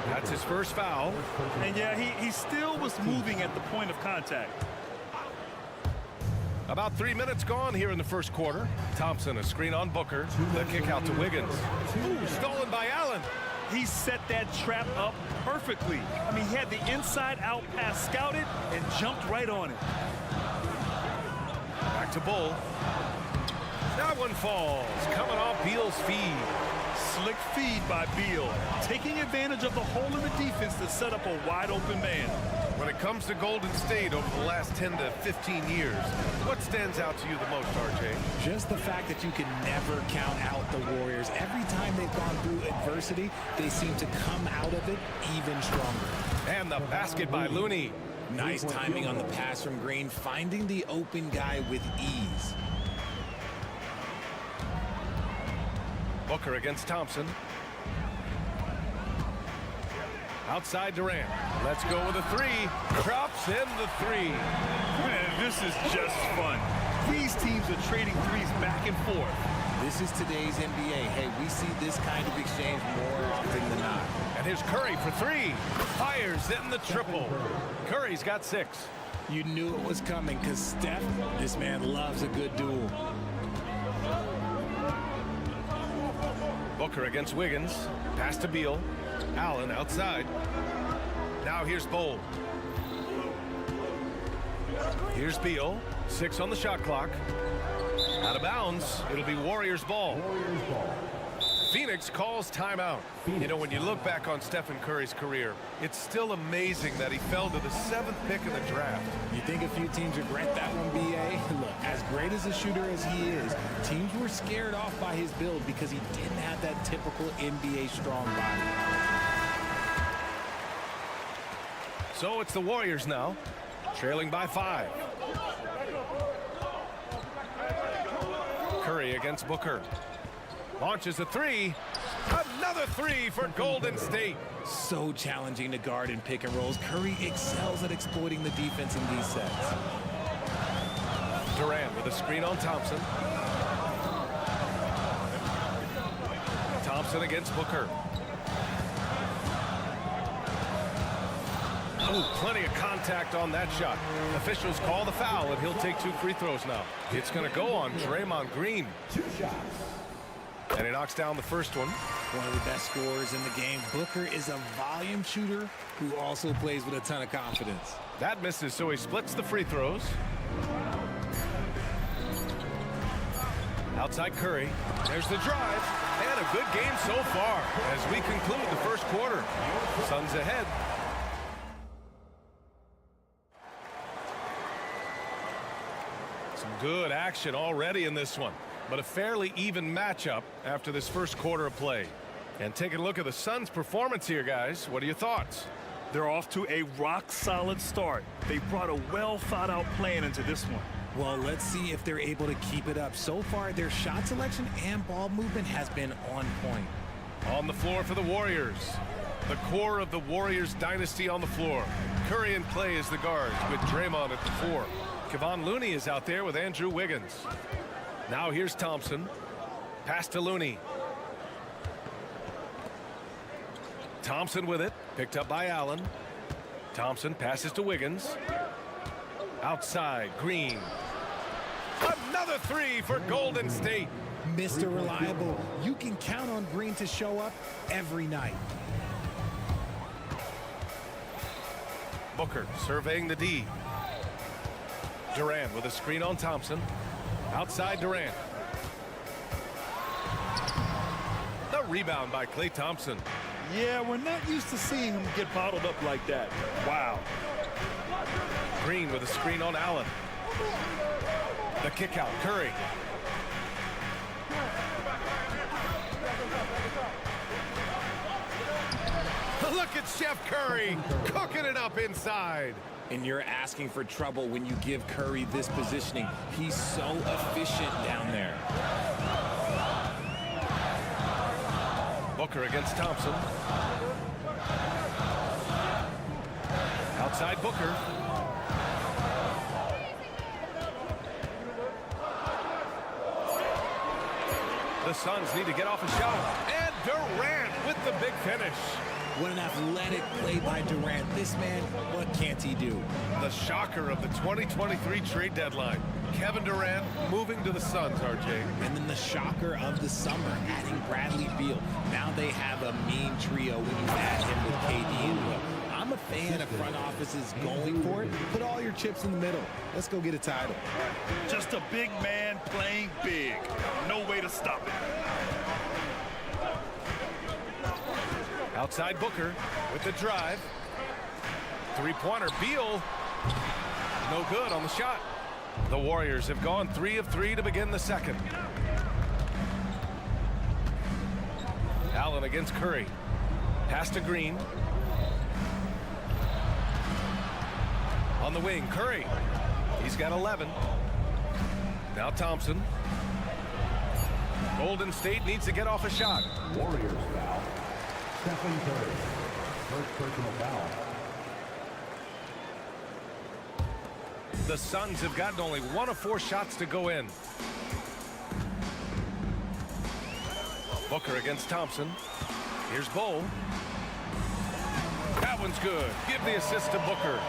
That's his first foul. And yeah, he still was moving at the point of contact. About 3 minutes gone here in the first quarter. Thompson, a screen on Booker. The kick out to Wiggins. Ooh, stolen by Allen. He set that trap up perfectly. I mean, he had the inside-out pass scouted and jumped right on it. Back to Bull. That one falls, coming off Beal's feed. Slick feed by Beal, taking advantage of the hole in the defense to set up a wide open man. When it comes to Golden State over the last 10 to 15 years, what stands out to you the most, RJ? Just the fact that you can never count out the Warriors. Every time they've gone through adversity, they seem to come out of it even stronger. And the basket by Looney. Nice timing on the pass from Green, finding the open guy with ease. Booker against Thompson. Outside Durant. Let's go with a three. Drops in the three. Man, this is just fun. These teams are trading threes back and forth. This is today's NBA. Hey, we see this kind of exchange more often than not. And here's Curry for three. Fires in the triple. Curry's got 6. You knew it was coming because Steph, this man loves a good duel. Booker against Wiggins. Pass to Beal. Allen outside. Now here's Bowl. Here's Beal. 6 on the shot clock. Out of bounds. It'll be Warriors ball. Phoenix calls timeout. You know, when you look back on Stephen Curry's career, it's still amazing that he fell to the 7th pick in the draft. You think a few teams regret that one, B.A.? Look, as great as a shooter as he is, teams were scared off by his build because he didn't have that typical NBA strong body. So it's the Warriors now, trailing by 5. Curry against Booker. Launches a three. Another three for Golden State. So challenging to guard in pick and rolls. Curry excels at exploiting the defense in these sets. Durant with a screen on Thompson. Thompson against Booker. Oh, plenty of contact on that shot. Officials call the foul, and he'll take 2 free throws now. It's going to go on Draymond Green. 2 shots. And he knocks down the first one. One of the best scorers in the game. Booker is a volume shooter who also plays with a ton of confidence. That misses, so he splits the free throws. Outside Curry. There's the drive. And a good game so far as we conclude the first quarter. Suns ahead. Some good action already in this one, but a fairly even matchup after this first quarter of play. And taking a look at the Suns' performance here, guys. What are your thoughts? They're off to a rock-solid start. They brought a well-thought-out plan into this one. Well, let's see if they're able to keep it up. So far, their shot selection and ball movement has been on point. On the floor for the Warriors. The core of the Warriors dynasty on the floor. Curry and Clay as the guards with Draymond at the 4. Kevon Looney is out there with Andrew Wiggins. Now here's Thompson. Pass to Looney. Thompson with it. Picked up by Allen. Thompson passes to Wiggins. Outside, Green. Another three for Golden State. Mr. Reliable. You can count on Green to show up every night. Booker surveying the D. Durant with a screen on Thompson. Outside Durant. The rebound by Klay Thompson. Yeah, we're not used to seeing him get bottled up like that. Wow. Green with a screen on Allen. The kick out, Curry. Look at Chef Curry cooking it up inside. And you're asking for trouble when you give Curry this positioning. He's so efficient down there. Booker against Thompson. Outside Booker. The Suns need to get off a shot. And Durant with the big finish. What an athletic play by Durant. This man, what can't he do? The shocker of the 2023 trade deadline. Kevin Durant moving to the Suns, RJ. And then the shocker of the summer, adding Bradley Beal. Now they have a mean trio when you add him with KD and Will. I'm a fan of front offices going for it. Put all your chips in the middle. Let's go get a title. Just a big man playing big. No way to stop it. Outside Booker with the drive. Three-pointer, Beal. No good on the shot. The Warriors have gone 3 of 3 to begin the second. Allen against Curry. Pass to Green. On the wing, Curry. He's got 11. Now Thompson. Golden State needs to get off a shot. Warriors foul. Stephen Curry. First personal foul. The Suns have gotten only 1 of 4 shots to go in. Booker against Thompson. Here's Bowl. That one's good. Give the assist to Booker.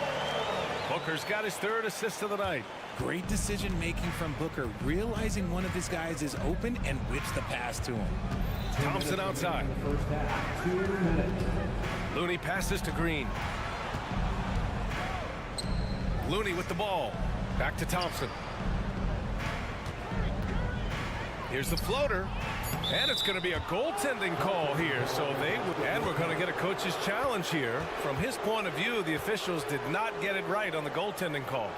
Booker's got his 3rd assist of the night. Great decision making from Booker, realizing one of his guys is open and whips the pass to him. Thompson outside. First half, 2 minutes. Looney passes to Green. Looney with the ball. Back to Thompson. Here's the floater. And it's going to be a goaltending call here. So and we're going to get a coach's challenge here. From his point of view, the officials did not get it right on the goaltending call.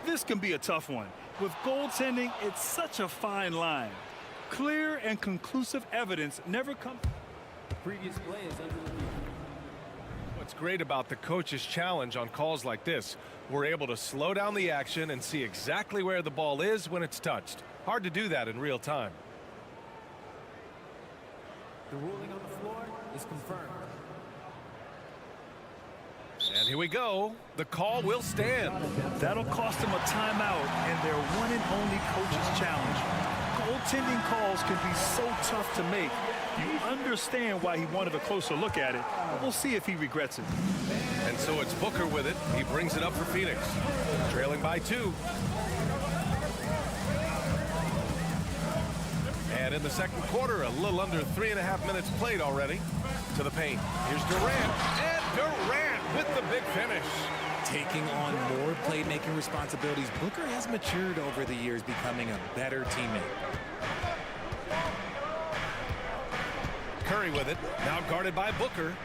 This can be a tough one. With goaltending, it's such a fine line. Clear and conclusive evidence never comes. Previous play is under review. What's great about the coach's challenge on calls like this, we're able to slow down the action and see exactly where the ball is when it's touched. Hard to do that in real time. The ruling on the floor is confirmed. And here we go. The call will stand. That'll cost them a timeout and their one and only coach's challenge. Goaltending calls can be so tough to make. You understand why he wanted a closer look at it. We'll see if he regrets it. And so it's Booker with it. He brings it up for Phoenix. Trailing by 2. And in the second quarter, a little under 3.5 minutes played already. To the paint. Here's Durant. And Durant with the big finish. Taking on more playmaking responsibilities, Booker has matured over the years, becoming a better teammate. Curry with it. Now guarded by Booker.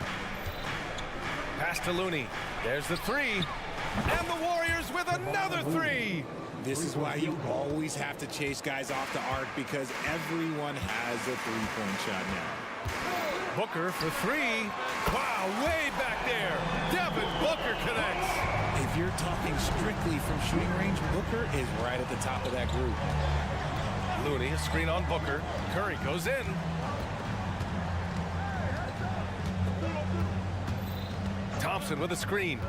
Pass to Looney. There's the 3. And the Warriors with another 3. This is why you always have to chase guys off the arc, because everyone has a three-point shot now. Booker for 3. Wow, way back there. Devin Booker connects. If you're talking strictly from shooting range, Booker is right at the top of that group. Looney, a screen on Booker. Curry goes in. Thompson with a screen.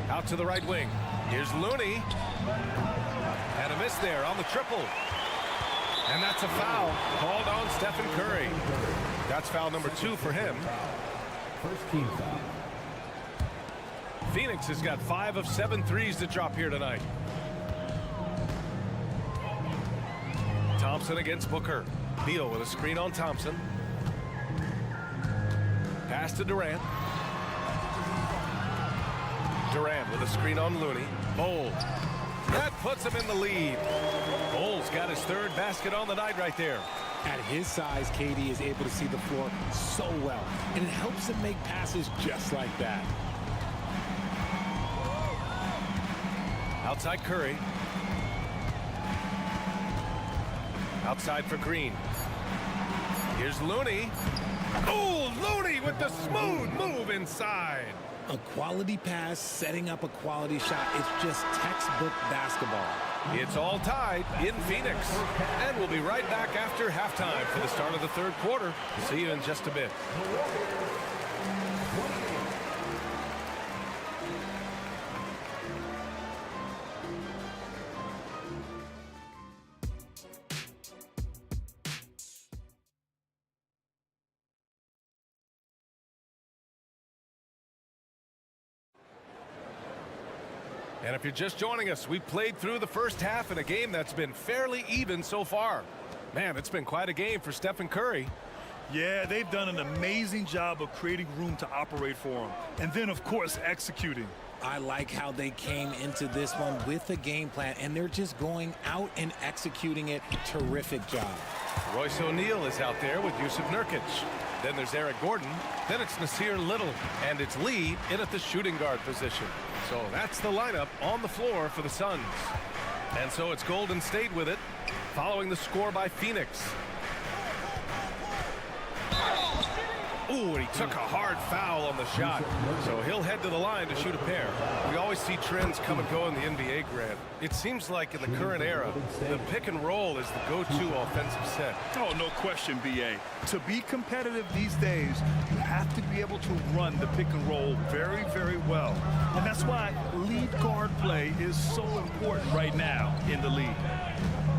Out to the right wing. Here's Looney. And a miss there on the triple. And that's a foul called on Stephen Curry. That's foul number 2 for him. First team foul. Phoenix has got 5 of 7 threes to drop here tonight. Thompson against Booker. Beal with a screen on Thompson. Pass to Durant. Durant with a screen on Looney. Bowl. That puts him in the lead. Bowles got his 3rd basket on the night right there. At his size, KD is able to see the floor so well, and it helps him make passes just like that. Outside Curry. Outside for Green. Here's Looney. Oh, Looney with the smooth move inside. A quality pass, setting up a quality shot. It's just textbook basketball. It's all tied in Phoenix. And we'll be right back after halftime for the start of the 3rd quarter. See you in just a bit. And if you're just joining us, we played through the first half in a game that's been fairly even so far. Man, it's been quite a game for Stephen Curry. Yeah, they've done an amazing job of creating room to operate for him. And then, of course, executing. I like how they came into this one with a game plan, and they're just going out and executing it. Terrific job. Royce O'Neal is out there with Yusuf Nurkic. Then there's Eric Gordon. Then it's Nasir Little. And it's Lee in at the shooting guard position. So that's the lineup on the floor for the Suns. And so it's Golden State with it, following the score by Phoenix. Ooh, and he took a hard foul on the shot. So he'll head to the line to shoot a pair. We always see trends come and go in the NBA, Grant. It seems like in the current era, the pick and roll is the go-to offensive set. Oh, no question, B.A. To be competitive these days, you have to be able to run the pick and roll very, very well. And that's why lead guard play is so important right now in the league.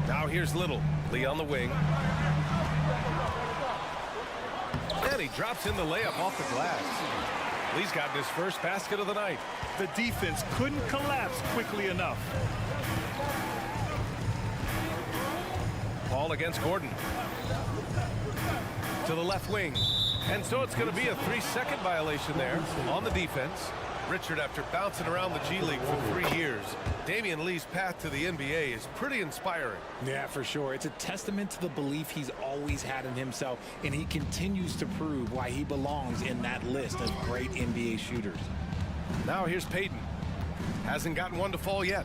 Now here's Little. Lee on the wing. And he drops in the layup off the glass. Lee's gotten his first basket of the night. The defense couldn't collapse quickly enough. Ball against Gordon. To the left wing. And so it's going to be a 3-second violation there on the defense. Richard, after bouncing around the G League for 3 years, Damian Lee's path to the NBA is pretty inspiring. Yeah, for sure. It's a testament to the belief he's always had in himself, and he continues to prove why he belongs in that list of great NBA shooters. Now here's Payton. Hasn't gotten one to fall yet.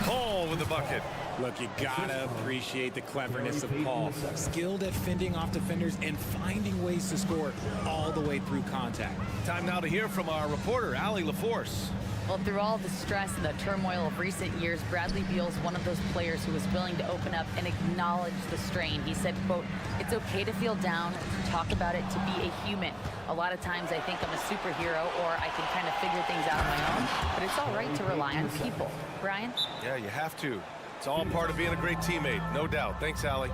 Paul with the bucket. Look, you gotta appreciate the cleverness of Paul. Skilled at fending off defenders and finding ways to score all the way through contact. Time now to hear from our reporter, Allie LaForce. Well, through all the stress and the turmoil of recent years, Bradley Beal's one of those players who was willing to open up and acknowledge the strain. He said, quote, "It's okay to feel down, to talk about it, to be a human. A lot of times I think I'm a superhero or I can kind of figure things out on my own, but it's all right to rely on people." Brian? Yeah, you have to. It's all part of being a great teammate, no doubt. Thanks, Allie.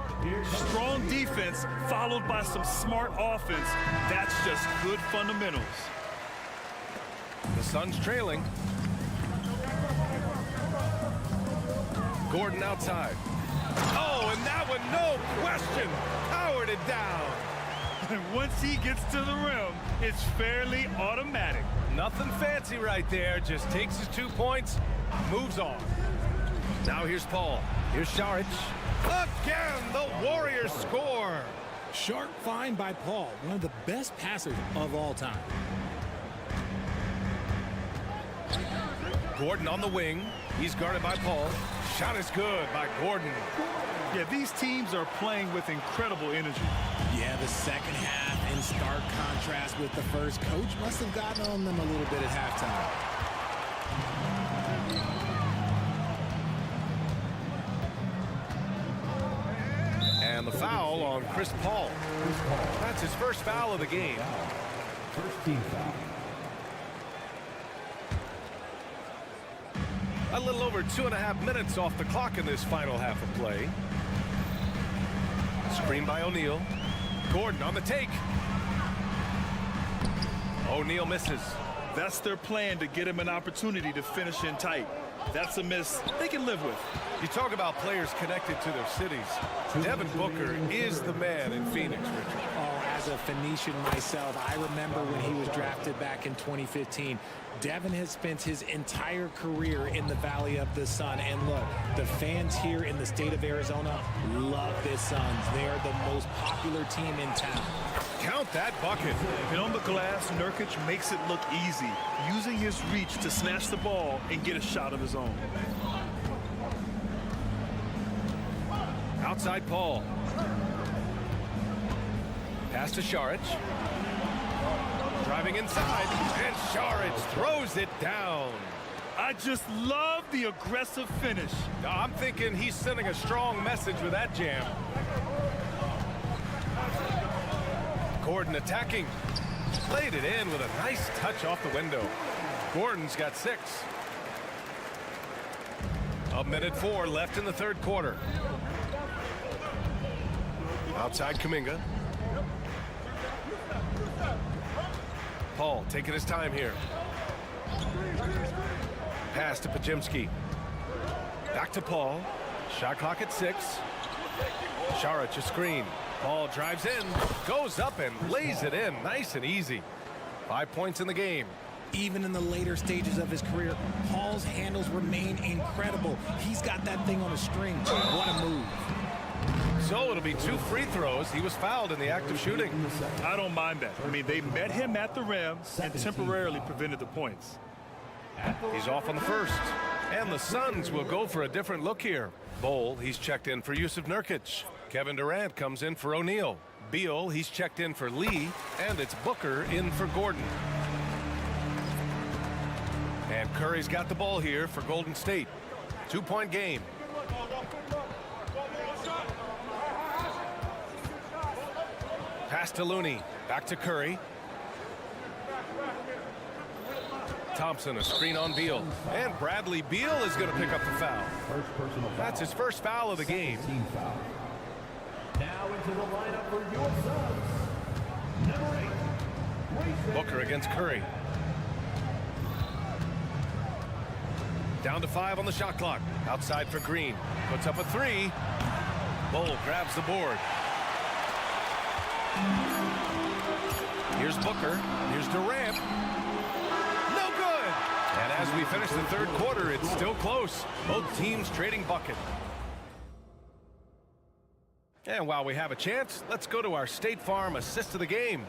Strong defense followed by some smart offense. That's just good fundamentals. The Suns trailing. Gordon outside. Oh, and that one, no question, powered it down. And once he gets to the rim, it's fairly automatic. Nothing fancy right there, just takes his 2 points, moves on. Now here's Paul. Here's Saric. Again, the Warriors score. Sharp find by Paul, one of the best passers of all time. Gordon on the wing. He's guarded by Paul. Shot is good by Gordon. Yeah, these teams are playing with incredible energy. Yeah, the second half in stark contrast with the first. Coach must have gotten on them a little bit at halftime. And the foul on Chris Paul. That's his first foul of the game. First team foul. A little over 2.5 minutes off the clock in this final half of play. Screen by O'Neal. Gordon on the take. O'Neal misses. That's their plan, to get him an opportunity to finish in tight. That's a miss they can live with. You talk about players connected to their cities. Devin Booker is the man in Phoenix, Richard. Oh, as a Phoenician myself, I remember when he was drafted back in 2015. Devin has spent his entire career in the Valley of the Sun. And look, the fans here in the state of Arizona love this Suns. They are the most popular team in town. Count that bucket. And on the glass, Nurkic makes it look easy, using his reach to snatch the ball and get a shot of his own. Outside Paul. Pass to Saric. Driving inside, and Saric throws it down. I just love the aggressive finish. I'm thinking he's sending a strong message with that jam. Gordon attacking. Played it in with a nice touch off the window. Gordon's got 6. A minute 4 left in the third quarter. Outside Kuminga. Paul taking his time here. Pass to Pajimski. Back to Paul. Shot clock at 6. Saric a screen. Ball drives in, goes up and lays it in. Nice and easy. 5 points in the game. Even in the later stages of his career, Paul's handles remain incredible. He's got that thing on a string. What a move. So it'll be 2 free throws. He was fouled in the act of shooting. I don't mind that. I mean, they met him at the rim and temporarily prevented the points. He's off on the first. And the Suns will go for a different look here. Bowl, he's checked in for Yusuf Nurkic. Kevin Durant comes in for O'Neal. Beal, he's checked in for Lee. And it's Booker in for Gordon. And Curry's got the ball here for Golden State. 2-point game. Pass to Looney. Back to Curry. Thompson, a screen on Beal. And Bradley Beal is going to pick up the foul. That's his first foul of the game. Now into the lineup for your Suns. Number 8. Booker against Curry. Down to 5 on the shot clock. Outside for Green. Puts up a 3. Bowl grabs the board. Here's Booker. Here's Durant. No good. And as we finish the third quarter, it's still close. Both teams trading bucket. And while we have a chance, let's go to our State Farm assist of the game.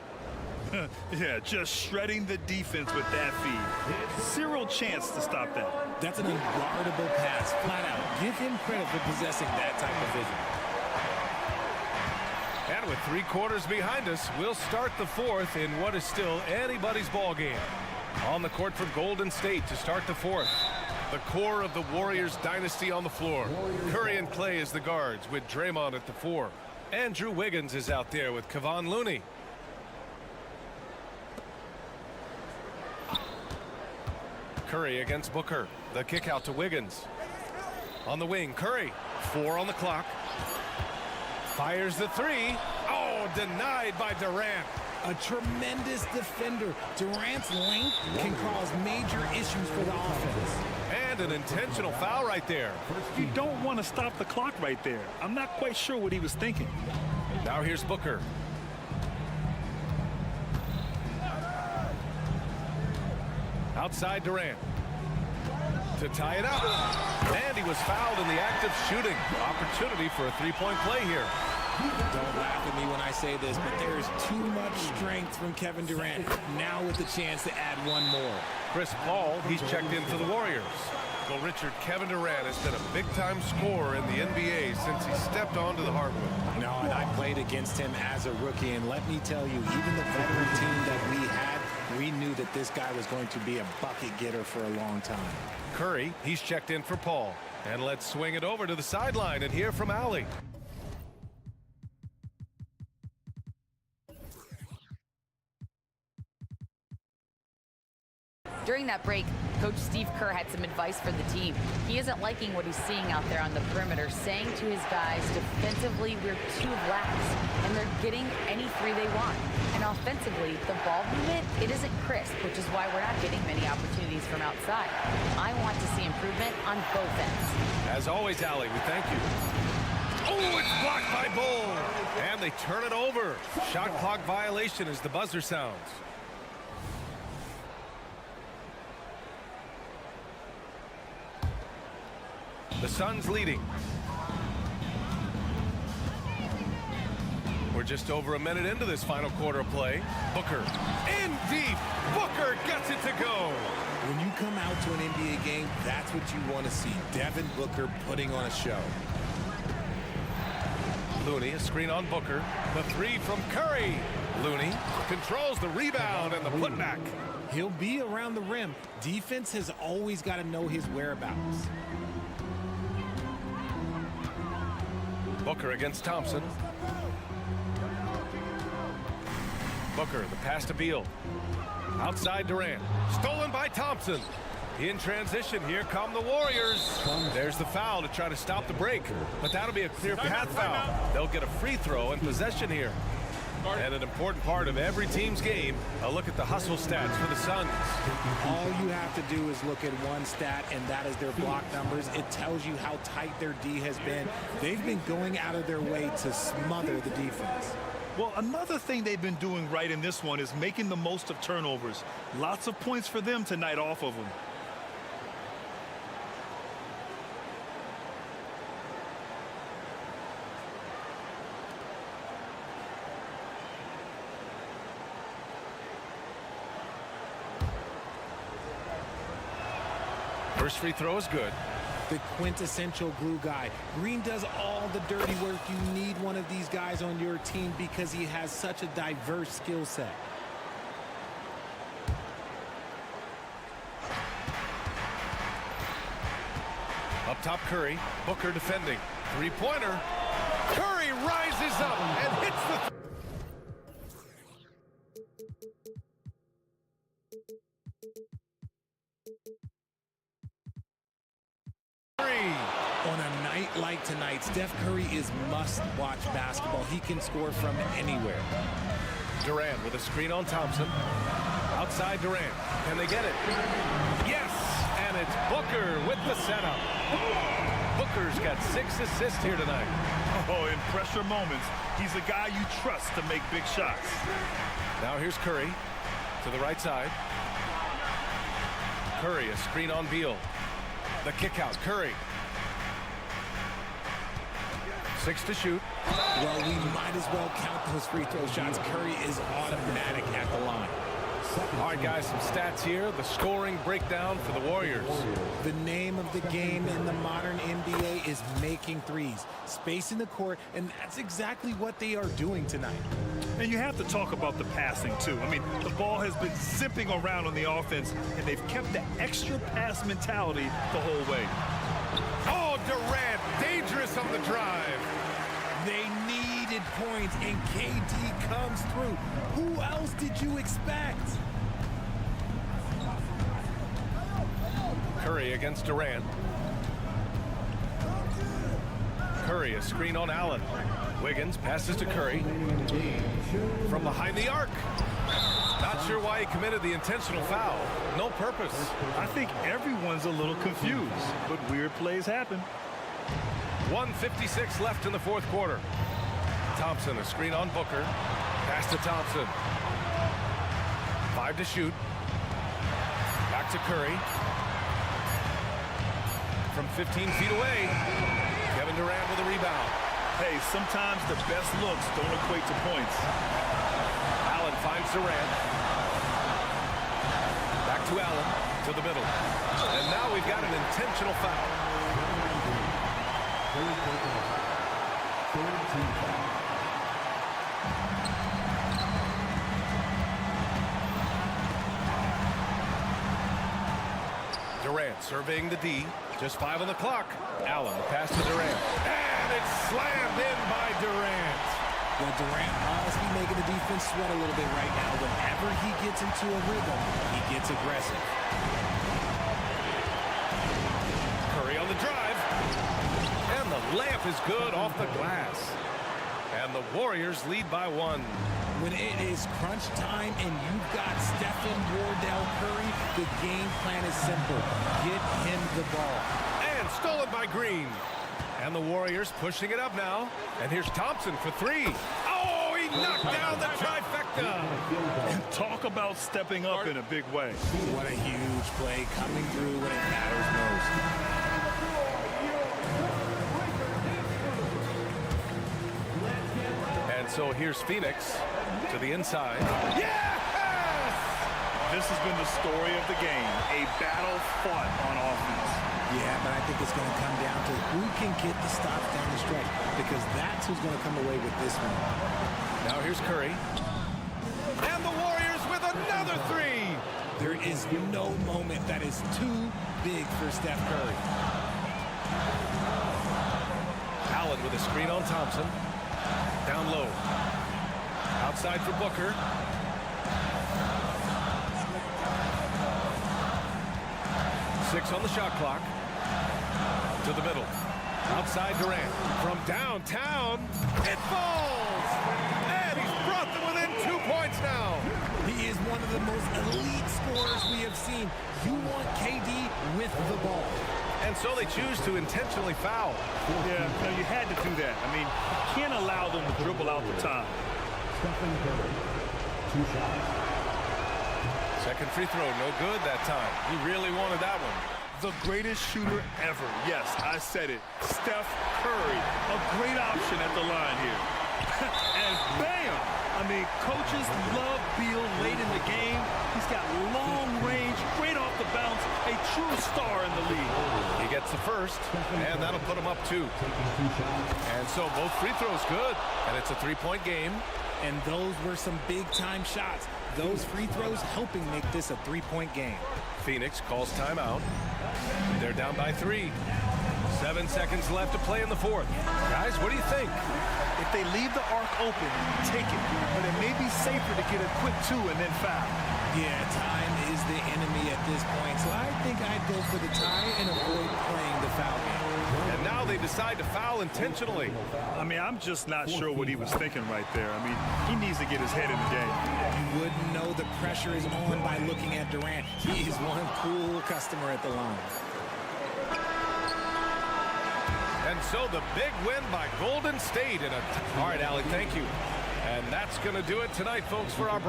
Yeah, just shredding the defense with that feed. Zero chance to stop that. That's an unguardable pass, flat out. Give him credit for possessing that type of vision. And with 3 quarters behind us, we'll start the fourth in what is still anybody's ball game. On the court for Golden State to start the fourth. The core of the Warriors dynasty on the floor. Curry and Clay as the guards with Draymond at the 4. Andrew Wiggins is out there with Kevon Looney. Curry against Booker. The kick out to Wiggins. On the wing, Curry. 4 on the clock. Fires the 3. Oh, denied by Durant. A tremendous defender. Durant's length can cause major issues for the offense. And an intentional foul right there. You don't want to stop the clock right there. I'm not quite sure what he was thinking. Now here's Booker. Outside Durant. To tie it up. And he was fouled in the act of shooting. Opportunity for a 3-point play here. Don't laugh at me when I say this, but there is too much strength from Kevin Durant. Now with the chance to add one more. Chris Paul, he's checked in for the Warriors. Well, Richard, Kevin Durant has been a big-time scorer in the NBA since he stepped onto the hardwood. No, and I played against him as a rookie, and let me tell you, even the veteran team that we had, we knew that this guy was going to be a bucket getter for a long time. Curry, he's checked in for Paul. And let's swing it over to the sideline and hear from Allie. During that break, Coach Steve Kerr had some advice for the team. He isn't liking what he's seeing out there on the perimeter, saying to his guys, defensively, we're too lax, and they're getting any 3 they want. And offensively, the ball movement, it isn't crisp, which is why we're not getting many opportunities from outside. I want to see improvement on both ends. As always, Allie, we thank you. Oh, it's blocked by Bull. And they turn it over. Shot clock violation as the buzzer sounds. The Suns leading. We're just over a minute into this final quarter of play. Booker in deep. Booker gets it to go. When you come out to an NBA game, that's what you want to see. Devin Booker putting on a show. Looney, a screen on Booker. The 3 from Curry. Looney controls the rebound and the putback. He'll be around the rim. Defense has always got to know his whereabouts. Booker against Thompson. Booker, the pass to Beal. Outside Durant. Stolen by Thompson. In transition, here come the Warriors. There's the foul to try to stop the break. But that'll be a clear path foul. They'll get a free throw and possession here. And an important part of every team's game, a look at the hustle stats for the Suns. All you have to do is look at one stat, and that is their block numbers. It tells you how tight their D has been. They've been going out of their way to smother the defense. Well, another thing they've been doing right in this one is making the most of turnovers. Lots of points for them tonight off of them. First free throw is good. The quintessential glue guy. Green does all the dirty work. You need one of these guys on your team because he has such a diverse skill set. Up top, Curry. Booker defending. Three-pointer. Curry rises up and hits the... On a night like tonight, Steph Curry is must-watch basketball. He can score from anywhere. Durant with a screen on Thompson. Outside Durant. Can they get it? Yes! And it's Booker with the setup. Booker's got 6 assists here tonight. Oh, in pressure moments, he's a guy you trust to make big shots. Now here's Curry to the right side. Curry, a screen on Beal. The kick out, Curry. 6 to shoot. Well, we might as well count those free throw shots. Curry is automatic at the line. All right, guys, some stats here. The scoring breakdown for the Warriors. The name of the game in the modern NBA is making threes. Spacing the court, and that's exactly what they are doing tonight. And you have to talk about the passing, too. I mean, the ball has been zipping around on the offense, and they've kept the extra pass mentality the whole way. Oh, Durant, dangerous on the drive. They needed points, and KD comes through. Who else did you expect? Curry against Durant. Curry, a screen on Allen. Wiggins passes to Curry. From behind the arc. Not sure why he committed the intentional foul. No purpose. I think everyone's a little confused, but weird plays happen. 1:56 left in the fourth quarter. Thompson, a screen on Booker. Pass to Thompson. 5 to shoot. Back to Curry. From 15 feet away, Kevin Durant with a rebound. Hey, sometimes the best looks don't equate to points. Allen finds Durant. Back to Allen, to the middle. And now we've got an intentional foul. Durant surveying the D. Just 5 on the clock. Allen, the pass to Durant. And it's slammed in by Durant. Well, Durant must be making the defense sweat a little bit right now. Whenever he gets into a rhythm, he gets aggressive. Curry on the drive. And the layup is good off the glass. And the Warriors lead by 1. When it is crunch time and you've got Stephen Wardell Curry, the game plan is simple. Get him the ball. And stolen by Green. And the Warriors pushing it up now. And here's Thompson for 3. Oh, he knocked down the trifecta. And talk about stepping up in a big way. What a huge play coming through when it matters most. And so here's Phoenix to the inside. Yes! This has been the story of the game. A battle fought on offense. Yeah, but I think it's going to come down to who can get the stops down the stretch, because that's who's going to come away with this one. Now here's Curry. And the Warriors with another 3. There is no moment that is too big for Steph Curry. Allen with a screen on Thompson. Down low. Outside for Booker. Six on the shot clock. To the middle. Outside Durant. From downtown. It falls! And he's brought them within 2 points now. He is one of the most elite scorers we have seen. You want KD with the ball. And so they choose to intentionally foul. Yeah, no, you had to do that. I mean, you can't allow them to dribble out the time. Stephen Curry, 2 shots. Second free throw, no good that time. He really wanted that one. The greatest shooter ever. Yes, I said it. Steph Curry, a great option at the line here. And bam! I mean, coaches love Beal late in the game. He's got long range, great off the bounce, a true star in the league. He gets the first, and that'll put him up 2. And so both free throws good, and it's a 3-point game. And those were some big-time shots. Those free throws helping make this a 3-point game. Phoenix calls timeout. They're down by 3. 7 seconds left to play in the 4th. Guys, what do you think? If they leave the arc open, take it. But it may be safer to get a quick 2 and then foul. Yeah, time is the enemy at this point. So I think I'd go for the tie and avoid playing the foul game. And now they decide to foul intentionally. I mean, I'm just not sure what he was thinking right there. I mean, he needs to get his head in the game. You wouldn't know the pressure is on by looking at Durant. He is one cool customer at the line. And so the big win by Golden State. All right, Allie, thank you. And that's going to do it tonight, folks, for our...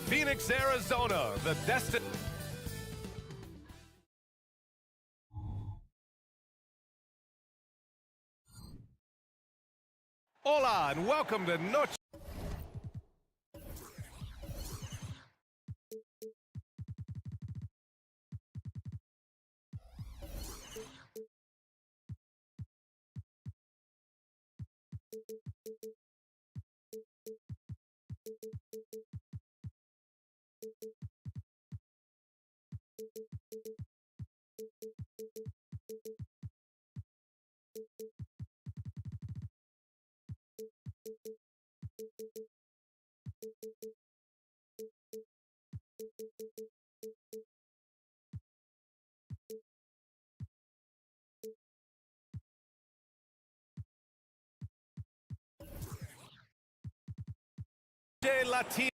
Phoenix, Arizona, the destination. Hola, and welcome to Noche. Latino.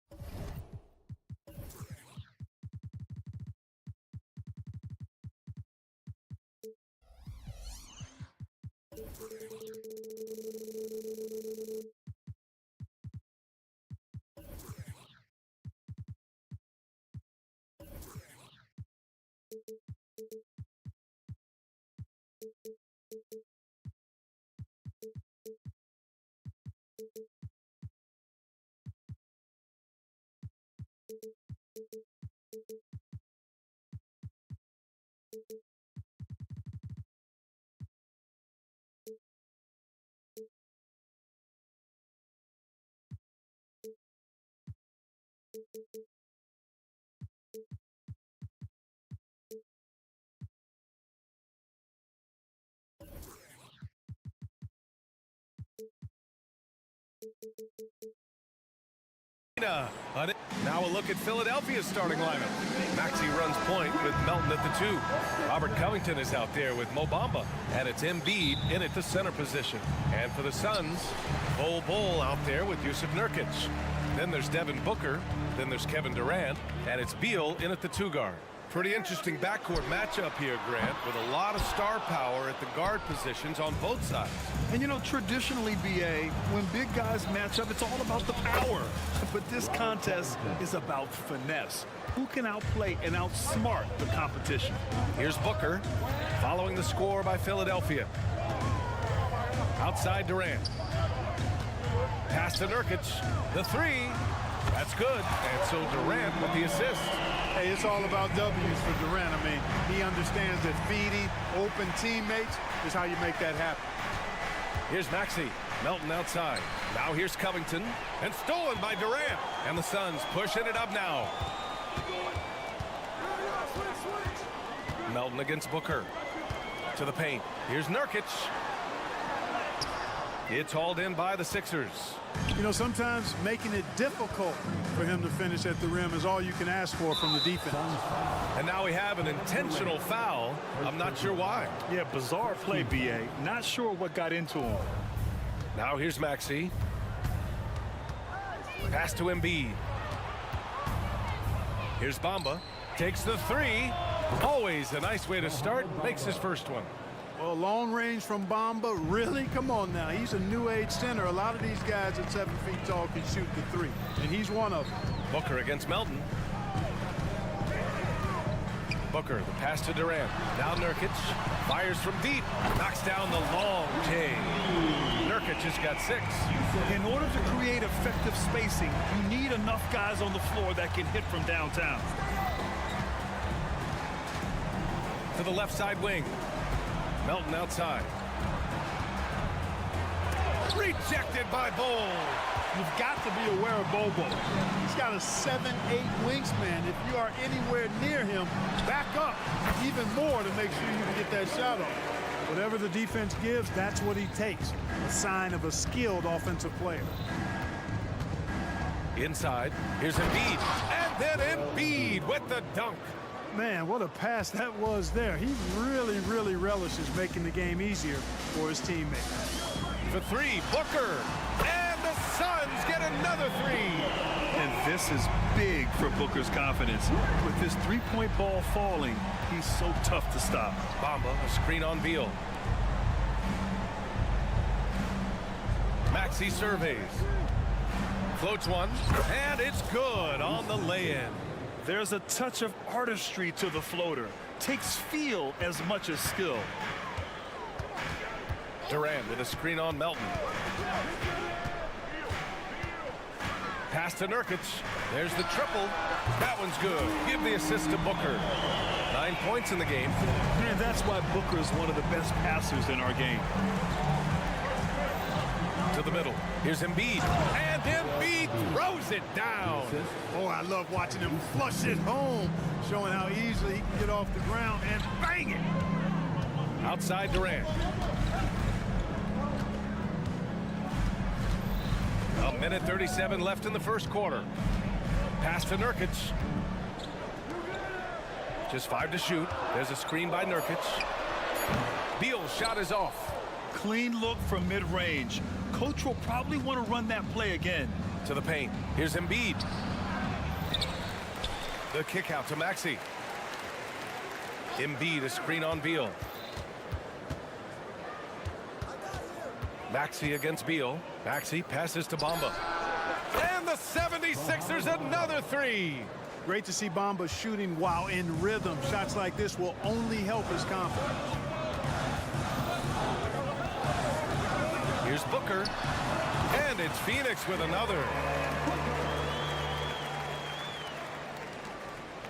Now a look at Philadelphia's starting lineup. Maxey runs point with Melton at the 2. Robert Covington is out there with Mo Bamba, and it's Embiid in at the center position. And for the Suns, Bol out there with Jusuf Nurkic. Then there's Devin Booker, then there's Kevin Durant, and it's Beal in at the 2 guard. Pretty interesting backcourt matchup here, Grant, with a lot of star power at the guard positions on both sides. And you know, traditionally, B.A., when big guys match up, it's all about the power. But this contest is about finesse. Who can outplay and outsmart the competition? Here's Booker, following the score by Philadelphia. Outside Durant. Pass to Nurkic. The 3. That's good. And so Durant with the assist. Hey, it's all about W's for Durant. I mean, he understands that feeding open teammates is how you make that happen. Here's Maxey. Melton outside. Now here's Covington. And stolen by Durant. And the Suns pushing it up now. Melton against Booker. To the paint. Here's Nurkic. It's hauled in by the Sixers. You know, sometimes making it difficult for him to finish at the rim is all you can ask for from the defense. And now we have an intentional foul. I'm not sure why. Yeah, bizarre play, B.A. Not sure what got into him. Now here's Maxey. Pass to Embiid. Here's Bamba. Takes the 3. Always a nice way to start. Makes his first one. Well, long range from Bamba, really? Come on now. He's a new age center. A lot of these guys at 7 feet tall can shoot the 3, and he's one of them. Booker against Melton. Booker, the pass to Durant. Now Nurkic fires from deep. Knocks down the long J. Nurkic has got 6. In order to create effective spacing, you need enough guys on the floor that can hit from downtown. To the left side wing. Melton outside. Rejected by Bol. You've got to be aware of Bobo. He's got a 7'8" wingspan. If you are anywhere near him, back up even more to make sure you can get that shot off. Whatever the defense gives, that's what he takes. A sign of a skilled offensive player. Inside, here's Embiid. And then Embiid with the dunk. Man, what a pass that was there. He really, really relishes making the game easier for his teammates. For 3, Booker. And the Suns get another 3. And this is big for Booker's confidence. With his three-point ball falling, he's so tough to stop. Bamba, a screen on Beal. Maxey surveys. Floats one, and it's good on the lay-in. There's a touch of artistry to the floater. Takes feel as much as skill. Durant with a screen on Melton. Pass to Nurkic. There's the triple. That one's good. Give the assist to Booker. 9 points in the game. And that's why Booker is one of the best passers in our game. To the middle. Here's Embiid. And Embiid throws it down. Oh, I love watching him flush it home, showing how easily he can get off the ground and bang it. Outside Durant. A minute 37 left in the first quarter. Pass to Nurkic. Just 5 to shoot. There's a screen by Nurkic. Beal's shot is off. Clean look from mid-range. Coach will probably want to run that play again. To the paint. Here's Embiid. The kick out to Maxey. Embiid, a screen on Beal. Maxey against Beal. Maxey passes to Bamba. And the 76ers another three. Great to see Bamba shooting while in rhythm. Shots like this will only help his confidence. Here's Booker. And it's Phoenix with another.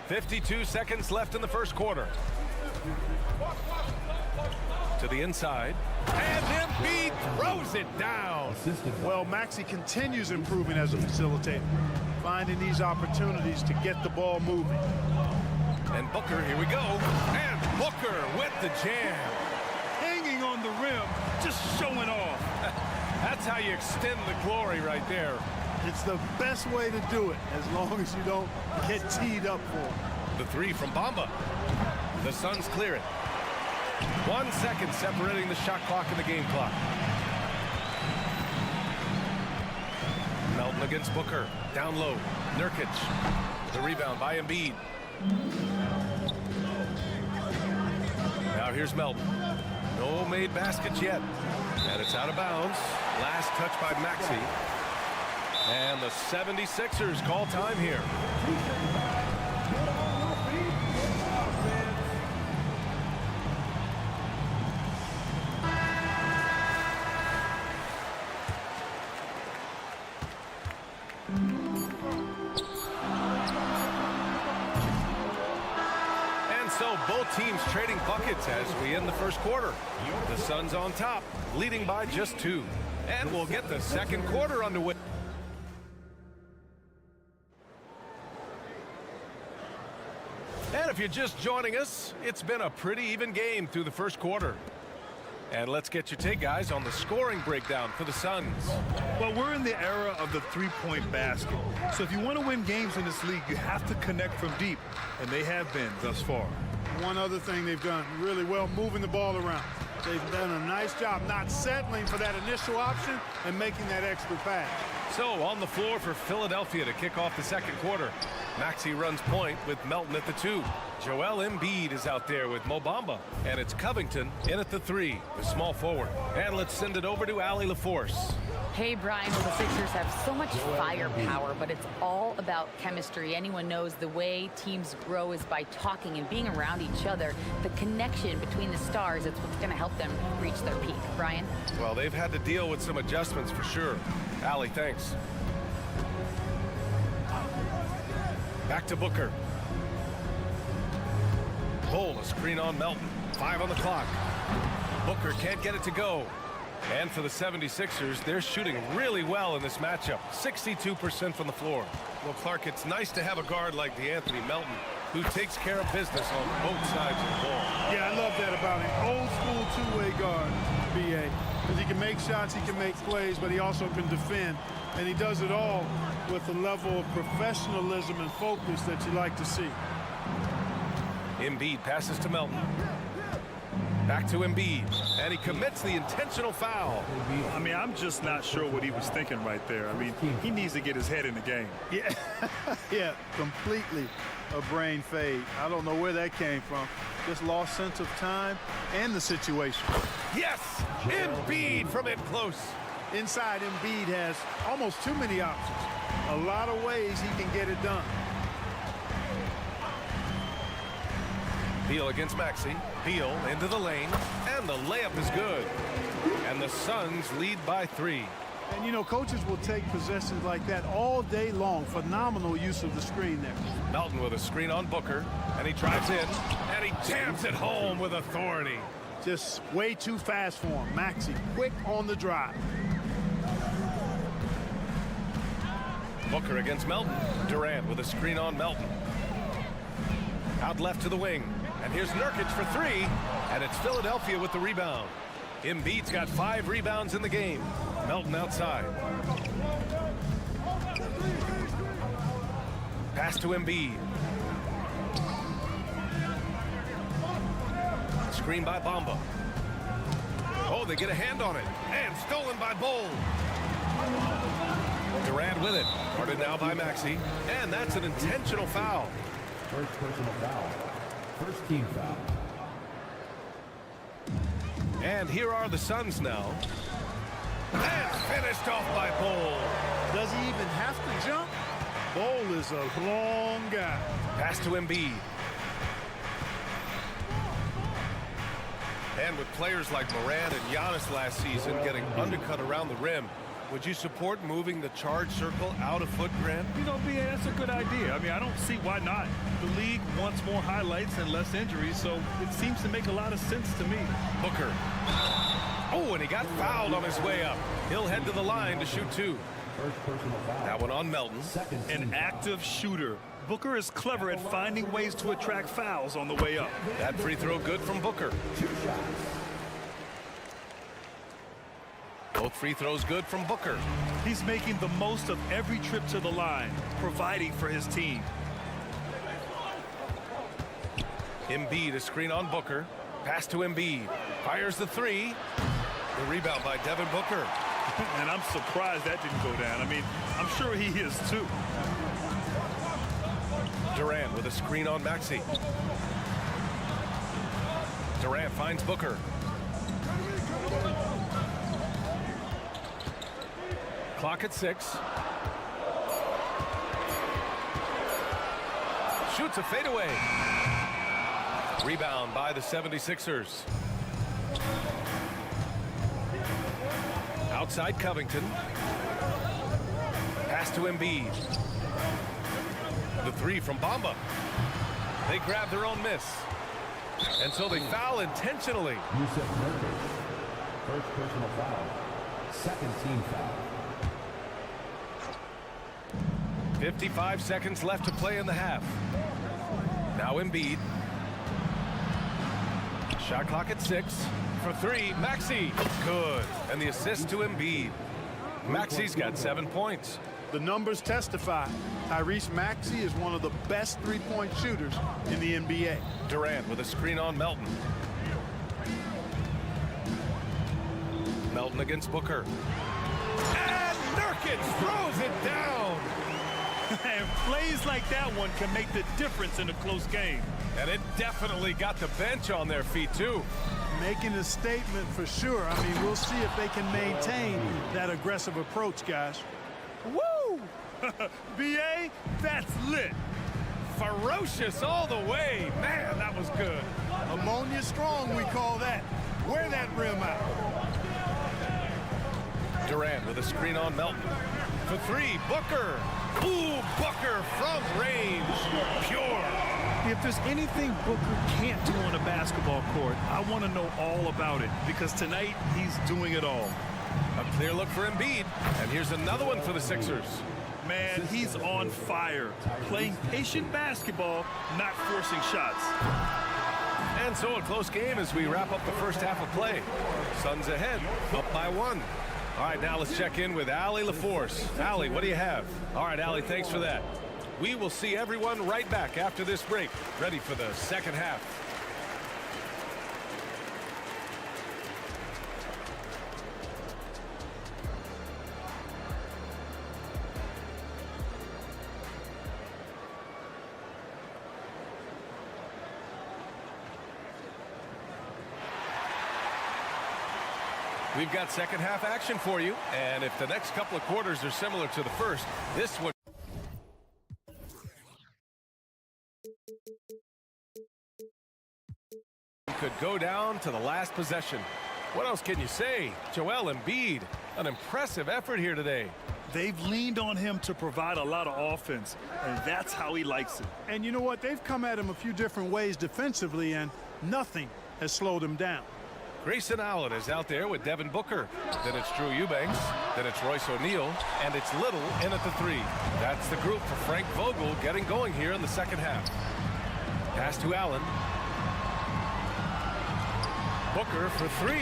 52 seconds left in the first quarter. To the inside. And Embiid throws it down. Well, Maxey continues improving as a facilitator, finding these opportunities to get the ball moving. And Booker, here we go. And Booker with the jam. Hanging on the rim, just showing off. That's how you extend the glory right there. It's the best way to do it, as long as you don't get teed up for it. The three from Bamba. The Suns clear it. 1 second separating the shot clock and the game clock. Melton against Booker. Down low. Nurkic. The rebound by Embiid. Now here's Melton. No made baskets yet. And it's out of bounds. Last touch by Maxey. And the 76ers call time here. So both teams trading buckets as we end the first quarter. The Suns on top, leading by just 2. And we'll get the second quarter underway. And if you're just joining us, it's been a pretty even game through the first quarter. And let's get your take, guys, on the scoring breakdown for the Suns. Well, we're in the era of the three-point basket. So if you want to win games in this league, you have to connect from deep. And they have been thus far. One other thing they've done really well, moving the ball around. They've done a nice job not settling for that initial option and making that extra pass. So on the floor for Philadelphia to kick off the second quarter. Maxey runs point with Melton at the 2. Joel Embiid is out there with Mo Bamba. And it's Covington in at the 3, the small forward. And let's send it over to Allie LaForce. Hey, Brian, the Sixers have so much firepower, but it's all about chemistry. Anyone knows the way teams grow is by talking and being around each other. The connection between the stars, it's what's going to help them reach their peak. Brian? Well, they've had to deal with some adjustments for sure. Allie, thanks. Back to Booker. Hole, a screen on Melton. 5 on the clock. Booker can't get it to go. And for the 76ers, they're shooting really well in this matchup. 62% from the floor. Well, Clark, it's nice to have a guard like DeAnthony Melton who takes care of business on both sides of the ball. Yeah, I love that about him. Old school two-way guard, B.A. Because he can make shots, he can make plays, but he also can defend. And he does it all with a level of professionalism and focus that you like to see. Embiid passes to Melton. Back to Embiid, and he commits the intentional foul. I mean, I'm just not sure what he was thinking right there. I mean, he needs to get his head in the game. Yeah, yeah, completely a brain fade. I don't know where that came from. Just lost sense of time and the situation. Yes, Embiid from in close. Inside, Embiid has almost too many options. A lot of ways he can get it done. Beal against Maxey. Beal into the lane, and the layup is good. And the Suns lead by 3. And, you know, coaches will take possessions like that all day long. Phenomenal use of the screen there. Melton with a screen on Booker, and he drives in, and he jams it home with authority. Just way too fast for him. Maxey, quick on the drive. Booker against Melton. Durant with a screen on Melton. Out left to the wing. And here's Nurkic for 3. And it's Philadelphia with the rebound. Embiid's got 5 rebounds in the game. Melton outside. Pass to Embiid. Screen by Bamba. Oh, they get a hand on it. And stolen by Bol. Durant with it. Guarded now by Maxey. And that's an intentional foul. First personal foul. First team foul. And here are the Suns now. And finished off by Bol. Does he even have to jump? Bol is a long guy. Pass to Embiid. And with players like Morant and Giannis last season getting undercut around the rim, would you support moving the charge circle out a foot, Grant? You know, B.A., that's a good idea. I mean, I don't see why not. The league wants more highlights and less injuries, so it seems to make a lot of sense to me. Booker. Oh, and he got fouled on his way up. He'll head to the line to shoot 2. First personal foul. That one on Melton. An active shooter. Booker is clever at finding ways to attract fouls on the way up. That free throw good from Booker. 2 shots. Both free throws good from Booker. He's making the most of every trip to the line, providing for his team. Embiid, a screen on Booker. Pass to Embiid. Fires the 3. The rebound by Devin Booker. And I'm surprised that didn't go down. I mean, I'm sure he is too. Durant with a screen on Maxey. Durant finds Booker. Clock at 6. Shoots a fadeaway. Rebound by the 76ers. Outside Covington. Pass to Embiid. The 3 from Bamba. They grab their own miss. And so they foul intentionally. Yusuf Nurkic. First personal foul. Second team foul. 55 seconds left to play in the half. Now Embiid. Shot clock at 6. For 3, Maxey. Good. And the assist to Embiid. Maxey's got 7 points. The numbers testify. Tyrese Maxey is one of the best three-point shooters in the NBA. Durant with a screen on Melton. Melton against Booker. And Nurkic throws it down. And plays like that one can make the difference in a close game. And it definitely got the bench on their feet, too. Making a statement for sure. I mean, we'll see if they can maintain that aggressive approach, guys. Woo! B.A., that's lit. Ferocious all the way. Man, that was good. Ammonia strong, we call that. Wear that rim out. Durant with a screen on Melton. For 3, Booker. Ooh, Booker from range. Pure. If there's anything Booker can't do on a basketball court, I want to know all about it, because tonight he's doing it all. A clear look for Embiid. And here's another one for the Sixers. Man, he's on fire. Playing patient basketball, not forcing shots. And so a close game as we wrap up the first half of play. Suns ahead, up by 1. All right, now let's check in with Allie LaForce. Allie, what do you have? All right, Allie, thanks for that. We will see everyone right back after this break, ready for the second half. We've got second half action for you, and if the next couple of quarters are similar to the first, this one could go down to the last possession. What else can you say? Joel Embiid, an impressive effort here today. They've leaned on him to provide a lot of offense, and that's how he likes it. And you know what? They've come at him a few different ways defensively, and nothing has slowed him down. Grayson Allen is out there with Devin Booker. Then it's Drew Eubanks. Then it's Royce O'Neal. And it's Little in at the 3. That's the group for Frank Vogel getting going here in the second half. Pass to Allen. Booker for 3.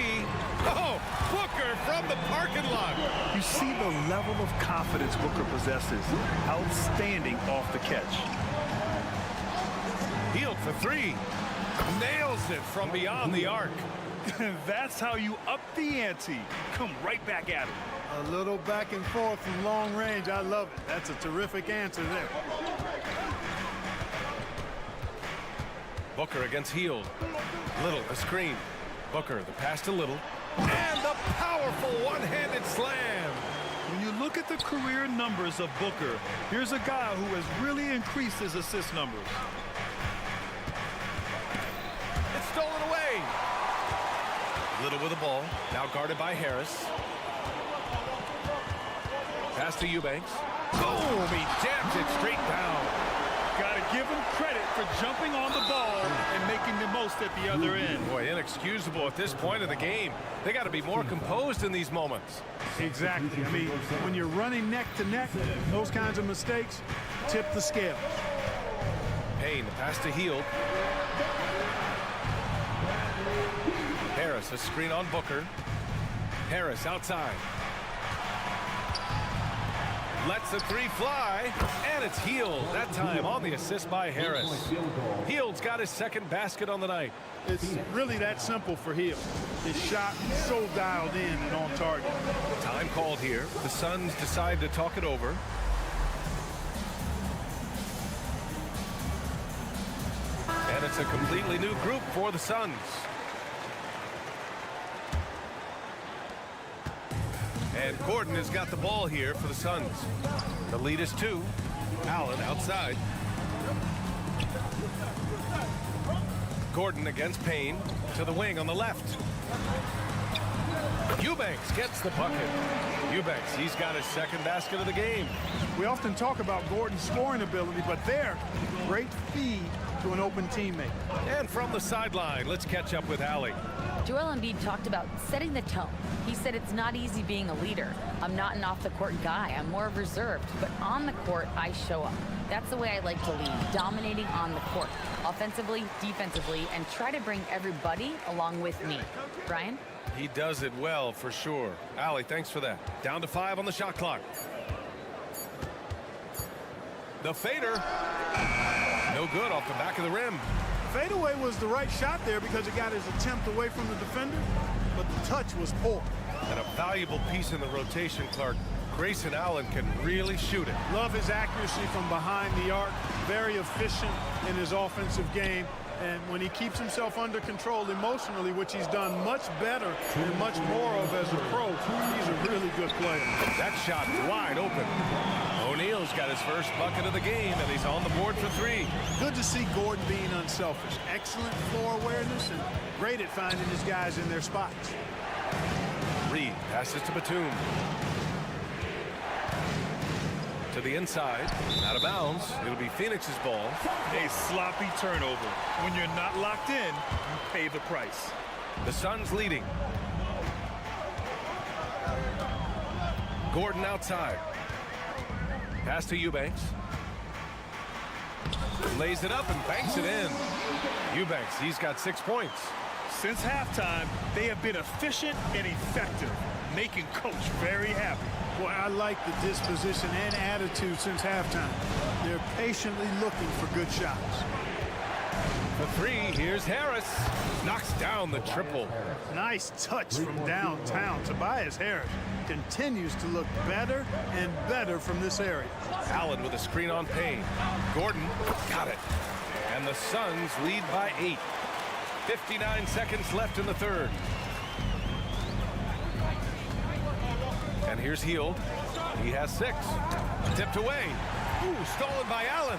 Oh, Booker from the parking lot. You see the level of confidence Booker possesses. Outstanding off the catch. Hield for 3. Nails it from beyond the arc. That's how you up the ante. Come right back at it. A little back and forth from long range. I love it. That's a terrific answer there. Booker against Hield. Little, a screen. Booker, the pass to Little. And the powerful one-handed slam. When you look at the career numbers of Booker, here's a guy who has really increased his assist numbers. It's stolen away. Little with the ball, now guarded by Harris. Pass to Eubanks. Boom, he jams it straight down. Got to give him credit for jumping on the ball and making the most at the other end. Boy, inexcusable at this point of the game. They got to be more composed in these moments. Exactly. I mean, when you're running neck to neck, those kinds of mistakes tip the scale. Payne, the pass to Hield. Harris, a screen on Booker. Harris outside. Lets the 3 fly, and it's Hield. That time on the assist by Harris. Hield's got his second basket on the night. It's really that simple for Hield. His shot so dialed in and on target. Time called here. The Suns decide to talk it over. And it's a completely new group for the Suns. And Gordon has got the ball here for the Suns. The lead is 2. Allen outside. Gordon against Payne to the wing on the left. Eubanks gets the bucket. Eubanks, he's got his second basket of the game. We often talk about Gordon's scoring ability, but there, great feed to an open teammate. And from the sideline, let's catch up with Allie. Joel Embiid talked about setting the tone. He said it's not easy being a leader. I'm not an off-the-court guy. I'm more reserved. But on the court, I show up. That's the way I like to lead, dominating on the court, offensively, defensively, and try to bring everybody along with me. Brian? He does it well, for sure. Allie, thanks for that. Down to 5 on the shot clock. The fader. No good off the back of the rim. Fadeaway was the right shot there because it got his attempt away from the defender, but the touch was poor. And a valuable piece in the rotation, Clark. Grayson Allen can really shoot it. Love his accuracy from behind the arc. Very efficient in his offensive game. And when he keeps himself under control emotionally, which he's done much better and much more of as a pro, he's a really good player. That shot wide open. O'Neal's got his first bucket of the game, and he's on the board for 3. Good to see Gordon being unselfish. Excellent floor awareness and great at finding his guys in their spots. Reed passes to Batum. To the inside, out of bounds. It'll be Phoenix's ball. A sloppy turnover. When you're not locked in, you pay the price. The Suns leading. Gordon outside. Pass to Eubanks. Lays it up and banks it in. Eubanks, he's got 6 points. Since halftime, they have been efficient and effective, making Coach very happy. Boy, I like the disposition and attitude since halftime. They're patiently looking for good shots. For 3, here's Harris. Knocks down the triple. Nice touch from downtown. Tobias Harris continues to look better and better from this area. Allen with a screen on Payne. Gordon got it. And the Suns lead by 8. 59 seconds left in the third. And here's Heald. He has 6. Tipped away. Ooh, stolen by Allen.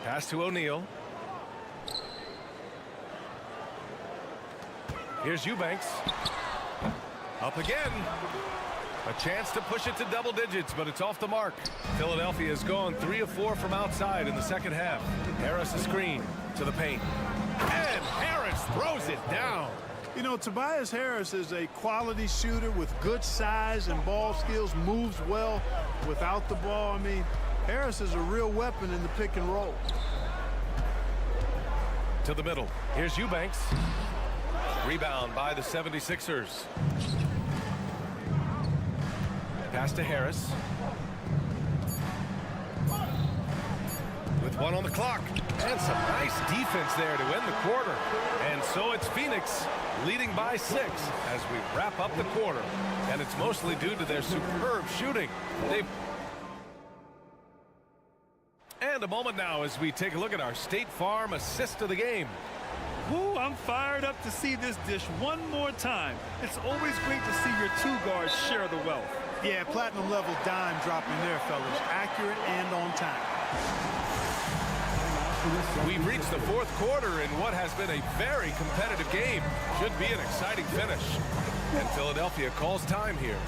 Pass to O'Neal. Here's Eubanks. Up again. A chance to push it to double digits, but it's off the mark. Philadelphia has gone 3 of 4 from outside in the second half. Harris a screen to the paint. And Harris throws it down. You know, Tobias Harris is a quality shooter with good size and ball skills, moves well without the ball. I mean, Harris is a real weapon in the pick and roll. To the middle. Here's Eubanks. Rebound by the 76ers. Pass to Harris. With 1 on the clock. And some nice defense there to end the quarter. And so it's Phoenix leading by 6 as we wrap up the quarter. And it's mostly due to their superb shooting. And a moment now as we take a look at our State Farm assist of the game. Woo, I'm fired up to see this dish one more time. It's always great to see your 2 guards share the wealth. Yeah, platinum level dime dropping there, fellas. Accurate and on time. We've reached the 4th quarter in what has been a very competitive game. Should be an exciting finish. And Philadelphia calls time here.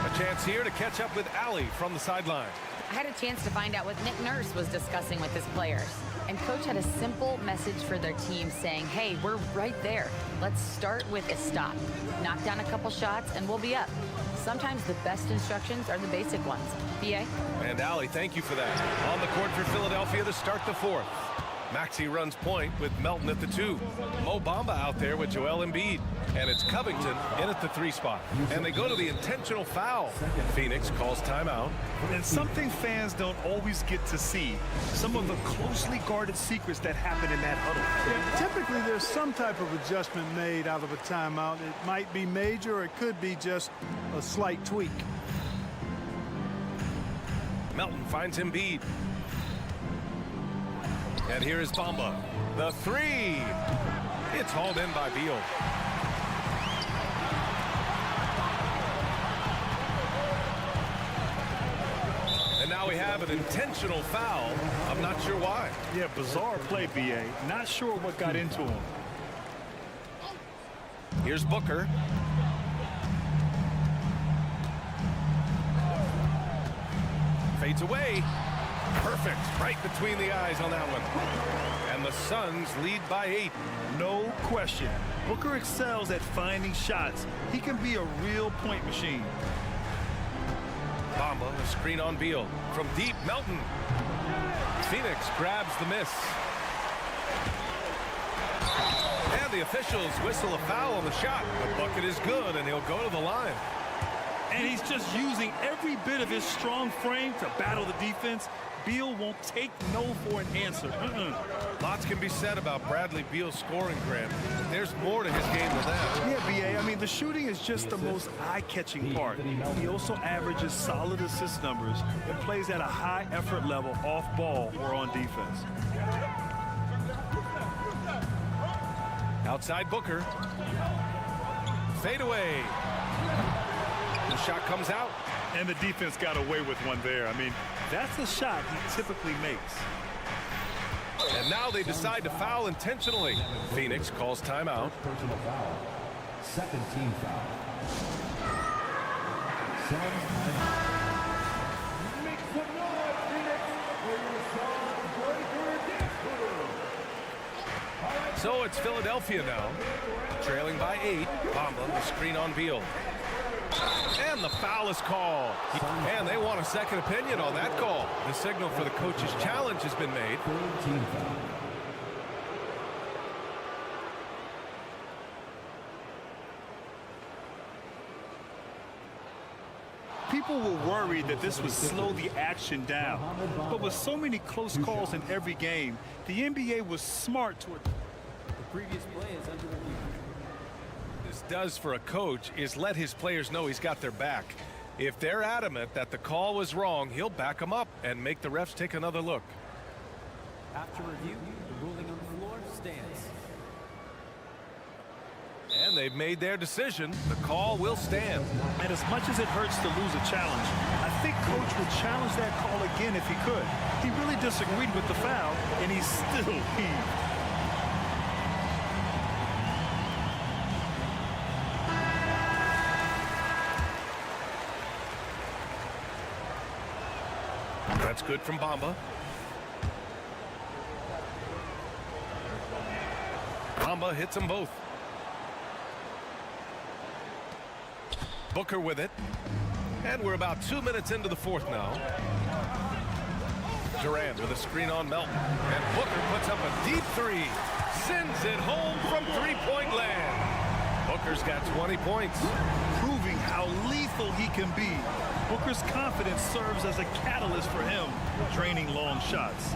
A chance here to catch up with Allie from the sideline. I had a chance to find out what Nick Nurse was discussing with his players. And coach had a simple message for their team saying, hey, we're right there. Let's start with a stop. Knock down a couple shots and we'll be up. Sometimes the best instructions are the basic ones. B.I.G. And Allie, thank you for that. On the court for Philadelphia to start the 4th. Maxey runs point with Melton at the 2. Mo Bamba out there with Joel Embiid. And it's Covington in at the 3 spot. And they go to the intentional foul. Phoenix calls timeout. And something fans don't always get to see. Some of the closely guarded secrets that happen in that huddle. Yeah, typically there's some type of adjustment made out of a timeout. It might be major or it could be just a slight tweak. Melton finds Embiid. And here is Bamba. The 3. It's hauled in by Beal. And now we have an intentional foul. I'm not sure why. Yeah, bizarre play, B.A. Not sure what got into him. Here's Booker. Fades away. Perfect. Right between the eyes on that one. And the Suns lead by 8. No question. Booker excels at finding shots. He can be a real point machine. Bamba, a screen on Beal. From deep, Melton. Phoenix grabs the miss. And the officials whistle a foul on the shot. The bucket is good, and he'll go to the line. And he's just using every bit of his strong frame to battle the defense. Beal won't take no for an answer. Lots can be said about Bradley Beal's scoring, Grant. There's more to his game than that. Yeah, B.A. I mean, the shooting is just the most eye-catching part. He also averages solid assist numbers and plays at a high effort level off ball or on defense. Outside Booker. Fade away. The shot comes out. And the defense got away with one there. I mean, that's a shot he typically makes. And now they decide to foul intentionally. Phoenix calls timeout. Personal foul. Second team foul. Make some noise, Phoenix, for your song breaker dance crew. So it's Philadelphia now, trailing by 8. Bamba, the screen on Beal. And the foul is called. And they want a second opinion on that call. The signal for the coach's challenge has been made. Team foul. People were worried that this would slow the action down. But with so many close calls in every game, the NBA was smart to... The previous play is under review. This does for a coach is let his players know he's got their back. If they're adamant that the call was wrong, he'll back them up and make the refs take another look. After review, the ruling on the floor stands. And they've made their decision. The call will stand. And as much as it hurts to lose a challenge, I think Coach would challenge that call again if he could. He really disagreed with the foul, and he still heaved. That's good from Bamba. Bamba hits them both. Booker with it. And we're about 2 minutes into the fourth now. Durant with a screen on Melton. And Booker puts up a deep three. Sends it home from three-point land. Booker's got 20 points. Proving how lethal he can be. Booker's confidence serves as a catalyst for him, draining long shots.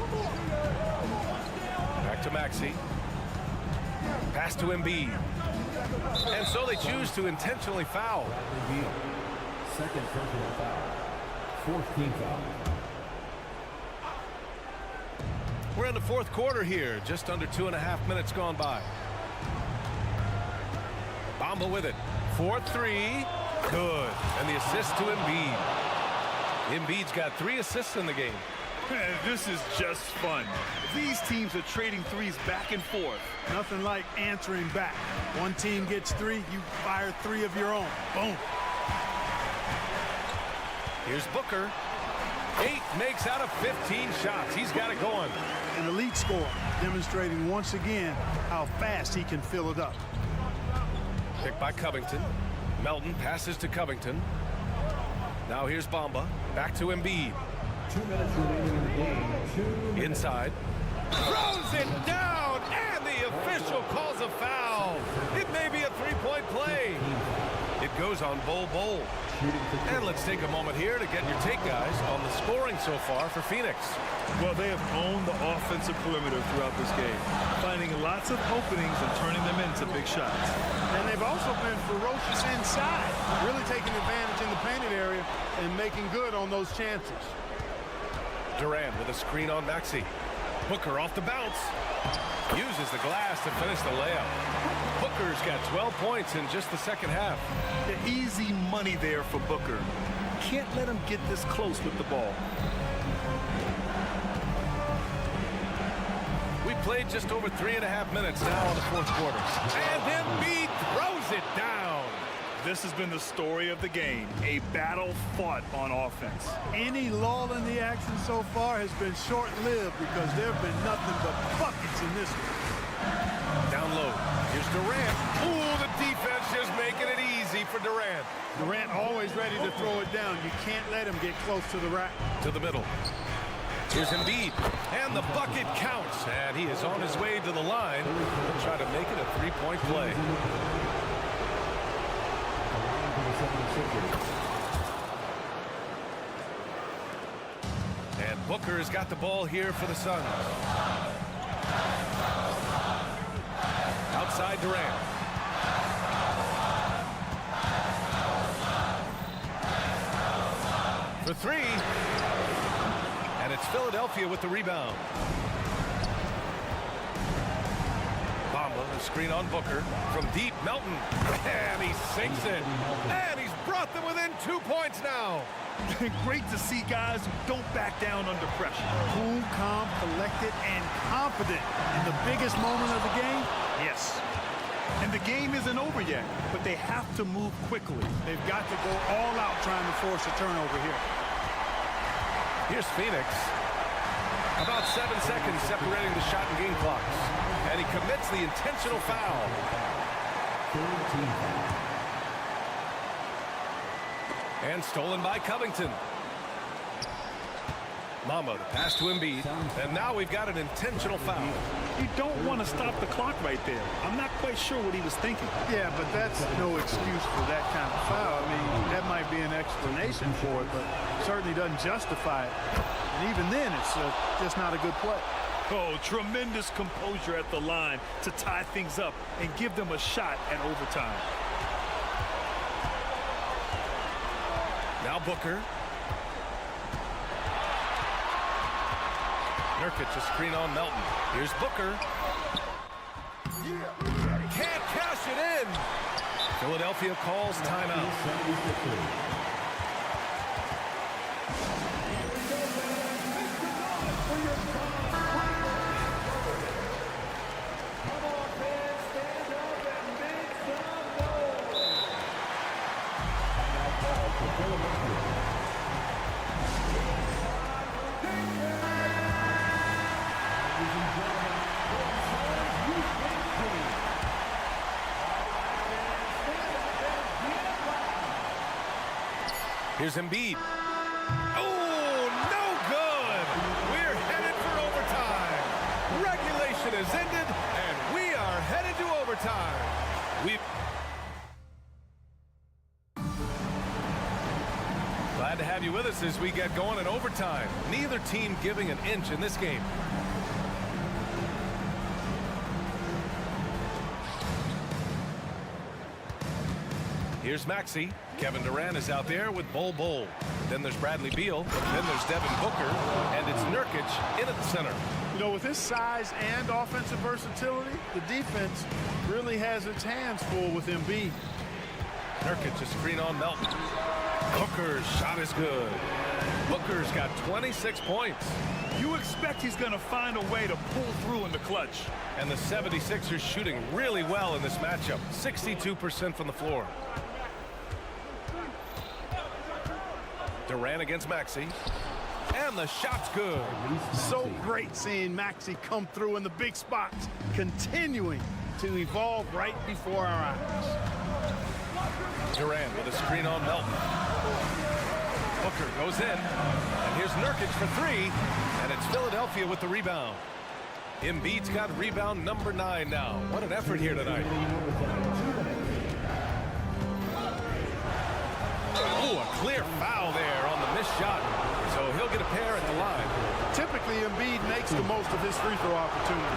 Back to Maxey. Pass to Embiid. And so they choose to intentionally foul. Second personal foul. Fourth team foul. We're in the fourth quarter here. Just under 2.5 minutes gone by. Bamba with it. 4-3. Good. And the assist to Embiid. Embiid's got 3 assists in the game. This is just fun. These teams are trading threes back and forth. Nothing like answering back. One team gets 3, you fire 3 of your own. Boom. Here's Booker. 8 makes out of 15 shots. He's got it going. An elite scorer, demonstrating once again how fast he can fill it up. Picked by Covington. Melton passes to Covington. Now here's Bamba. Back to Embiid. 2 minutes remaining in the game. Inside. Throws it down, and the official calls a foul. It may be a three-point play. It goes on Bol. And let's take a moment here to get your take, guys, on the scoring so far for Phoenix. Well, they have owned the offensive perimeter throughout this game, finding lots of openings and turning them into big shots. And they've also been ferocious inside, really taking advantage in the painted area and making good on those chances. Durant with a screen on Maxey. Booker off the bounce. Uses the glass to finish the layup. Booker's got 12 points in just the second half. The easy money there for Booker. Can't let him get this close with the ball. We played just over 3.5 minutes now in the fourth quarter. And Embiid throws it down. This has been the story of the game, a battle fought on offense. Any lull in the action so far has been short-lived because there have been nothing but buckets in this one. Down low. Here's Durant. Ooh, the defense just making it easy for Durant. Durant always ready to throw it down. You can't let him get close to the rack. To the middle. Here's Embiid. And the bucket counts. And he is on his way to the line to try to make it a three-point play. And Booker has got the ball here for the Suns. Outside Durant. For 3. And it's Philadelphia with the rebound. Bamba, a screen on Booker. From deep, Melton. And he sinks it. And he's brought them within 2 points now. Great to see guys who don't back down under pressure. Cool, calm, collected, and confident in the biggest moment of the game. Yes. And the game isn't over yet, but they have to move quickly. They've got to go all out trying to force a turnover here. Here's Phoenix. About 7 seconds separating the shot and game clocks. And he commits the intentional foul. And stolen by Covington. Bamba, the pass to Embiid. And now we've got an intentional foul. You don't want to stop the clock right there. I'm not quite sure what he was thinking. Yeah, but that's no excuse for that kind of foul. I mean, that might be an explanation for it, but certainly doesn't justify it. And even then, it's just not a good play. Oh, tremendous composure at the line to tie things up and give them a shot at overtime. Now Booker. Nurkic, a screen on Melton. Here's Booker. Can't cash it in. Philadelphia calls timeout. Here's Embiid. Oh, no good. We're headed for overtime. Regulation is ended, and we are headed to overtime. Glad to have you with us as we get going in overtime. Neither team giving an inch in this game. Here's Maxey. Kevin Durant is out there with Bol. Then there's Bradley Beal. Then there's Devin Booker. And it's Nurkic in at the center. You know, with his size and offensive versatility, the defense really has its hands full with Embiid. Nurkic, a screen on Melton. Booker's shot is good. Booker's got 26 points. You expect he's going to find a way to pull through in the clutch. And the 76ers shooting really well in this matchup. 62% from the floor. Durant against Maxey. And the shot's good. So great seeing Maxey come through in the big spots, continuing to evolve right before our eyes. Durant with a screen on Melton. Booker goes in. And here's Nurkic for three. And it's Philadelphia with the rebound. Embiid's got rebound number 9 now. What an effort here tonight. Oh, a clear foul there on the missed shot. So he'll get a pair at the line. Typically, Embiid makes the most of his free throw opportunity,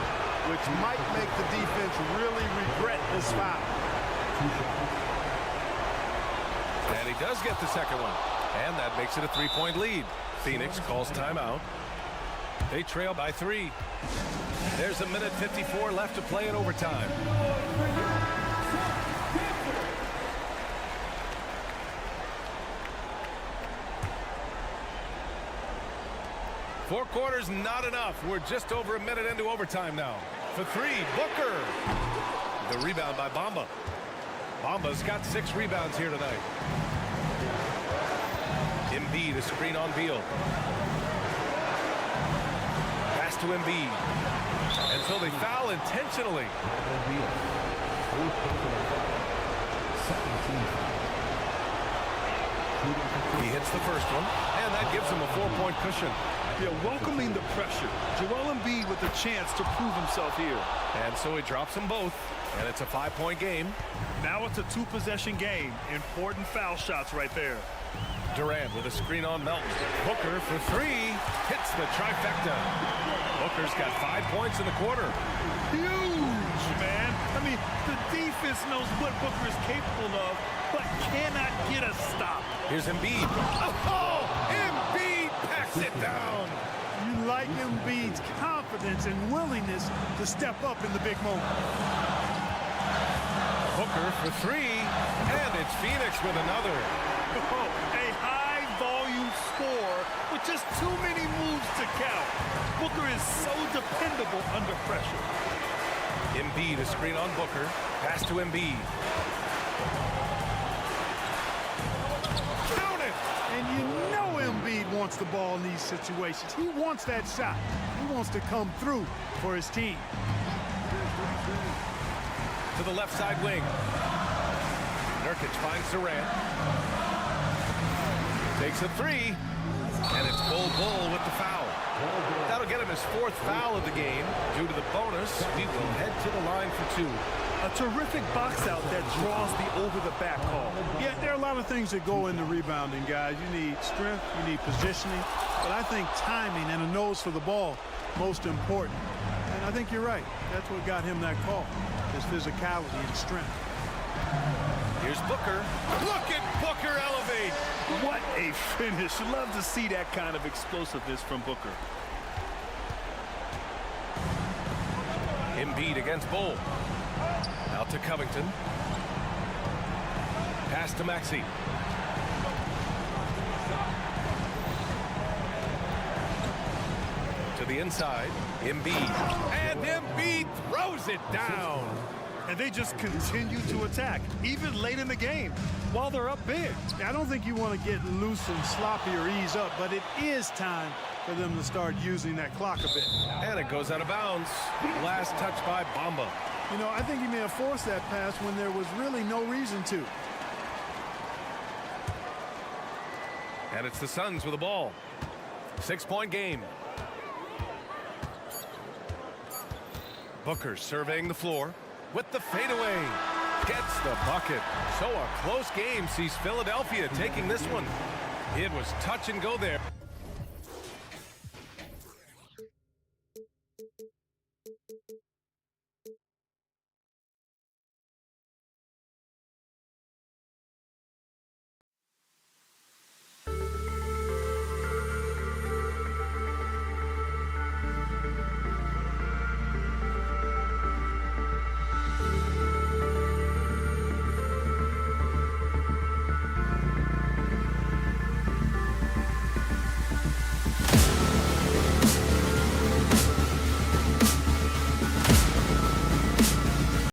which might make the defense really regret this foul. And he does get the second one. And that makes it a 3-point lead. Phoenix calls timeout. They trail by 3. There's a minute 54 left to play in overtime. Four quarters, not enough. We're just over a minute into overtime now. For 3, Booker. The rebound by Bamba. Bamba's got 6 rebounds here tonight. Embiid, a screen on Beal. Pass to Embiid. And so they foul intentionally. He hits the first one, and that gives him a 4-point cushion. Yeah, welcoming the pressure. Joel Embiid with a chance to prove himself here. And so he drops them both, and it's a 5-point game. Now it's a 2-possession game. Important foul shots right there. Durant with a screen on Melton. Booker for 3. Hits the trifecta. Booker's got 5 points in the quarter. Huge, man. I mean, the defense knows what Booker is capable of, but cannot get a stop. Here's Embiid. Oh, Embiid packs it down. You like Embiid's confidence and willingness to step up in the big moment. Booker for 3. And it's Phoenix with another. Oh, a high-volume score with just too many moves to count. Booker is so dependable under pressure. Embiid, a screen on Booker. Pass to Embiid. Count it! And you know Embiid wants the ball in these situations. He wants that shot. He wants to come through for his team. To the left side wing. Nurkic finds Durant. Takes a 3. And it's Bol with the foul. That'll get him his 4th foul of the game. Due to the bonus, we will head to the line for 2. A terrific box out that draws the over-the-back call. Yeah, there are a lot of things that go into rebounding, guys. You need strength, you need positioning, but I think timing and a nose for the ball most important. And I think you're right. That's what got him that call, his physicality and strength. Here's Booker. Look at Booker elevate. What a finish. Love to see that kind of explosiveness from Booker. Embiid against Bull. Out to Covington. Pass to Maxey. To the inside. Embiid. And Embiid throws it down. And they just continue to attack, even late in the game, while they're up big. I don't think you want to get loose and sloppy or ease up, but it is time for them to start using that clock a bit. And it goes out of bounds. Last touch by Bamba. You know, I think he may have forced that pass when there was really no reason to. And it's the Suns with the ball. 6-point game. Booker surveying the floor with the fadeaway. Gets the bucket. So a close game sees Philadelphia taking this one. It was touch and go there.